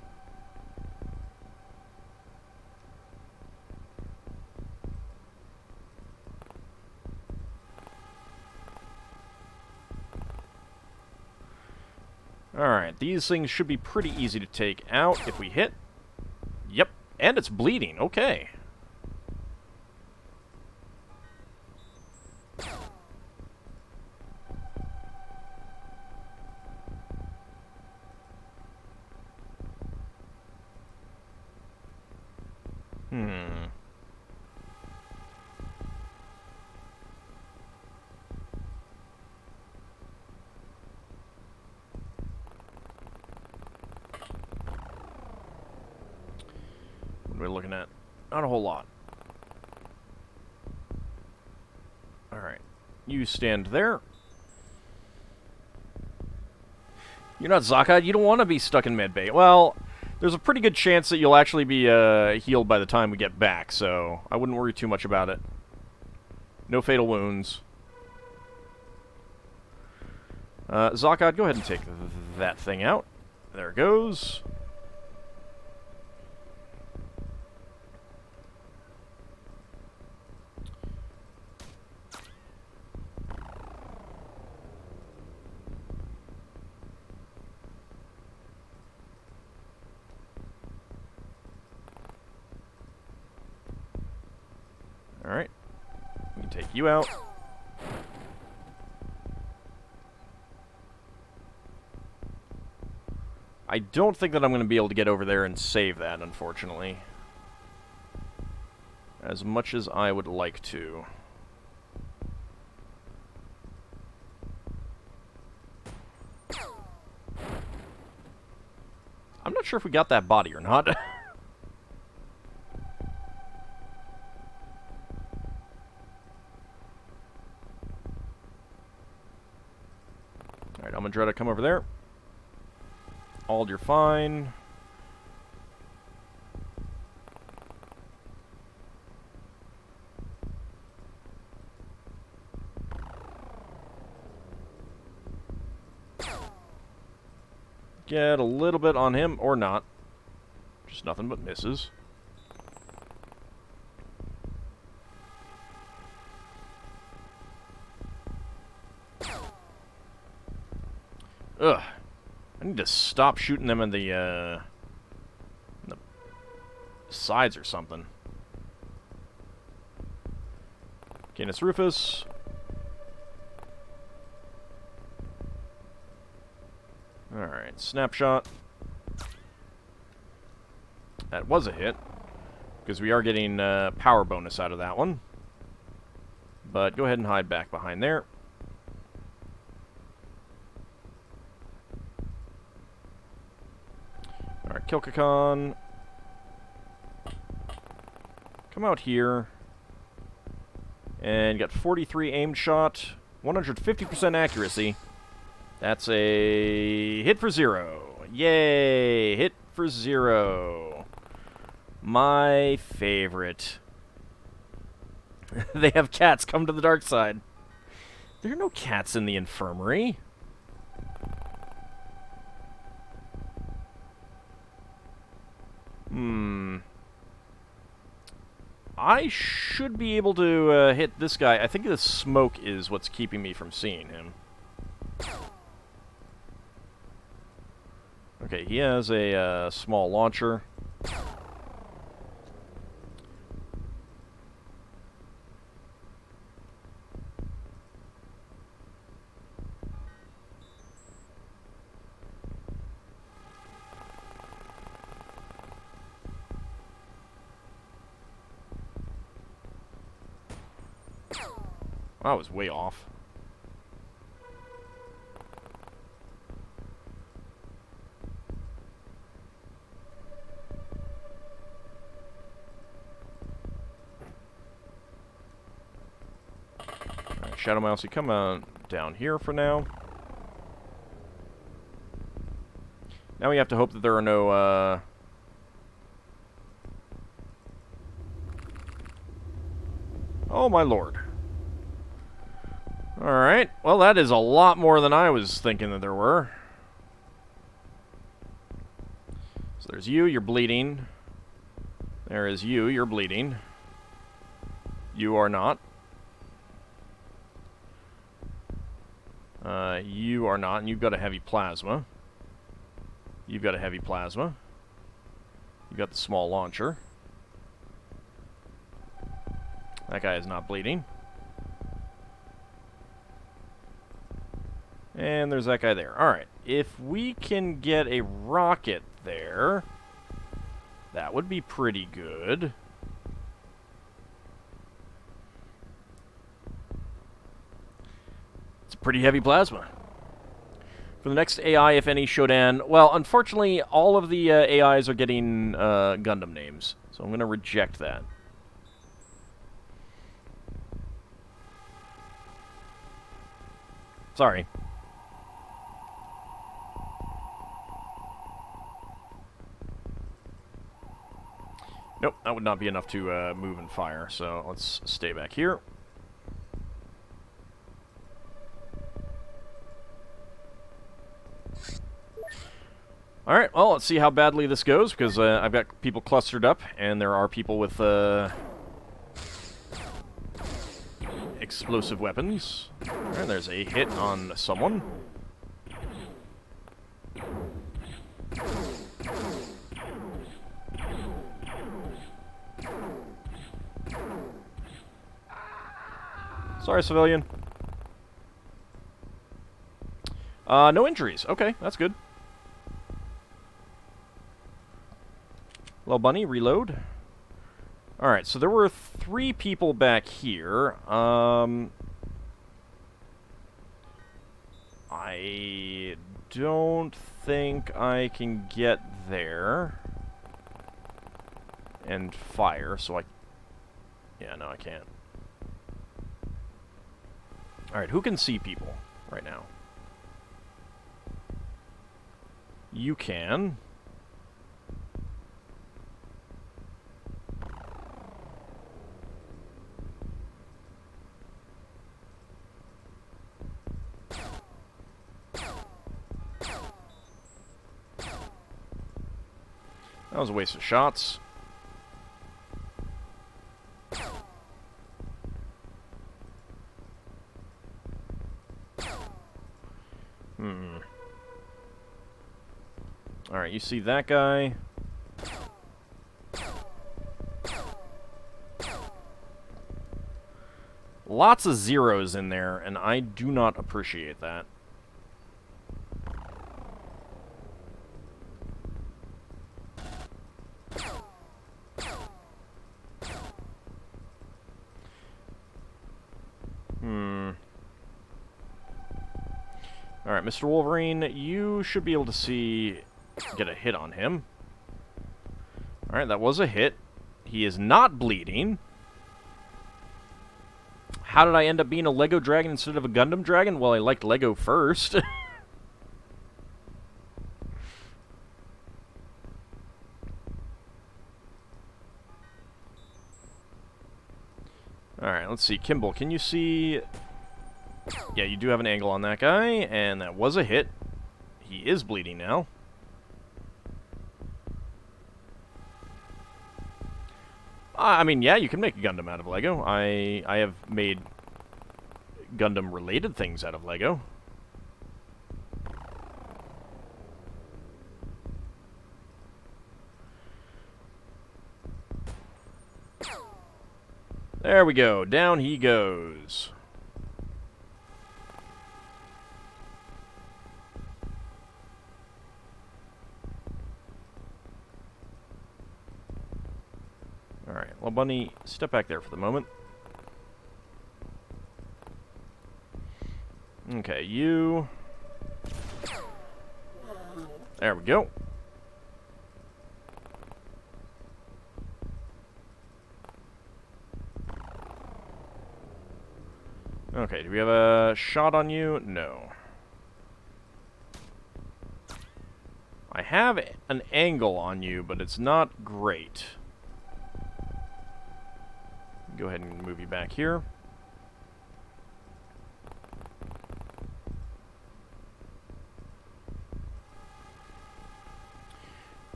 Alright, these things should be pretty easy to take out if we hit. Yep, and it's bleeding, okay. What are we looking at? Not a whole lot. Alright. You stand there. You're not Zakad. You don't want to be stuck in medbay. Well, there's a pretty good chance that you'll actually be healed by the time we get back, so I wouldn't worry too much about it. No fatal wounds. Zakad, go ahead and take that thing out. There it goes. Alright. We can take you out. I don't think that I'm going to be able to get over there and save that, unfortunately. As much as I would like to. I'm not sure if we got that body or not. Alright, I'm gonna try to come over there. Ald, you're fine. Get a little bit on him, or not. Just nothing but misses. Ugh. I need to stop shooting them in the sides or something. Canis Rufus. Alright, snapshot. That was a hit, because we are getting power bonus out of that one. But go ahead and hide back behind there. Alright, Kilkakon. Come out here. And got 43 aimed shot, 150% accuracy. That's a hit for 0. Yay! Hit for 0. My favorite. They have cats. Come to the dark side. There are no cats in the infirmary. I should be able to hit this guy. I think the smoke is what's keeping me from seeing him. Okay, he has a small launcher. I was way off. Alright, Shadow Mouse, you come down here for now. Now we have to hope that there are no, Oh my lord. Alright, well that is a lot more than I was thinking that there were. So there's you, you're bleeding. There is you, you're bleeding. You are not. You are not, and you've got a heavy plasma. You've got a heavy plasma. You've got the small launcher. That guy is not bleeding. And there's that guy there. Alright, if we can get a rocket there, that would be pretty good. It's a pretty heavy plasma. For the next AI, if any, Shodan, well, unfortunately, all of the AIs are getting Gundam names, so I'm going to reject that. Sorry. Nope, that would not be enough to move and fire, so let's stay back here. Alright, well, let's see how badly this goes, because I've got people clustered up, and there are people with explosive weapons. Alright, there's a hit on someone. Sorry, civilian. No injuries. Okay, that's good. Hello, bunny. Reload. Alright, so there were 3 people back here. I don't think I can get there and fire, so I... Yeah, no, I can't. Alright, who can see people right now? You can. That was a waste of shots. Alright, you see that guy. Lots of zeros in there, and I do not appreciate that. Alright, Mr. Wolverine, you should be able to get a hit on him. Alright, that was a hit. He is not bleeding. How did I end up being a Lego dragon instead of a Gundam dragon? Well, I liked Lego first. Alright, let's see. Kimball, can you see... Yeah, you do have an angle on that guy, and that was a hit. He is bleeding now. I mean, yeah, you can make a Gundam out of Lego. I have made Gundam-related things out of Lego. There we go. Down he goes. Alright, well, Bunny, step back there for the moment. Okay, you... There we go. Okay, do we have a shot on you? No. I have an angle on you, but it's not great. Go ahead and move you back here.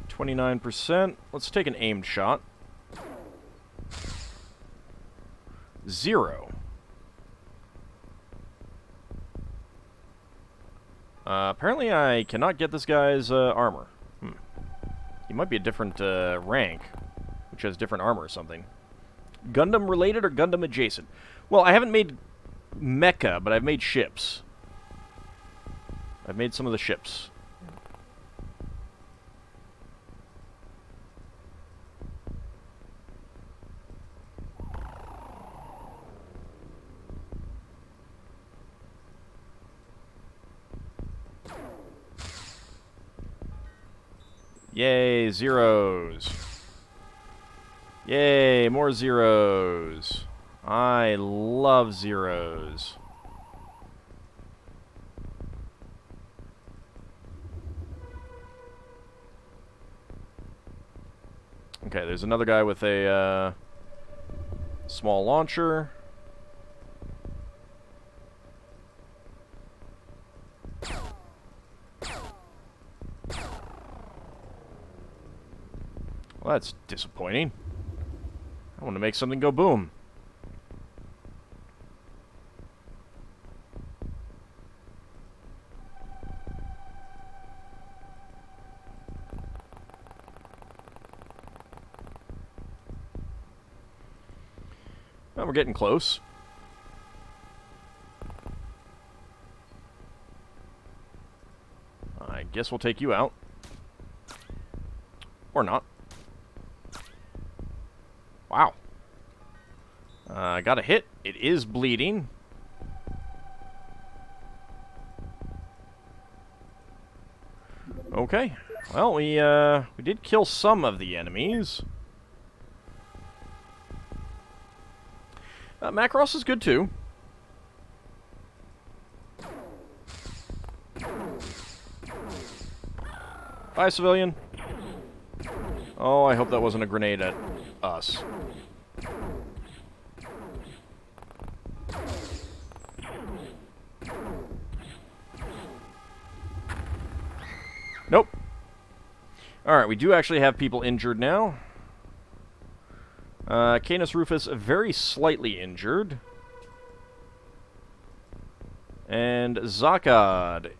%. Let's take an aimed shot. 0. Apparently I cannot get this guy's armor. He might be a different rank, which has different armor or something. Gundam related or Gundam adjacent? Well, I haven't made mecha, but I've made ships. I've made some of the ships. Yay, zeros. Yay, more zeros. I love zeros. Okay, there's another guy with a small launcher. Well, that's disappointing. I want to make something go boom. Well, we're getting close. I guess we'll take you out. Or not. Wow. I got a hit. It is bleeding. Okay. Well, we did kill some of the enemies. Macross is good too. Bye, civilian. Oh, I hope that wasn't a grenade at us. Nope. Alright, we do actually have people injured now. Canis Rufus very slightly injured. And Zakad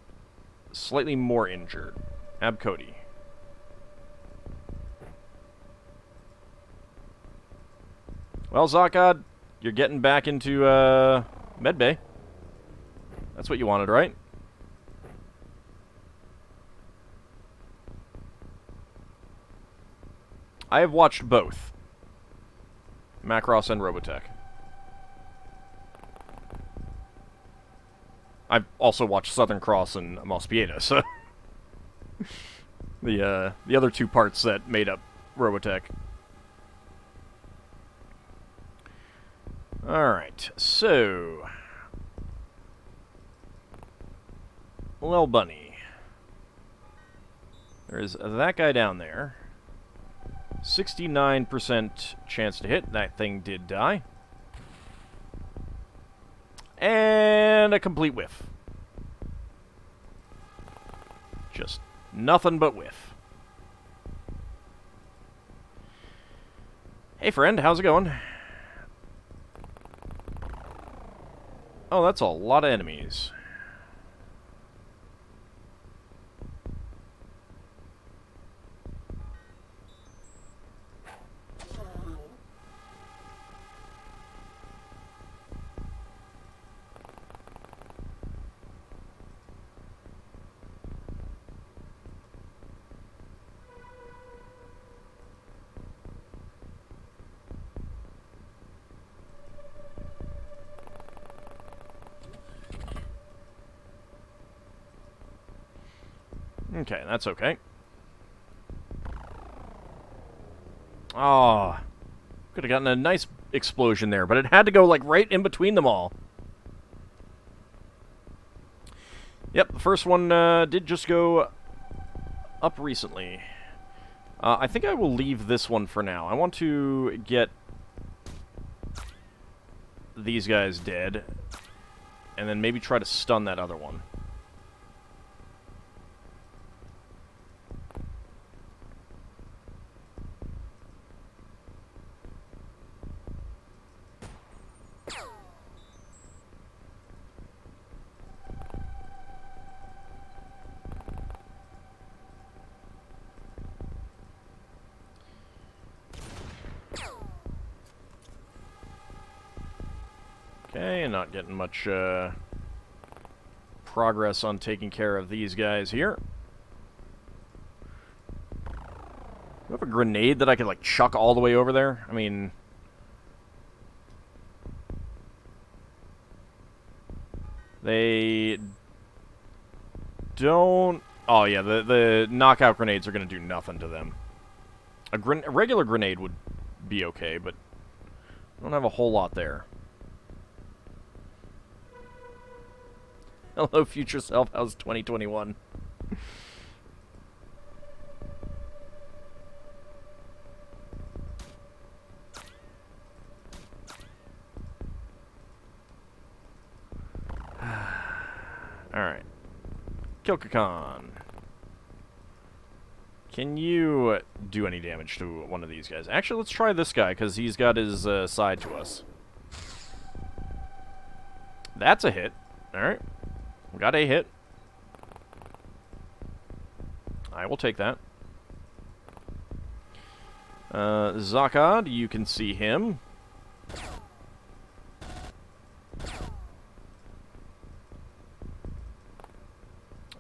slightly more injured. Abcody. Well, Zakad, you're getting back into medbay. That's what you wanted, right? I have watched both. Macross and Robotech. I've also watched Southern Cross and Mospieta, so... the other two parts that made up Robotech. Alright, so... Well, Bunny. There's that guy down there. 69% chance to hit. That thing did die. And a complete whiff. Just nothing but whiff. Hey friend, how's it going? Oh, that's a lot of enemies. Okay, that's okay. Oh, could have gotten a nice explosion there, but it had to go, like, right in between them all. Yep, the first one did just go up recently. I think I will leave this one for now. I want to get these guys dead, and then maybe try to stun that other one. Okay, not getting much progress on taking care of these guys here. Do you have a grenade that I could, like, chuck all the way over there? I mean... They... don't... Oh, yeah, the knockout grenades are going to do nothing to them. A regular grenade would be okay, but I don't have a whole lot there. Hello, future self. How's 2021? Kilkakan. Can you do any damage to one of these guys? Actually, let's try this guy, because he's got his side to us. That's a hit. Alright. We got a hit. I will take that. Zakad, you can see him.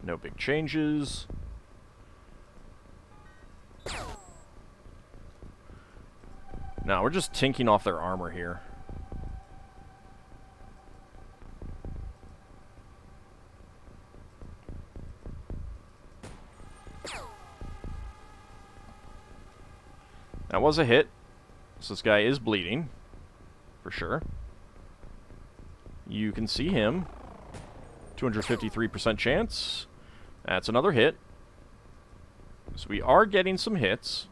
No big changes. No, we're just tinking off their armor here. That was a hit. So this guy is bleeding. For sure. You can see him. 253% chance. That's another hit. So we are getting some hits.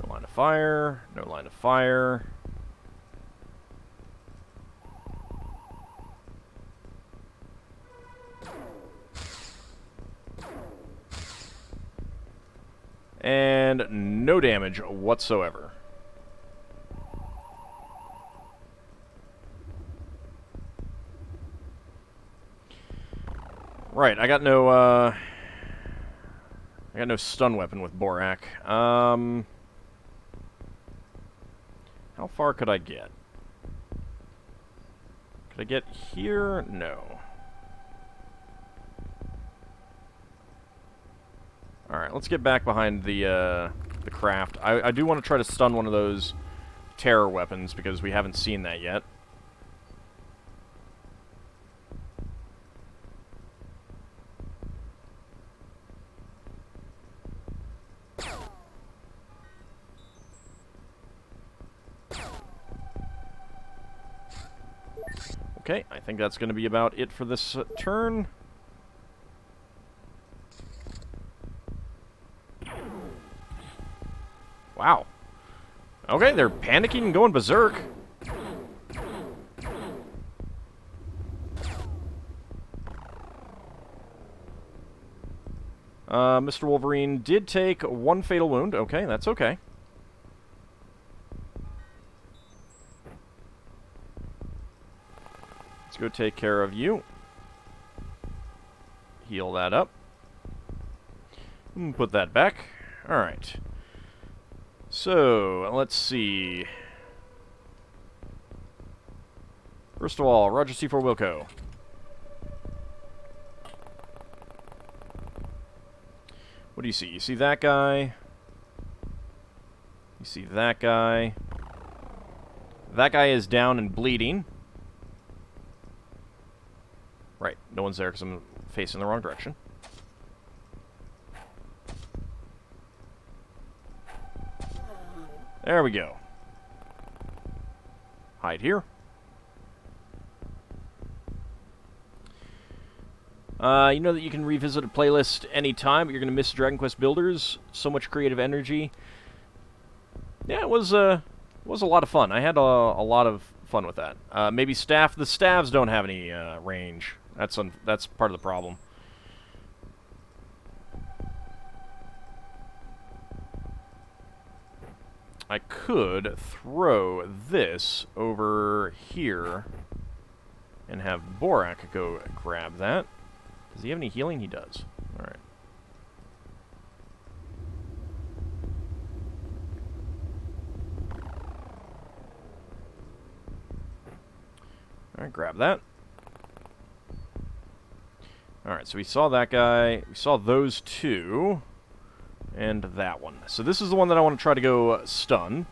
No line of fire. No line of fire. And no damage whatsoever. Right, I got no stun weapon with Borak. How far could I get? Could I get here? No. Alright, let's get back behind the craft. I do want to try to stun one of those terror weapons, because we haven't seen that yet. Okay, I think that's going to be about it for this turn. Wow. Okay, they're panicking and going berserk. Mr. Wolverine did take one fatal wound. Okay, that's okay. Let's go take care of you. Heal that up. Put that back. Alright. So, let's see. First of all, Roger C4 Wilco. What do you see? You see that guy. You see that guy. That guy is down and bleeding. Right, no one's there because I'm facing the wrong direction. There we go. Hide here. You know that you can revisit a playlist anytime, but you're going to miss Dragon Quest Builders. So much creative energy. Yeah, it was a lot of fun. I had a lot of fun with that. Maybe staff. The staffs don't have any range. That's part of the problem. I could throw this over here and have Borak go grab that. Does he have any healing? He does. Alright. Alright, grab that. Alright, so we saw that guy. We saw those two. And that one. So this is the one that I want to try to go stun.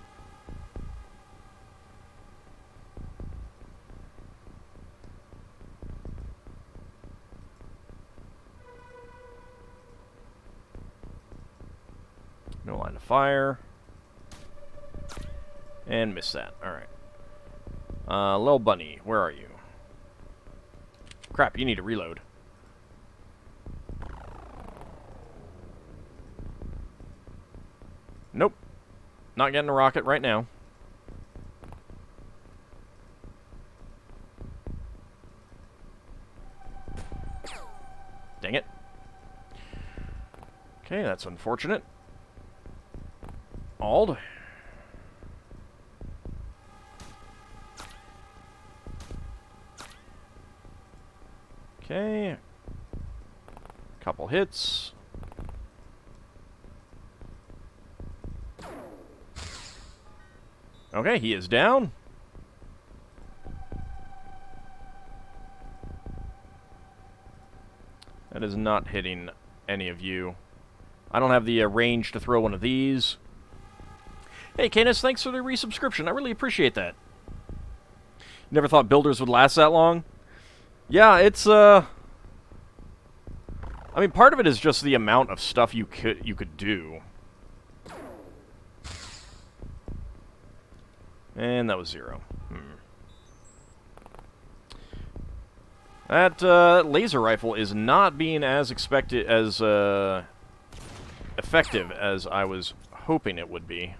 No line of fire. And miss that. Alright. Lil Bunny, where are you? Crap, you need to reload. Nope. Not getting a rocket right now. Dang it. Okay, that's unfortunate. Auld. Okay. Couple hits. Okay, he is down. That is not hitting any of you. I don't have the range to throw one of these. Hey, Canis, thanks for the resubscription. I really appreciate that. Never thought builders would last that long. Yeah, it's, I mean, part of it is just the amount of stuff you could do. And that was 0. That laser rifle is not being as effective as I was hoping it would be.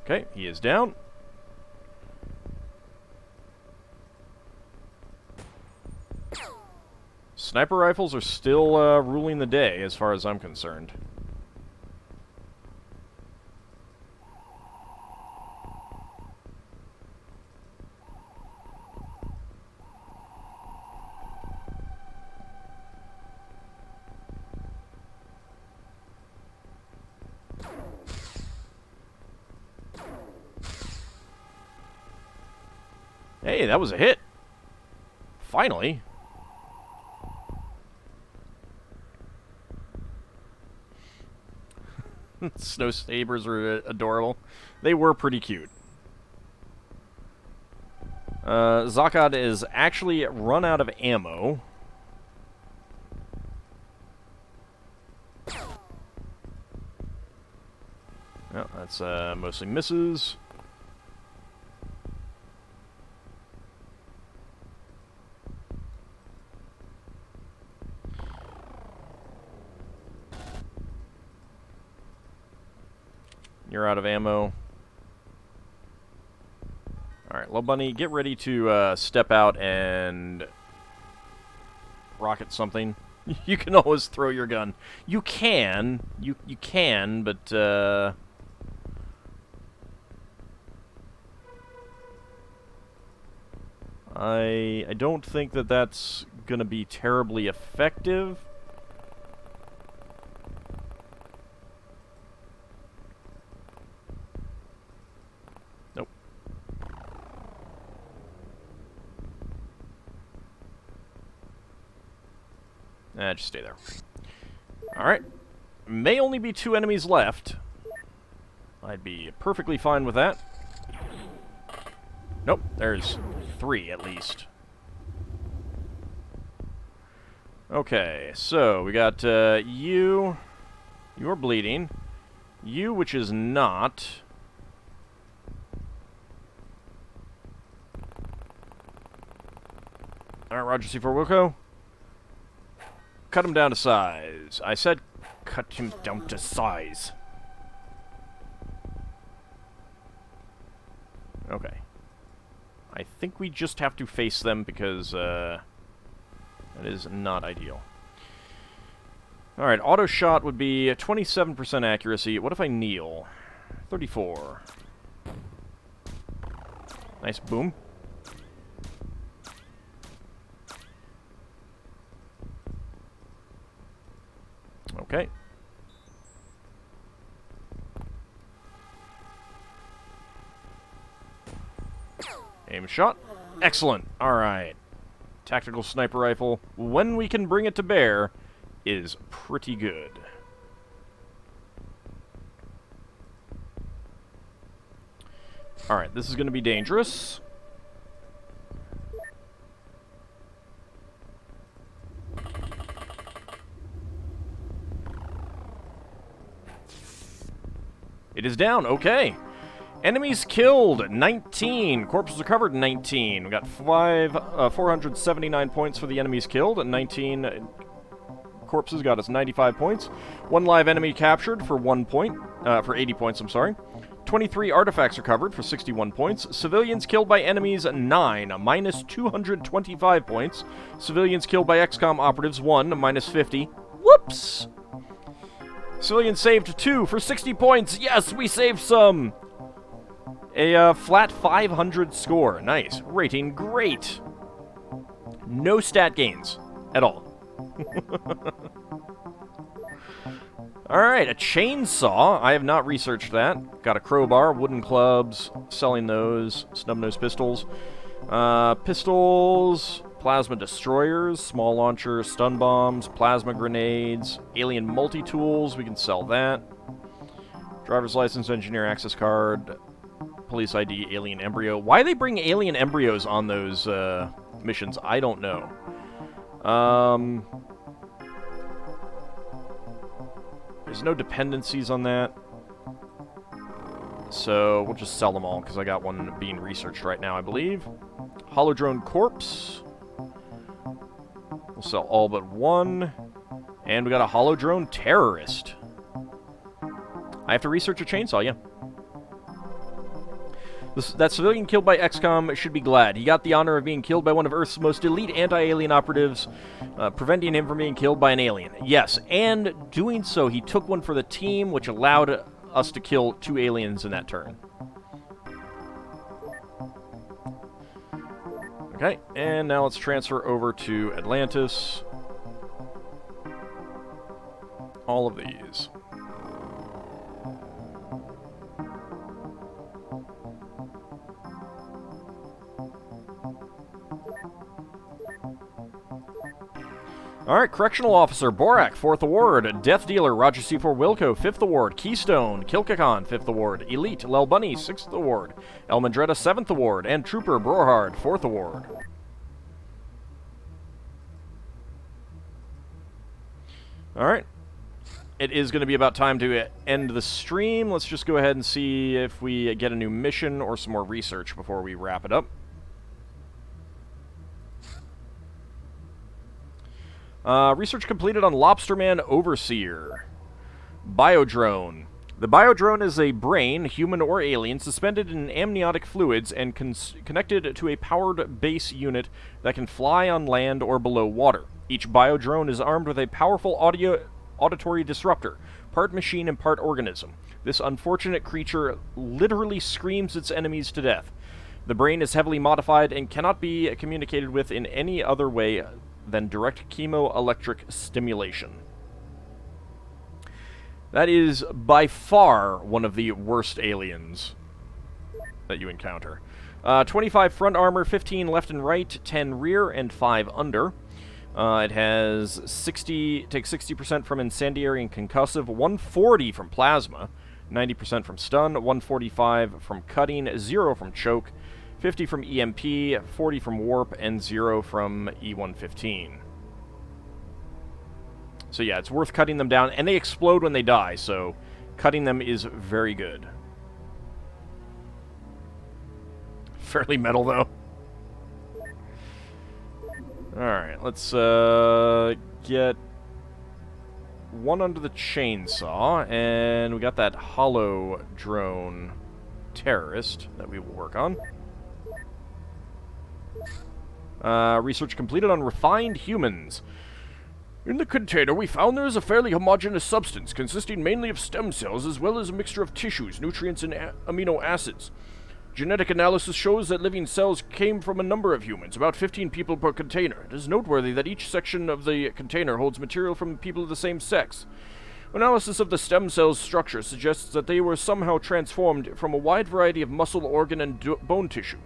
Okay, he is down. Sniper rifles are still ruling the day, as far as I'm concerned. Hey, that was a hit. Finally. Snow sabers were adorable. They were pretty cute. Zakad is actually run out of ammo. Oh, that's mostly misses. You're out of ammo. Alright, Love Bunny, get ready to step out and rocket something. You can always throw your gun. You can. You can, but I don't think that that's gonna be terribly effective. Nope. Just stay there. Alright. May only be 2 enemies left. I'd be perfectly fine with that. Nope, there's 3 at least. Okay, so we got you. You're bleeding. You, which is not. Alright, Roger C4 Wilco. Cut him down to size. I said cut him down to size. Okay. I think we just have to face them because that is not ideal. Alright, auto shot would be 27% accuracy. What if I kneel? 34. Nice boom. Okay. Aim shot. Excellent. Alright. Tactical sniper rifle, when we can bring it to bear, is pretty good. Alright, this is going to be dangerous. It is down, okay. Enemies killed, 19. Corpses recovered, 19. We got 479 points for the enemies killed, and 19 corpses got us 95 points. 1 live enemy captured for 1 point, for 80 points, I'm sorry. 23 artifacts recovered for 61 points. Civilians killed by enemies, 9, minus 225 points. Civilians killed by XCOM operatives, 1, minus 50. Whoops! Civilians saved, 2 for 60 points. Yes, we saved some! A flat 500 score. Nice. Rating, great. No stat gains at all. Alright, a chainsaw. I have not researched that. Got a crowbar, wooden clubs, selling those, snub-nosed pistols. Pistols, plasma destroyers, small launcher, stun bombs, plasma grenades, alien multi-tools, we can sell that. Driver's license, engineer access card, police ID, alien embryo. Why they bring alien embryos on those missions, I don't know. There's no dependencies on that. So we'll just sell them all, because I got one being researched right now, I believe. HoloDrone Corpse. We'll sell all but one. And we got a HoloDrone Terrorist. I have to research a chainsaw, yeah. That civilian killed by XCOM should be glad. He got the honor of being killed by one of Earth's most elite anti-alien operatives, preventing him from being killed by an alien. Yes, and doing so, he took one for the team, which allowed us to kill 2 aliens in that turn. Okay, and now let's transfer over to Atlantis. All of these. Alright, Correctional Officer, Borak, 4th Award. Death Dealer, Roger C4 Wilco, 5th Award. Keystone, Kilkakon, 5th Award. Elite, Lel Bunny, 6th Award. Elmandretta, 7th Award. And Trooper, Brohard, 4th Award. Alright. It is going to be about time to end the stream. Let's just go ahead and see if we get a new mission or some more research before we wrap it up. Research completed on Lobsterman Overseer. Biodrone. The biodrone is a brain, human or alien, suspended in amniotic fluids and connected to a powered base unit that can fly on land or below water. Each biodrone is armed with a powerful auditory disruptor, part machine and part organism. This unfortunate creature literally screams its enemies to death. The brain is heavily modified and cannot be communicated with in any other way than direct chemoelectric stimulation. That is by far one of the worst aliens that you encounter. 25 front armor, 15 left and right, 10 rear, and 5 under. It has takes 60% from incendiary and concussive, 140 from plasma, 90% from stun, 145 from cutting, 0 from choke, 50 from EMP, 40 from warp, and 0 from E115. So yeah, it's worth cutting them down, and they explode when they die, so cutting them is very good. Fairly metal, though. Alright, let's get one under the chainsaw, and we got that HoloDrone Terrorist that we will work on. Research completed on refined humans. In the container, we found there is a fairly homogeneous substance consisting mainly of stem cells as well as a mixture of tissues, nutrients, and amino acids. Genetic analysis shows that living cells came from a number of humans, about 15 people per container. It is noteworthy that each section of the container holds material from people of the same sex. Analysis of the stem cells' structure suggests that they were somehow transformed from a wide variety of muscle, organ, and bone tissue.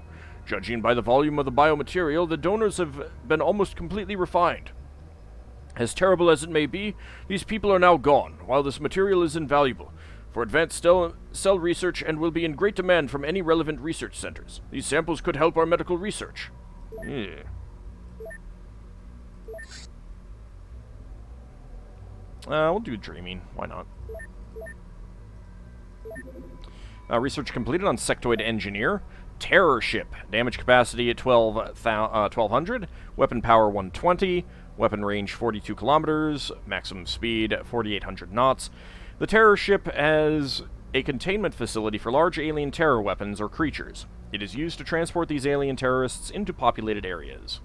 Judging by the volume of the biomaterial, the donors have been almost completely refined. As terrible as it may be, these people are now gone, while this material is invaluable for advanced cell research and will be in great demand from any relevant research centers. These samples could help our medical research. Yeah. We'll do dreaming. Why not? Research completed on Sectoid Engineer. Terror Ship. Damage capacity at 1200. Weapon power 120. Weapon range 42 kilometers. Maximum speed 4,800 knots. The Terror Ship has a containment facility for large alien terror weapons or creatures. It is used to transport these alien terrorists into populated areas.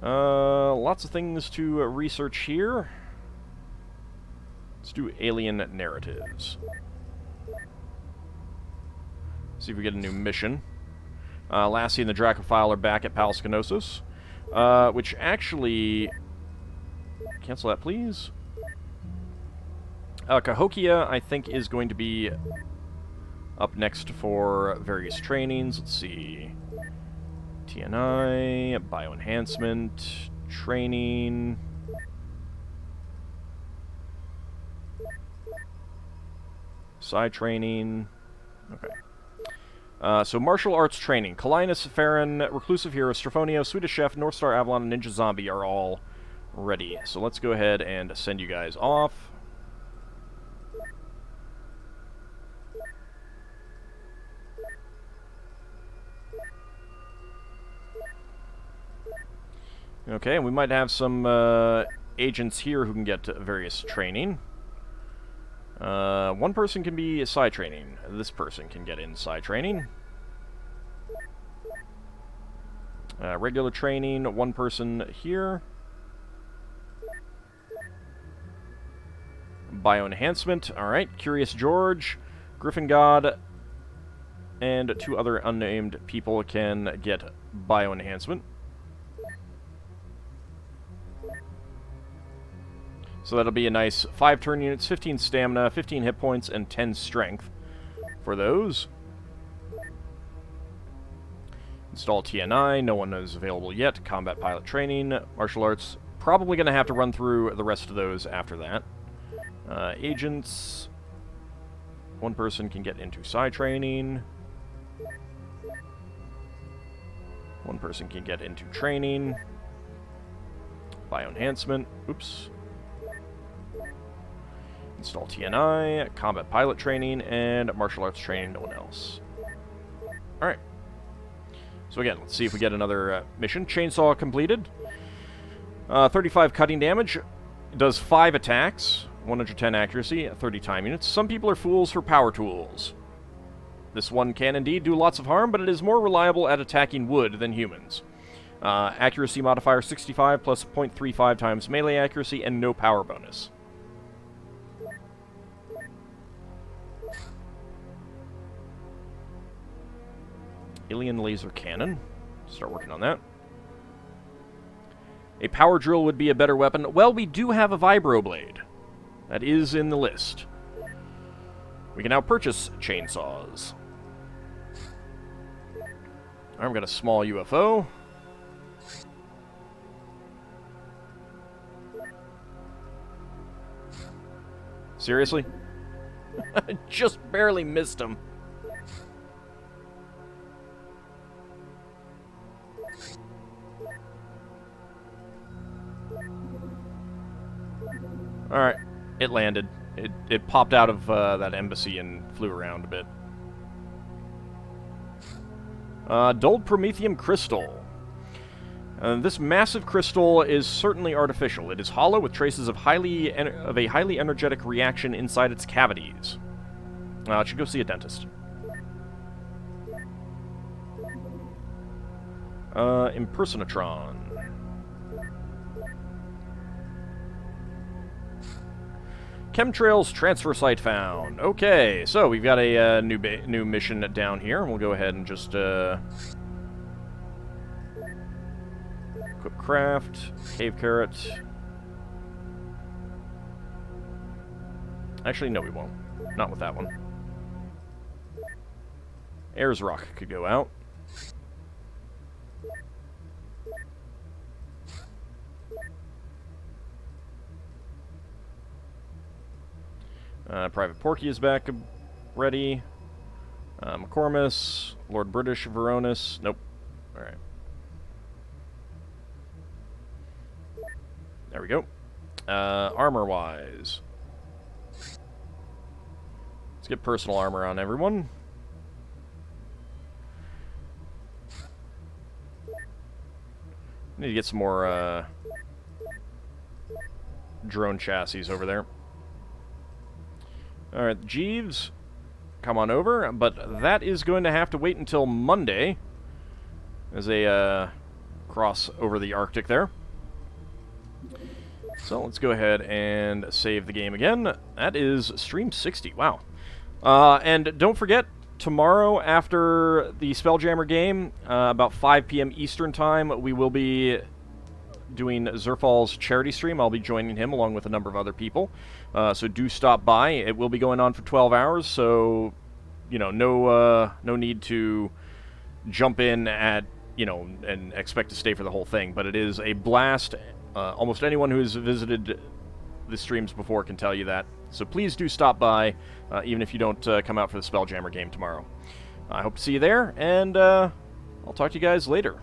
Lots of things to research here. Let's do alien narratives. See if we get a new mission. Lassie and the Dracophile are back at Palace Kenosis, which actually... Cancel that, please. Cahokia, I think, is going to be up next for various trainings. Let's see. TNI, bioenhancement, training. Side training. Okay. So martial arts training. Kalinus, Farron, Reclusive Hero, Strafonio, Swedish Chef, North Star Avalon, and Ninja Zombie are all ready. So let's go ahead and send you guys off. Okay, and we might have some agents here who can get various training. One person can be side training. This person can get in side training. Regular training, one person here. Bioenhancement, alright. Curious George, Griffin God, and 2 other unnamed people can get bioenhancement. So that'll be a nice 5 turn units, 15 stamina, 15 hit points, and 10 strength for those. Install TNI, no one is available yet. Combat pilot training, martial arts, probably going to have to run through the rest of those after that. Agents, one person can get into side training. One person can get into training. Bioenhancement, oops. Install TNI, combat pilot training, and martial arts training, no one else. Alright. So again, let's see if we get another mission. Chainsaw completed. 35 cutting damage. It does 5 attacks, 110 accuracy, 30 time units. Some people are fools for power tools. This one can indeed do lots of harm, but it is more reliable at attacking wood than humans. Accuracy modifier 65 plus 0.35 times melee accuracy and no power bonus. Alien laser cannon. Start working on that. A power drill would be a better weapon. Well, we do have a vibroblade. That is in the list. We can now purchase chainsaws. Alright, we've got a small UFO. Seriously? Just barely missed him. Alright, it landed. It popped out of that embassy and flew around a bit. Dulled Promethium Crystal. This massive crystal is certainly artificial. It is hollow with traces of a highly energetic reaction inside its cavities. It should go see a dentist. Impersonatron. Chemtrails transfer site found. Okay, so we've got a new mission down here. We'll go ahead and just equip craft, cave carrot. Actually, no, we won't. Not with that one. Ayers Rock could go out. Private Porky is back ready. McCormiss, Lord British, Veronis. Nope. Alright. There we go. Armor-wise. Let's get personal armor on everyone. Need to get some more drone chassis over there. Alright, Jeeves, come on over, but that is going to have to wait until Monday as they cross over the Arctic there. So let's go ahead and save the game again. That is stream 60, wow. And don't forget, tomorrow after the Spelljammer game, about 5 p.m. Eastern Time, we will be doing Zerfall's charity stream. I'll be joining him along with a number of other people. So do stop by. It will be going on for 12 hours, so, you know, no need to jump in at, you know, and expect to stay for the whole thing. But it is a blast. Almost anyone who's visited the streams before can tell you that. So please do stop by, even if you don't come out for the Spelljammer game tomorrow. I hope to see you there, and I'll talk to you guys later.